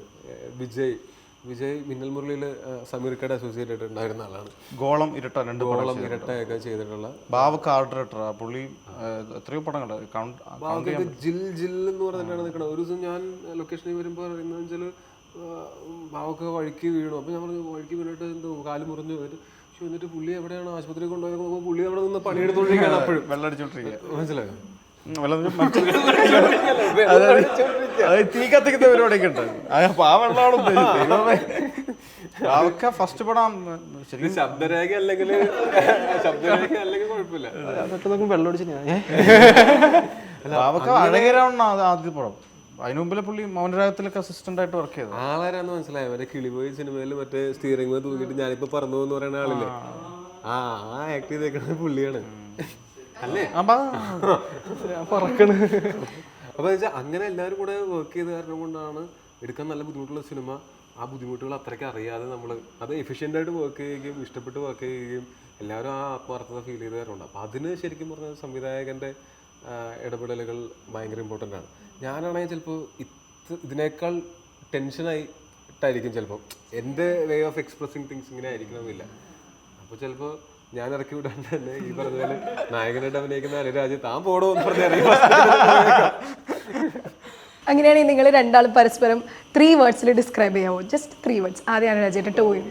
വിജയ് മിന്നൽ മുരളിയിൽ സമീർക്കയുടെ അസോസിയേറ്റ് ആയിട്ട് ഉണ്ടായിരുന്ന ആളാണ്. ഗോളം ഇരട്ടയൊക്കെ ചെയ്തിട്ടുള്ള പുള്ളി എത്രയോ പടങ്ങൾ ജിൽ എന്ന് പറഞ്ഞിട്ടാണ് നിൽക്കുന്നത്. ഒരു ദിവസം ഞാൻ ലൊക്കേഷനിൽ വരുമ്പോൾ പറയുന്നത് വെച്ചാൽ ബാവൊക്കെ വഴിക്ക് വീണു. അപ്പോൾ ഞാൻ പറഞ്ഞു വഴിക്ക് വീണിട്ട് എന്തോ കാല് മുറിഞ്ഞു പോയിട്ട്. പക്ഷെ എന്നിട്ട് പുള്ളി എവിടെയാണ് ആശുപത്രി കൊണ്ടുപോയത് നോക്കുമ്പോൾ പുള്ളി അവിടെ നിന്ന് പണിയെടുത്തോണ്ടിരിക്കുകയാണ്. അപ്പോഴും വെള്ളം അടിച്ചോണ്ടിരിക്കുക, മനസ്സിലായോ? തീ കത്തിക്കുന്ന പരിപാടിയൊക്കെ ഉണ്ട്. അപ്പൊ ആ വെള്ളമാണ് ഫസ്റ്റ് പടം. ശബ്ദരേഖ അല്ലെങ്കിൽ കുഴപ്പമില്ല, അതൊക്കെ നോക്കുമ്പോൾ വെള്ളം അടിച്ചു. അഴകരാണ് ആദ്യ പടം. അതിനു മുമ്പിലെ പുള്ളി മൗനരാഗത്തിലൊക്കെ അസിസ്റ്റന്റ് ആയിട്ട് വർക്ക് ചെയ്തത്. ആളാരാന്ന് മനസ്സിലായോ? മറ്റേ കിളിപോയി സിനിമയിൽ മറ്റേ സ്റ്റിയറിംഗ് തൂക്കിയിട്ട് ഞാനിപ്പോ പറഞ്ഞു എന്ന് പറയുന്ന ആളില്ലേ, ആ ആക്ട് ചെയ്തേക്കണ പുള്ളിയാണ് അല്ലേ? അപ്പൊ വെച്ചാൽ അങ്ങനെ എല്ലാവരും കൂടെ വർക്ക് ചെയ്ത കാരണം കൊണ്ടാണ് എടുക്കാൻ നല്ല ബുദ്ധിമുട്ടുള്ള സിനിമ. ആ ബുദ്ധിമുട്ടുകൾ അത്രയ്ക്ക് അറിയാതെ നമ്മൾ അത് എഫിഷ്യൻ്റ് ആയിട്ട് വർക്ക് ചെയ്യുകയും ഇഷ്ടപ്പെട്ട് വർക്ക് ചെയ്യുകയും എല്ലാവരും ആ ആത്മാർത്ഥത ഫീൽ ചെയ്ത് തരുന്നുണ്ട്. അപ്പം അതിന് ശരിക്കും പറഞ്ഞാൽ സംവിധായകൻ്റെ ഇടപെടലുകൾ ഭയങ്കര ഇമ്പോർട്ടൻ്റ് ആണ്. ഞാനാണെങ്കിൽ ചിലപ്പോൾ ഇതിനേക്കാൾ ടെൻഷനായിട്ടായിരിക്കും ചിലപ്പോൾ എൻ്റെ വേ ഓഫ് എക്സ്പ്രസിങ് തിങ്സ് ഇങ്ങനെ ആയിരിക്കണമെന്നില്ല. അപ്പോൾ ചിലപ്പോൾ ഞാൻ ഇറക്കി വിടാൻ തന്നെ ഈ പറഞ്ഞ പോലെ നായകനായിട്ട് അഭിനയിക്കുന്ന അനുരാജ് താൻ പോടോ എന്ന് പറഞ്ഞറിയാം. അങ്ങനെയാണെങ്കിൽ നിങ്ങൾ രണ്ടാളും പരസ്പരം 3 വേർഡ്സിൽ ഡിസ്ക്രൈബ് ചെയ്യാമോ? Just 3 words. ആദ്യം അനുരാജായിട്ട് ടോയും.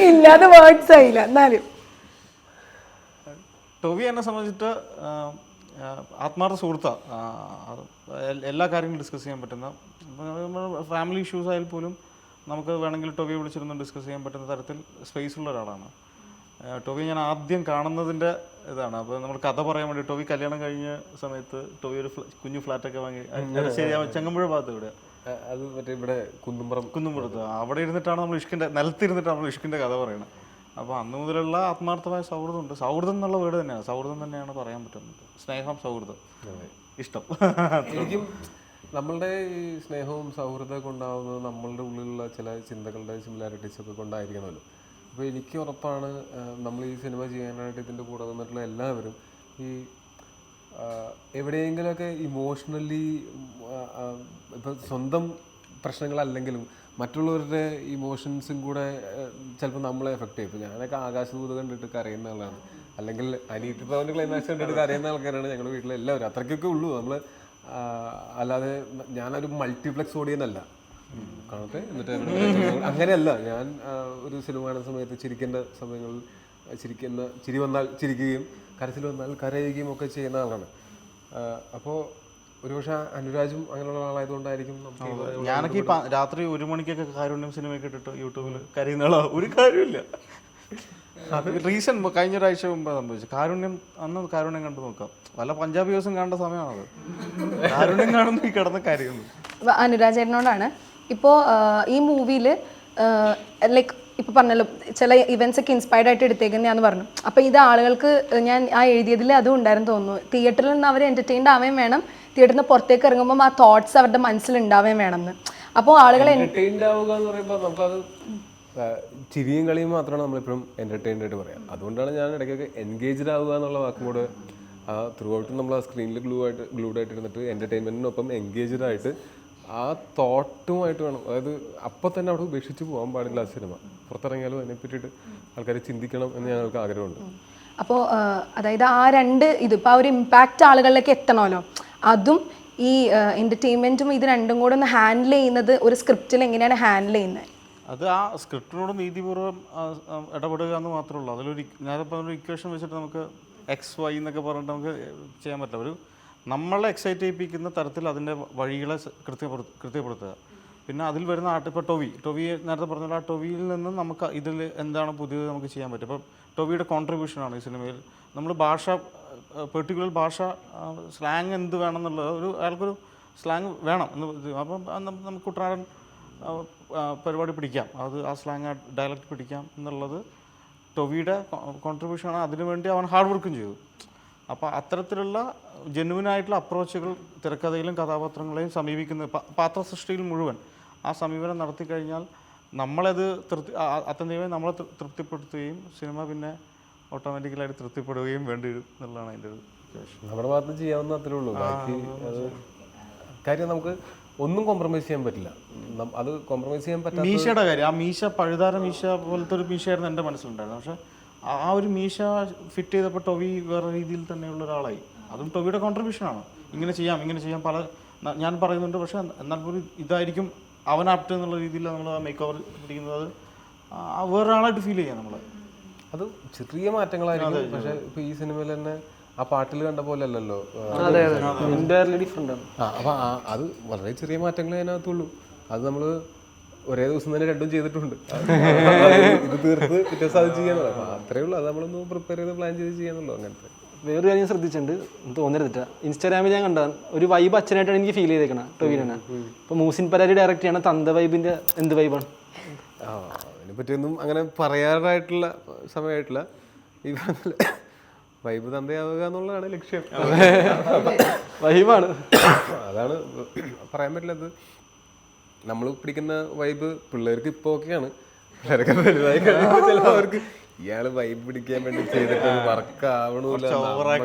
ഇല്ലാതെ വേർഡ്സ് ആയില്ല. എന്നാലും ടോവി എന്നെ സംബന്ധിച്ചിട്ട് ആത്മാർത്ഥ സുഹൃത്താണ്. എല്ലാ കാര്യങ്ങളും ഡിസ്കസ് ചെയ്യാൻ പറ്റുന്ന, ഫാമിലി ഇഷ്യൂസ് ആയാൽ പോലും നമുക്ക് വേണമെങ്കിൽ ടോവിയെ വിളിച്ചിരുന്ന് ഡിസ്കസ് ചെയ്യാൻ പറ്റുന്ന തരത്തിൽ സ്പേസ് ഉള്ള ഒരാളാണ്. ടോവിയെ ഞാൻ ആദ്യം കാണുന്നതിൻ്റെ ഇതാണ്. അപ്പോൾ നമ്മൾ കഥ പറയാൻ വേണ്ടി ടോവി കല്യാണം കഴിഞ്ഞ സമയത്ത് ടോവി ഒരു കുഞ്ഞു ഫ്ലാറ്റൊക്കെ വാങ്ങി ശരി ചെങ്ങമ്പുഴ ഭാഗത്ത് ഇവിടെ അത് മറ്റേ ഇവിടെ കുന്നുംപുറത്ത് അവിടെ ഇരുന്നിട്ടാണ് നമ്മൾ നിലത്തിരുന്നിട്ടാണ് നമ്മൾ ഇഷ്കിൻ്റെ കഥ പറയുന്നത്. അപ്പോൾ അന്ന് മുതലുള്ള ആത്മാർത്ഥമായ സൗഹൃദമുണ്ട്. സൗഹൃദം എന്നുള്ള വേർഡ് തന്നെയാണ്, സൗഹൃദം തന്നെയാണ് പറയാൻ പറ്റുന്നത്. സ്നേഹം, സൗഹൃദം, ഇഷ്ടം. എനിക്കും നമ്മളുടെ ഈ സ്നേഹവും സൗഹൃദമൊക്കെ ഉണ്ടാകുന്നത് നമ്മളുടെ ഉള്ളിലുള്ള ചില ചിന്തകളുടെ സിമിലാരിറ്റീസ് ഒക്കെ കൊണ്ടായിരിക്കണമല്ലോ. അപ്പോൾ എനിക്ക് ഉറപ്പാണ് നമ്മൾ ഈ സിനിമ ചെയ്യാനായിട്ട് ഇതിൻ്റെ കൂടെ നിന്നിട്ടുള്ള എല്ലാവരും ഈ എവിടെയെങ്കിലുമൊക്കെ ഇമോഷണലി ഇപ്പം സ്വന്തം പ്രശ്നങ്ങളല്ലെങ്കിലും മറ്റുള്ളവരുടെ ഇമോഷൻസും കൂടെ ചിലപ്പോൾ നമ്മളെ എഫക്റ്റ് ചെയ്യും. ഇപ്പോൾ ഞാനൊക്കെ ആകാശദൂത് കണ്ടിട്ട് കരയുന്ന ആളാണ്, അല്ലെങ്കിൽ അനീറ്റി പവൻ്റെ ക്ലൈമാക്സ് കണ്ടിട്ട് കരയുന്ന ആൾക്കാരാണ് ഞങ്ങളുടെ വീട്ടിലെ എല്ലാവരും. അത്രയ്ക്കൊക്കെ ഉള്ളൂ നമ്മൾ. അല്ലാതെ ഞാനൊരു മൾട്ടിപ്ലക്സ് ഓഡിയൻ അല്ല, കാണട്ടെ എന്നിട്ട് അങ്ങനെയല്ല. ഞാൻ ഒരു സിനിമ കാണുന്ന സമയത്ത് ചിരിക്കേണ്ട സമയങ്ങളിൽ ചിരി വന്നാൽ ചിരിക്കുകയും കരച്ചിൽ വന്നാൽ കരയുകയും ഒക്കെ ചെയ്യുന്ന ആളാണ്. അപ്പോൾ ഒരുപക്ഷെ അനുരാജും അങ്ങനെയുള്ള ആളായതുകൊണ്ടായിരിക്കും നമുക്ക്. ഞാനൊക്കെ ഈ രാത്രി 1 മണിക്കൊക്കെ കാരുണ്യം സിനിമയൊക്കെ ഇട്ടിട്ട് യൂട്യൂബിൽ കരയുന്ന ആളാ. ഒരു കാര്യമില്ല. അത് റീസൺ കഴിഞ്ഞ ഒരാഴ്ച മുമ്പ് സംഭവിച്ചു. അന്ന് കാരുണ്യം കണ്ടു നോക്കാം. വല്ല പഞ്ചാബി ദിവസം കാണേണ്ട സമയമാണത്. കാരുണ്യം കാണുന്നു ഈ കിടന്ന കാര്യമൊന്നും. അനുരാജ് ചേട്ടനോടാണ് ഇപ്പോൾ ഈ മൂവിയിൽ ലൈക്ക് ഇപ്പോൾ പറഞ്ഞല്ലോ ചില ഇവൻറ്റ്സ് ഒക്കെ ഇൻസ്പയർഡ് ആയിട്ട് എടുത്തേക്കുന്നതാന്ന് പറഞ്ഞു. അപ്പോൾ ഇത് ആളുകൾക്ക് ഞാൻ ആ എഴുതിയതിൽ അതും ഉണ്ടായിരുന്നു തോന്നുന്നു. തിയേറ്ററിൽ നിന്ന് അവർ എൻ്റർടൈൻഡ് ആവേം വേണം, തിയേറ്ററിൽ നിന്ന് പുറത്തേക്ക് ഇറങ്ങുമ്പോൾ ആ തോട്ട്സ് അവരുടെ മനസ്സിലുണ്ടാവേം വേണം എന്ന്. അപ്പോൾ ആളുകൾ എൻ്റർടൈൻഡ് ആവുക എന്ന് പറയുമ്പോൾ നമുക്കത് ചിരിയും കളിയും മാത്രമാണ് നമ്മളെപ്പോഴും എൻ്റർടൈൻഡ് ആയിട്ട് പറയാം. അതുകൊണ്ടാണ് ഞാൻ ഇടയ്ക്കൊക്കെ എൻഗേജ്ഡ് ആവുക എന്നുള്ള വാക്കും കൂടെ ത്രൂ ഔട്ട് നമ്മൾ ആ സ്ക്രീനിൽ ഗ്ലൂഡായിട്ട് ഇരുന്നിട്ട് എൻ്റർടൈൻമെൻറ്റിനൊപ്പം എൻഗേജ്ഡ് ആയിട്ട് ആ തോട്ടുമായിട്ട് വേണം. അതായത് അപ്പം തന്നെ അവിടെ ഉപേക്ഷിച്ച് പോകാൻ പാടില്ല. ആ സിനിമ പുറത്തിറങ്ങിയാലും അതിനെ പറ്റിയിട്ട് ആൾക്കാർ ചിന്തിക്കണം എന്ന് ഞങ്ങൾക്ക് ആഗ്രഹമുണ്ട്. അപ്പോൾ അതായത് ആ രണ്ട് ഇതിപ്പോൾ ആ ഒരു ഇമ്പാക്റ്റ് ആളുകളിലേക്ക് എത്തണമല്ലോ. അതും ഈ എൻ്റർടൈൻമെൻറ്റും ഇത് രണ്ടും കൂടെ ഒന്ന് ഹാൻഡിൽ ചെയ്യുന്നത് ഒരു സ്ക്രിപ്റ്റിൽ എങ്ങനെയാണ് ഹാൻഡിൽ ചെയ്യുന്നത്? അത് ആ സ്ക്രിപ്റ്റിനോട് നീതിപൂർവ്വം ഇടപെടുക എന്ന് മാത്രമേ ഉള്ളൂ. അതിലൊരു ഞാനിപ്പോൾ ഒരു ഇക്വേഷൻ വെച്ചിട്ട് നമുക്ക് XY എന്നൊക്കെ പറഞ്ഞിട്ട് നമുക്ക് ചെയ്യാൻ പറ്റില്ല. ഒരു നമ്മളെ എക്സൈറ്റ് ചെയ്യിപ്പിക്കുന്ന തരത്തിൽ അതിൻ്റെ വഴികളെ കൃത്യപ്പെടുത്തുക. പിന്നെ അതിൽ വരുന്ന ഇപ്പോൾ ടോവി നേരത്തെ പറഞ്ഞ ആ ടോവിയിൽ നിന്ന് നമുക്ക് ഇതിൽ എന്താണ് പുതിയത് നമുക്ക് ചെയ്യാൻ പറ്റും. ഇപ്പം ടോവിയുടെ കോൺട്രിബ്യൂഷനാണ് ഈ സിനിമയിൽ. നമ്മൾ ഭാഷ പെർട്ടിക്കുലർ ഭാഷ സ്ലാങ് എന്ത് വേണം എന്നുള്ളത് ഒരു അയാൾക്കൊരു സ്ലാങ് വേണം എന്ന്. അപ്പം നമുക്ക് കുട്ടനാടൻ പരിപാടി പിടിക്കാം, അത് ആ സ്ലാങ് ഡയലക്റ്റ് പിടിക്കാം എന്നുള്ളത് ടോവിയുടെ കോൺട്രിബ്യൂഷനാണ്. അതിനുവേണ്ടി അവൻ ഹാർഡ് വർക്കും ചെയ്തു. അപ്പോൾ അത്തരത്തിലുള്ള ജെന്യുവനായിട്ടുള്ള അപ്രോച്ചുകൾ തിരക്കഥയിലും കഥാപാത്രങ്ങളെയും സമീപിക്കുന്ന പാത്രസൃഷ്ടിയിൽ മുഴുവൻ ആ സമീപനം നടത്തി കഴിഞ്ഞാൽ നമ്മളത് അത്യന്തികമായി നമ്മളെ തൃപ്തിപ്പെടുത്തുകയും സിനിമ പിന്നെ ഓട്ടോമാറ്റിക്കലായിട്ട് തൃപ്തിപ്പെടുകയും വേണ്ടി വരും എന്നുള്ളതാണ് അതിൻ്റെ ഒരു ഉദ്ദേശം. നമ്മുടെ ഭാഗത്ത് ചെയ്യാവുന്ന അത്രേ ഉള്ളൂ. ബാക്കി അത് കാര്യം നമുക്ക് ഒന്നും കോംപ്രമൈസ് ചെയ്യാൻ പറ്റില്ല. അത് കോംപ്രമൈസ് ചെയ്യാൻ പറ്റില്ല. മീശയുടെ കാര്യം, ആ മീശ പഴുതാര മീശ പോലത്തെ ഒരു മീശയായിരുന്നു എൻ്റെ മനസ്സിലുണ്ടായിരുന്നു. പക്ഷേ ആ ഒരു മീശ ഫിറ്റ് ചെയ്തപ്പോൾ ടോവി വേറെ രീതിയിൽ തന്നെയുള്ള ഒരാളായി. അതും ടോവിയുടെ കോൺട്രിബ്യൂഷനാണ്. ഇങ്ങനെ ചെയ്യാം പല ഞാൻ പറയുന്നുണ്ട്. പക്ഷേ എന്നാൽ പോലും ഇതായിരിക്കും അവൻ ആപ്റ്റ് എന്നുള്ള രീതിയിൽ നമ്മൾ ആ മേക്ക് ഓവർ പിടിക്കുന്നത് വേറൊരാളായിട്ട് ഫീൽ ചെയ്യാം നമ്മൾ. അത് ചെറിയ മാറ്റങ്ങളായിരിക്കും. പക്ഷേ ഇപ്പോൾ ഈ സിനിമയിൽ തന്നെ ആ പാട്ടിൽ കണ്ട പോലെ അല്ലല്ലോ. എൻ്റയർലി ഡിഫറെൻ്റ് ആണ്. അപ്പോൾ അത് വളരെ ചെറിയ മാറ്റങ്ങളെ അതിനകത്തുള്ളൂ. അത് നമ്മൾ ഒരേ ദിവസം തന്നെ രണ്ടും ചെയ്തിട്ടുണ്ട്. ഇത് തീർത്ത് പിറ്റേ ദിവസം അത് ചെയ്യാന്നുള്ളൂ. അപ്പോൾ അത്രയേ ഉള്ളൂ. അത് നമ്മളൊന്ന് പ്രിപ്പയർ ചെയ്ത് പ്ലാൻ ചെയ്ത് ചെയ്യാന്നുള്ളൂ. അങ്ങനത്തെ വേറൊരു കാര്യം ശ്രദ്ധിച്ചിട്ടുണ്ട്, തോന്നരുതില്ല. ഇൻസ്റ്റാഗ്രാമിൽ ഞാൻ കണ്ടതാണ് ഒരു വൈബ് അച്ഛനായിട്ടാണ് എനിക്ക് ഫീൽ ചെയ്തേക്കണം ടോവിനെ. ഇപ്പോൾ മൂസിൻ പരാരി ഡയറക്റ്റ് ചെയ്യണ തന്ത വൈബിൻ്റെ എന്ത് വൈബാണ്? അതിനെപ്പറ്റിയൊന്നും അങ്ങനെ പറയാറായിട്ടുള്ള സമയമായിട്ടില്ല. ഈ വൈബ് തന്തയാവുക എന്നുള്ളതാണ് ലക്ഷ്യം. വൈബാണ്, അതാണ് പറയാൻ പറ്റില്ലത്. നമ്മൾ പിടിക്കുന്ന വൈബ് പിള്ളേർക്ക് ഇപ്പോൾ ഒക്കെയാണ്. പിള്ളേരൊക്കെ വലുതായി കഴിയുമ്പോൾ ചിലപ്പോൾ അവർക്ക് ഇയാൾ വൈബ് പിടിക്കാൻ വേണ്ടി ചെയ്തിട്ട് വർക്ക് ആവണമില്ല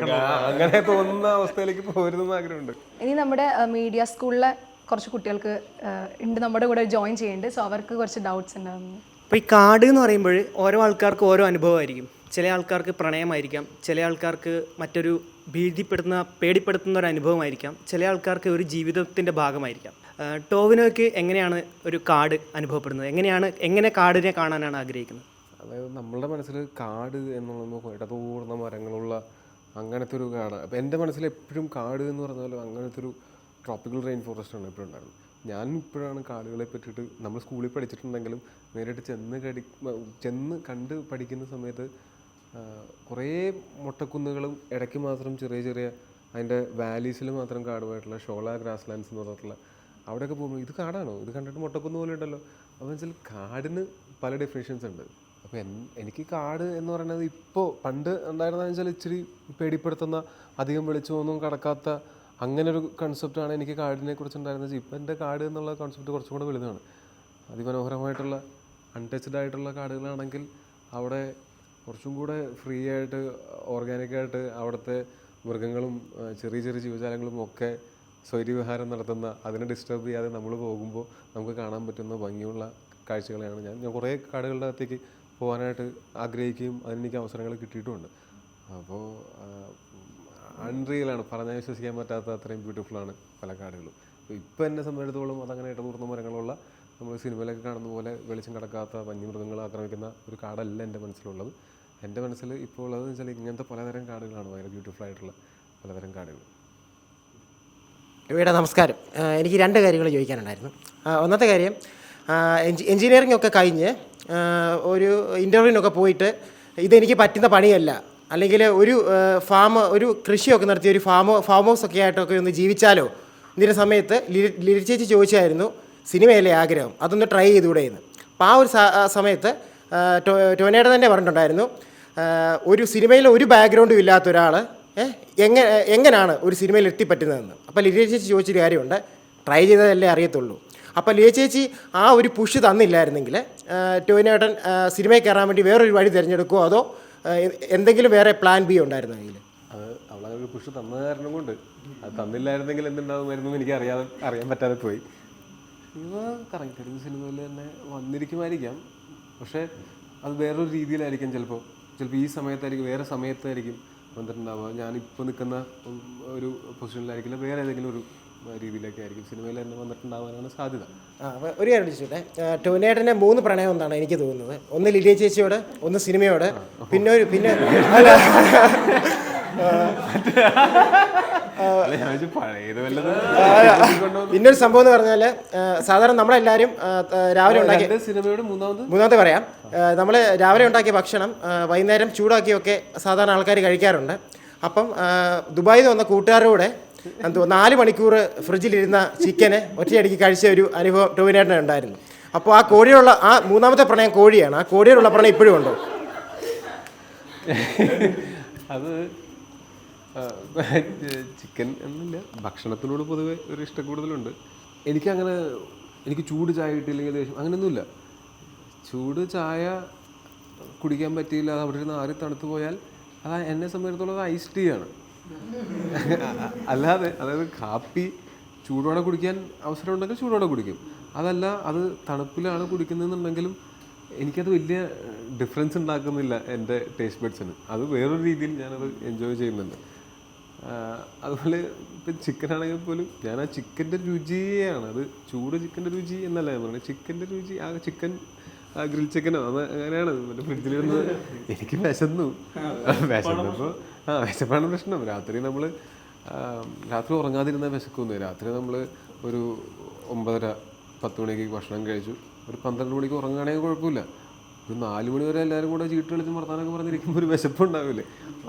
അങ്ങനെ തോന്നുന്ന അവസ്ഥയിലേക്ക് പോരുന്ന ആഗ്രഹമുണ്ട്. ഇനി നമ്മുടെ മീഡിയ സ്കൂളിലെ കുറച്ച് കുട്ടികൾക്ക് ഉണ്ട് നമ്മുടെ കൂടെ ജോയിൻ ചെയ്യുന്നുണ്ട്. സോ അവർക്ക് കുറച്ച് ഡൗട്ട്സ് ഉണ്ടാകുന്നു. അപ്പോൾ ഈ കാട് എന്ന് പറയുമ്പോൾ ഓരോ ആൾക്കാർക്ക് ഓരോ അനുഭവമായിരിക്കും. ചില ആൾക്കാർക്ക് പ്രണയമായിരിക്കാം, ചില ആൾക്കാർക്ക് മറ്റൊരു പേടിപ്പെടുത്തുന്ന ഒരു അനുഭവമായിരിക്കാം, ചില ആൾക്കാർക്ക് ഒരു ജീവിതത്തിൻ്റെ ഭാഗമായിരിക്കാം. ടോവിനോയ്ക്ക് എങ്ങനെയാണ് ഒരു കാട് അനുഭവപ്പെടുന്നത്? എങ്ങനെ കാടിനെ കാണാനാണ് ആഗ്രഹിക്കുന്നത്? അതായത് നമ്മളുടെ മനസ്സിൽ കാട് എന്നുള്ളത് ഇടതൂർന്ന മരങ്ങളുള്ള അങ്ങനത്തെ ഒരു കാടാണ്. അപ്പോൾ എൻ്റെ മനസ്സിൽ എപ്പോഴും കാട് എന്ന് പറഞ്ഞാലും അങ്ങനത്തെ ഒരു ട്രോപ്പിക്കൽ റെയിൻ ഫോറസ്റ്റാണ് എപ്പോഴും ഉണ്ടായിരുന്നത്. ഞാൻ ഇപ്പോഴാണ് കാടുകളെ പറ്റിയിട്ട് നമ്മൾ സ്കൂളിൽ പഠിച്ചിട്ടുണ്ടെങ്കിലും നേരിട്ട് ചെന്ന് കണ്ട് പഠിക്കുന്ന സമയത്ത് കുറേ മൊട്ടക്കുന്നുകളും ഇടയ്ക്ക് മാത്രം ചെറിയ ചെറിയ അതിൻ്റെ വാലീസിൽ മാത്രം കാടുമായിട്ടുള്ള ഷോള ഗ്രാസ് ലാൻഡ്സ് എന്ന് പറഞ്ഞിട്ടുള്ള അവിടെയൊക്കെ പോകുമ്പോൾ ഇത് കാടാണോ, ഇത് കണ്ടിട്ട് മൊട്ടക്കുന്ന് പോലെ ഉണ്ടല്ലോ. അപ്പോൾ വെച്ചാൽ കാടിന് പല ഡെഫിനേഷൻസ് ഉണ്ട്. അപ്പോൾ എനിക്ക് കാട് എന്ന് പറയുന്നത് ഇപ്പോൾ പണ്ട് ഉണ്ടായിരുന്നതെന്ന് വെച്ചാൽ ഇച്ചിരി പേടിപ്പെടുത്തുന്ന, അധികം വെളിച്ചമൊന്നും കടക്കാത്ത അങ്ങനെ ഒരു കൺസെപ്റ്റാണ് എനിക്ക് കാടിനെ കുറിച്ച് ഉണ്ടായിരുന്നത്. ഇപ്പം എൻ്റെ കാട് എന്നുള്ള കോൺസെപ്റ്റ് കുറച്ചും കൂടെ വലുതാണ്. അതിമനോഹരമായിട്ടുള്ള അൺടച്ച്ഡ് ആയിട്ടുള്ള കാടുകളാണെങ്കിൽ അവിടെ കുറച്ചും കൂടെ ഫ്രീ ആയിട്ട് ഓർഗാനിക്കായിട്ട് അവിടുത്തെ മൃഗങ്ങളും ചെറിയ ചെറിയ ജീവജാലങ്ങളും ഒക്കെ സ്വൈര്യവിഹാരം നടത്തുന്ന, അതിനെ ഡിസ്റ്റർബ് ചെയ്യാതെ നമ്മൾ പോകുമ്പോൾ നമുക്ക് കാണാൻ പറ്റുന്ന ഭംഗിയുള്ള കാഴ്ചകളെയാണ് ഞാൻ കുറേ കാടുകളുടെ അകത്തേക്ക് പോകാനായിട്ട് ആഗ്രഹിക്കുകയും അതിനെനിക്ക് അവസരങ്ങൾ കിട്ടിയിട്ടുമുണ്ട്. അപ്പോൾ അൺറിയലാണ്, പറഞ്ഞാൽ വിശ്വസിക്കാൻ പറ്റാത്ത അത്രയും ബ്യൂട്ടിഫുള്ളാണ് പല കാടുകളും. അപ്പോൾ ഇപ്പോൾ എന്നെ സംബന്ധിച്ചിടത്തോളം അതങ്ങനെ ഇടതൂർന്ന മരങ്ങളുള്ള നമ്മൾ സിനിമയിലൊക്കെ കാണുന്ന പോലെ വെളിച്ചം കടക്കാത്ത വന്യമൃഗങ്ങൾ ആക്രമിക്കുന്ന ഒരു കാടല്ല എൻ്റെ മനസ്സിലുള്ളത്. എൻ്റെ മനസ്സിൽ ഇപ്പോൾ ഉള്ളതെന്ന് വെച്ചാൽ ഇങ്ങനത്തെ പലതരം കാടുകളാണ്, ഭയങ്കര ബ്യൂട്ടിഫുൾ ആയിട്ടുള്ള പലതരം കാടുകൾ. ഇവിടെ നമസ്കാരം. എനിക്ക് 2 കാര്യങ്ങൾ ചോദിക്കാനുണ്ടായിരുന്നു. ഒന്നാമത്തെ കാര്യം, എൻജിനീയറിംഗ് ഒക്കെ കഴിഞ്ഞ് ഒരു ഇൻ്റർവ്യൂവിനൊക്കെ പോയിട്ട് ഇതെനിക്ക് പറ്റുന്ന പണിയല്ല, അല്ലെങ്കിൽ ഒരു കൃഷിയൊക്കെ നടത്തി ഒരു ഫാം ഹൗസ് ഒക്കെ ആയിട്ടൊക്കെ ഒന്ന് ജീവിച്ചാലോ ഇതിൻ്റെ സമയത്ത് ലിരി ചേച്ചി ചോദിച്ചായിരുന്നു സിനിമയിലെ ആഗ്രഹം, അതൊന്ന് ട്രൈ ചെയ്തുകൂടെ എന്ന്. അപ്പോൾ ആ ഒരു സമയത്ത് ടോനേട്ടൻ തന്നെ പറഞ്ഞിട്ടുണ്ടായിരുന്നു, ഒരു സിനിമയിൽ ഒരു ബാക്ക്ഗ്രൗണ്ടും ഇല്ലാത്ത ഒരാൾ എങ്ങനെയാണ് ഒരു സിനിമയിൽ എത്തിപ്പറ്റുന്നതെന്ന്. അപ്പോൾ ലിരി ചേച്ചി ചോദിച്ചൊരു കാര്യമുണ്ട്, ട്രൈ ചെയ്തതല്ലേ അറിയത്തുള്ളൂ. അപ്പോൾ ലിരി ചേച്ചി ആ ഒരു പുഷ് തന്നില്ലായിരുന്നെങ്കിൽ ടോനേട്ടൻ സിനിമയിൽ കയറാൻ വേണ്ടി വേറൊരു വഴി തിരഞ്ഞെടുക്കുമോ, അതോ എന്തെങ്കിലും വേറെ പ്ലാൻ ബി ഉണ്ടായിരുന്നു അതിൽ? അത് അവളങ്ങനെ ഒരു പുഷ് തന്ന കാരണം കൊണ്ട്, അത് തന്നില്ലായിരുന്നെങ്കിൽ എന്തുണ്ടാകുമായിരുന്നു എനിക്ക് അറിയാൻ പറ്റാതെ പോയി. സിനിമ കറക്റ്റായിരിക്കും, സിനിമയിൽ തന്നെ വന്നിരിക്കുമായിരിക്കാം, പക്ഷേ അത് വേറൊരു രീതിയിലായിരിക്കും. ചിലപ്പോൾ ഈ സമയത്തായിരിക്കും, വേറെ സമയത്തായിരിക്കും വന്നിട്ടുണ്ടാവുക. ഞാനിപ്പോൾ നിൽക്കുന്ന ഒരു പൊസിഷനിലായിരിക്കില്ല, വേറെ ഏതെങ്കിലും ഒരു രീതിയിലൊക്കെ ആയിരിക്കും സിനിമയിൽ തന്നെ വന്നിട്ടുണ്ടാവാനാണ് സാധ്യത. അപ്പോൾ ഒരു കാര്യം ചോദിച്ചോട്ടെ, ടോനേട്ടൻ്റെ 3 പ്രണയം എന്നാണ് എനിക്ക് തോന്നുന്നത്. ഒന്ന് ലിഡിയ ചേച്ചിയോട്, ഒന്ന് സിനിമയോട്, പിന്നെ പിന്നൊരു സംഭവം എന്ന് പറഞ്ഞാൽ, സാധാരണ നമ്മളെല്ലാവരും രാവിലെ ഉണ്ടാക്കിയ സിനിമയോട് മൂന്നാമത്തെ പറയാം, നമ്മൾ രാവിലെ ഉണ്ടാക്കിയ ഭക്ഷണം വൈകുന്നേരം ചൂടാക്കിയൊക്കെ സാധാരണ ആൾക്കാർ കഴിക്കാറുണ്ട്. അപ്പം ദുബായിൽ നിന്ന് വന്ന കൂട്ടുകാരോടെ 4 മണിക്കൂർ ഫ്രിഡ്ജിലിരുന്ന ചിക്കന് ഒറ്റയടിക്ക് കഴിച്ച ഒരു അനുഭവം ടോവിനേട്ടന് ഉണ്ടായിരുന്നു. അപ്പോൾ ആ കോഴിയുള്ള ആ 3ാമത്തെ പ്രണയം കോഴിയാണ്. ആ കോഴിയോടുള്ള പ്രണയം ഇപ്പോഴും ഉണ്ടോ? അത് ചിക്കൻ എന്നില്ല, ഭക്ഷണത്തിനോട് പൊതുവെ ഒരു ഇഷ്ടം കൂടുതലുണ്ട്. എനിക്ക് ചൂട് ചായ കിട്ടിയില്ലെങ്കിൽ ദേഷ്യം അങ്ങനെയൊന്നുമില്ല. ചൂട് ചായ കുടിക്കാൻ പറ്റിയില്ല, അത് അവിടെ ഇരുന്ന് ആറി തണുത്ത് പോയാൽ അത് എന്നെ സംബന്ധിച്ചിടത്തോളം അത് ഐസ് ടീ ആണ്. അല്ലാതെ അതായത് കാപ്പി ചൂടോടെ കുടിക്കാൻ അവസരം ഉണ്ടെങ്കിൽ ചൂടോടെ കുടിക്കും, അതല്ല അത് തണുപ്പിലാണ് കുടിക്കുന്നതെന്നുണ്ടെങ്കിലും എനിക്കത് വലിയ ഡിഫറൻസ് ഉണ്ടാക്കുന്നില്ല എൻ്റെ ടേസ്റ്റ് ബഡ്സിന്. അത് വേറൊരു രീതിയിൽ ഞാനത് എൻജോയ് ചെയ്യുന്നുണ്ട്. അതുപോലെ ഇപ്പം ചിക്കനാണെങ്കിൽ പോലും ഞാൻ ആ ചിക്കൻ്റെ രുചിയാണ്, അത് ചൂട് ചിക്കൻ്റെ രുചി എന്നല്ല ഞാൻ പറയുന്നത്, ചിക്കൻ്റെ രുചി ആ ചിക്കൻ ഗ്രിൽ ചിക്കനോ അത് അങ്ങനെയാണ് മറ്റേ ഫ്രിഡ്ജിൽ വരുന്നത്. എനിക്ക് വിശന്നപ്പോൾ വിശപ്പാണ് പ്രശ്നം. രാത്രി ഉറങ്ങാതിരുന്നാൽ വിശക്കുന്നു. രാത്രി നമ്മൾ ഒരു 9:30-10 മണിക്ക് ഭക്ഷണം കഴിച്ചു, ഒരു 12 മണിക്ക് ഉറങ്ങുകയാണെങ്കിൽ കുഴപ്പമില്ല. ഒരു 4 മണി വരെ എല്ലാവരും കൂടെ ചീട്ട് കളിച്ച് വർത്താനൊക്കെ പറഞ്ഞിരിക്കുമ്പോൾ ഒരു വിശപ്പുണ്ടാവില്ലേ.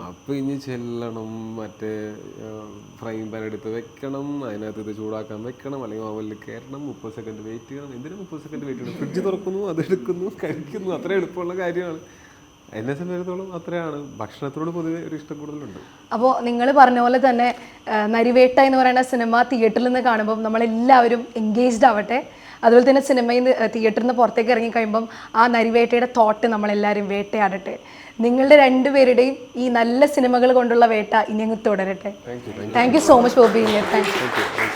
അപ്പോൾ ഇനി ചെല്ലണം, മറ്റേ ഫ്രൈങ് പാൻ എടുത്ത് വെക്കണം, അതിനകത്ത് ഇത് ചൂടാക്കാൻ വെക്കണം, അല്ലെങ്കിൽ ഓവനിൽ കയറണം, 30 സെക്കൻഡ് വെയിറ്റ് ചെയ്യണം. എന്തിനും 30 സെക്കൻഡ് വെയിറ്റ് ചെയ്യണം? ഫ്രിഡ്ജ് തുറക്കുന്നു, അതെടുക്കുന്നു, കഴിക്കുന്നു, അത്ര എളുപ്പമുള്ള കാര്യമാണ്. എന്നെ സംബന്ധിച്ചിടത്തോളം അത്രയാണ്. ഭക്ഷണത്തോട് പൊതുവെ ഒരു ഇഷ്ടം കൂടുതലുണ്ട്. അപ്പോൾ നിങ്ങൾ പറഞ്ഞ പോലെ തന്നെ നരിവേട്ട എന്ന് പറയുന്ന സിനിമ തിയേറ്ററിൽ നിന്ന് കാണുമ്പോൾ നമ്മളെല്ലാവരും എൻഗേജ്ഡ് ആവട്ടെ. അതുപോലെ തന്നെ സിനിമയിൽ നിന്ന് തിയേറ്ററിൽ നിന്ന് പുറത്തേക്ക് ഇറങ്ങി കഴിയുമ്പം ആ നരിവേട്ടയുടെ തോട്ട് നമ്മളെല്ലാവരും വേട്ടയാടട്ടെ. നിങ്ങളുടെ 2 പേരുടെയും ഈ നല്ല സിനിമകൾ കൊണ്ടുള്ള വേട്ട ഇനി അങ്ങ് തുടരട്ടെ. Thank you so much for being here. Thank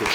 U.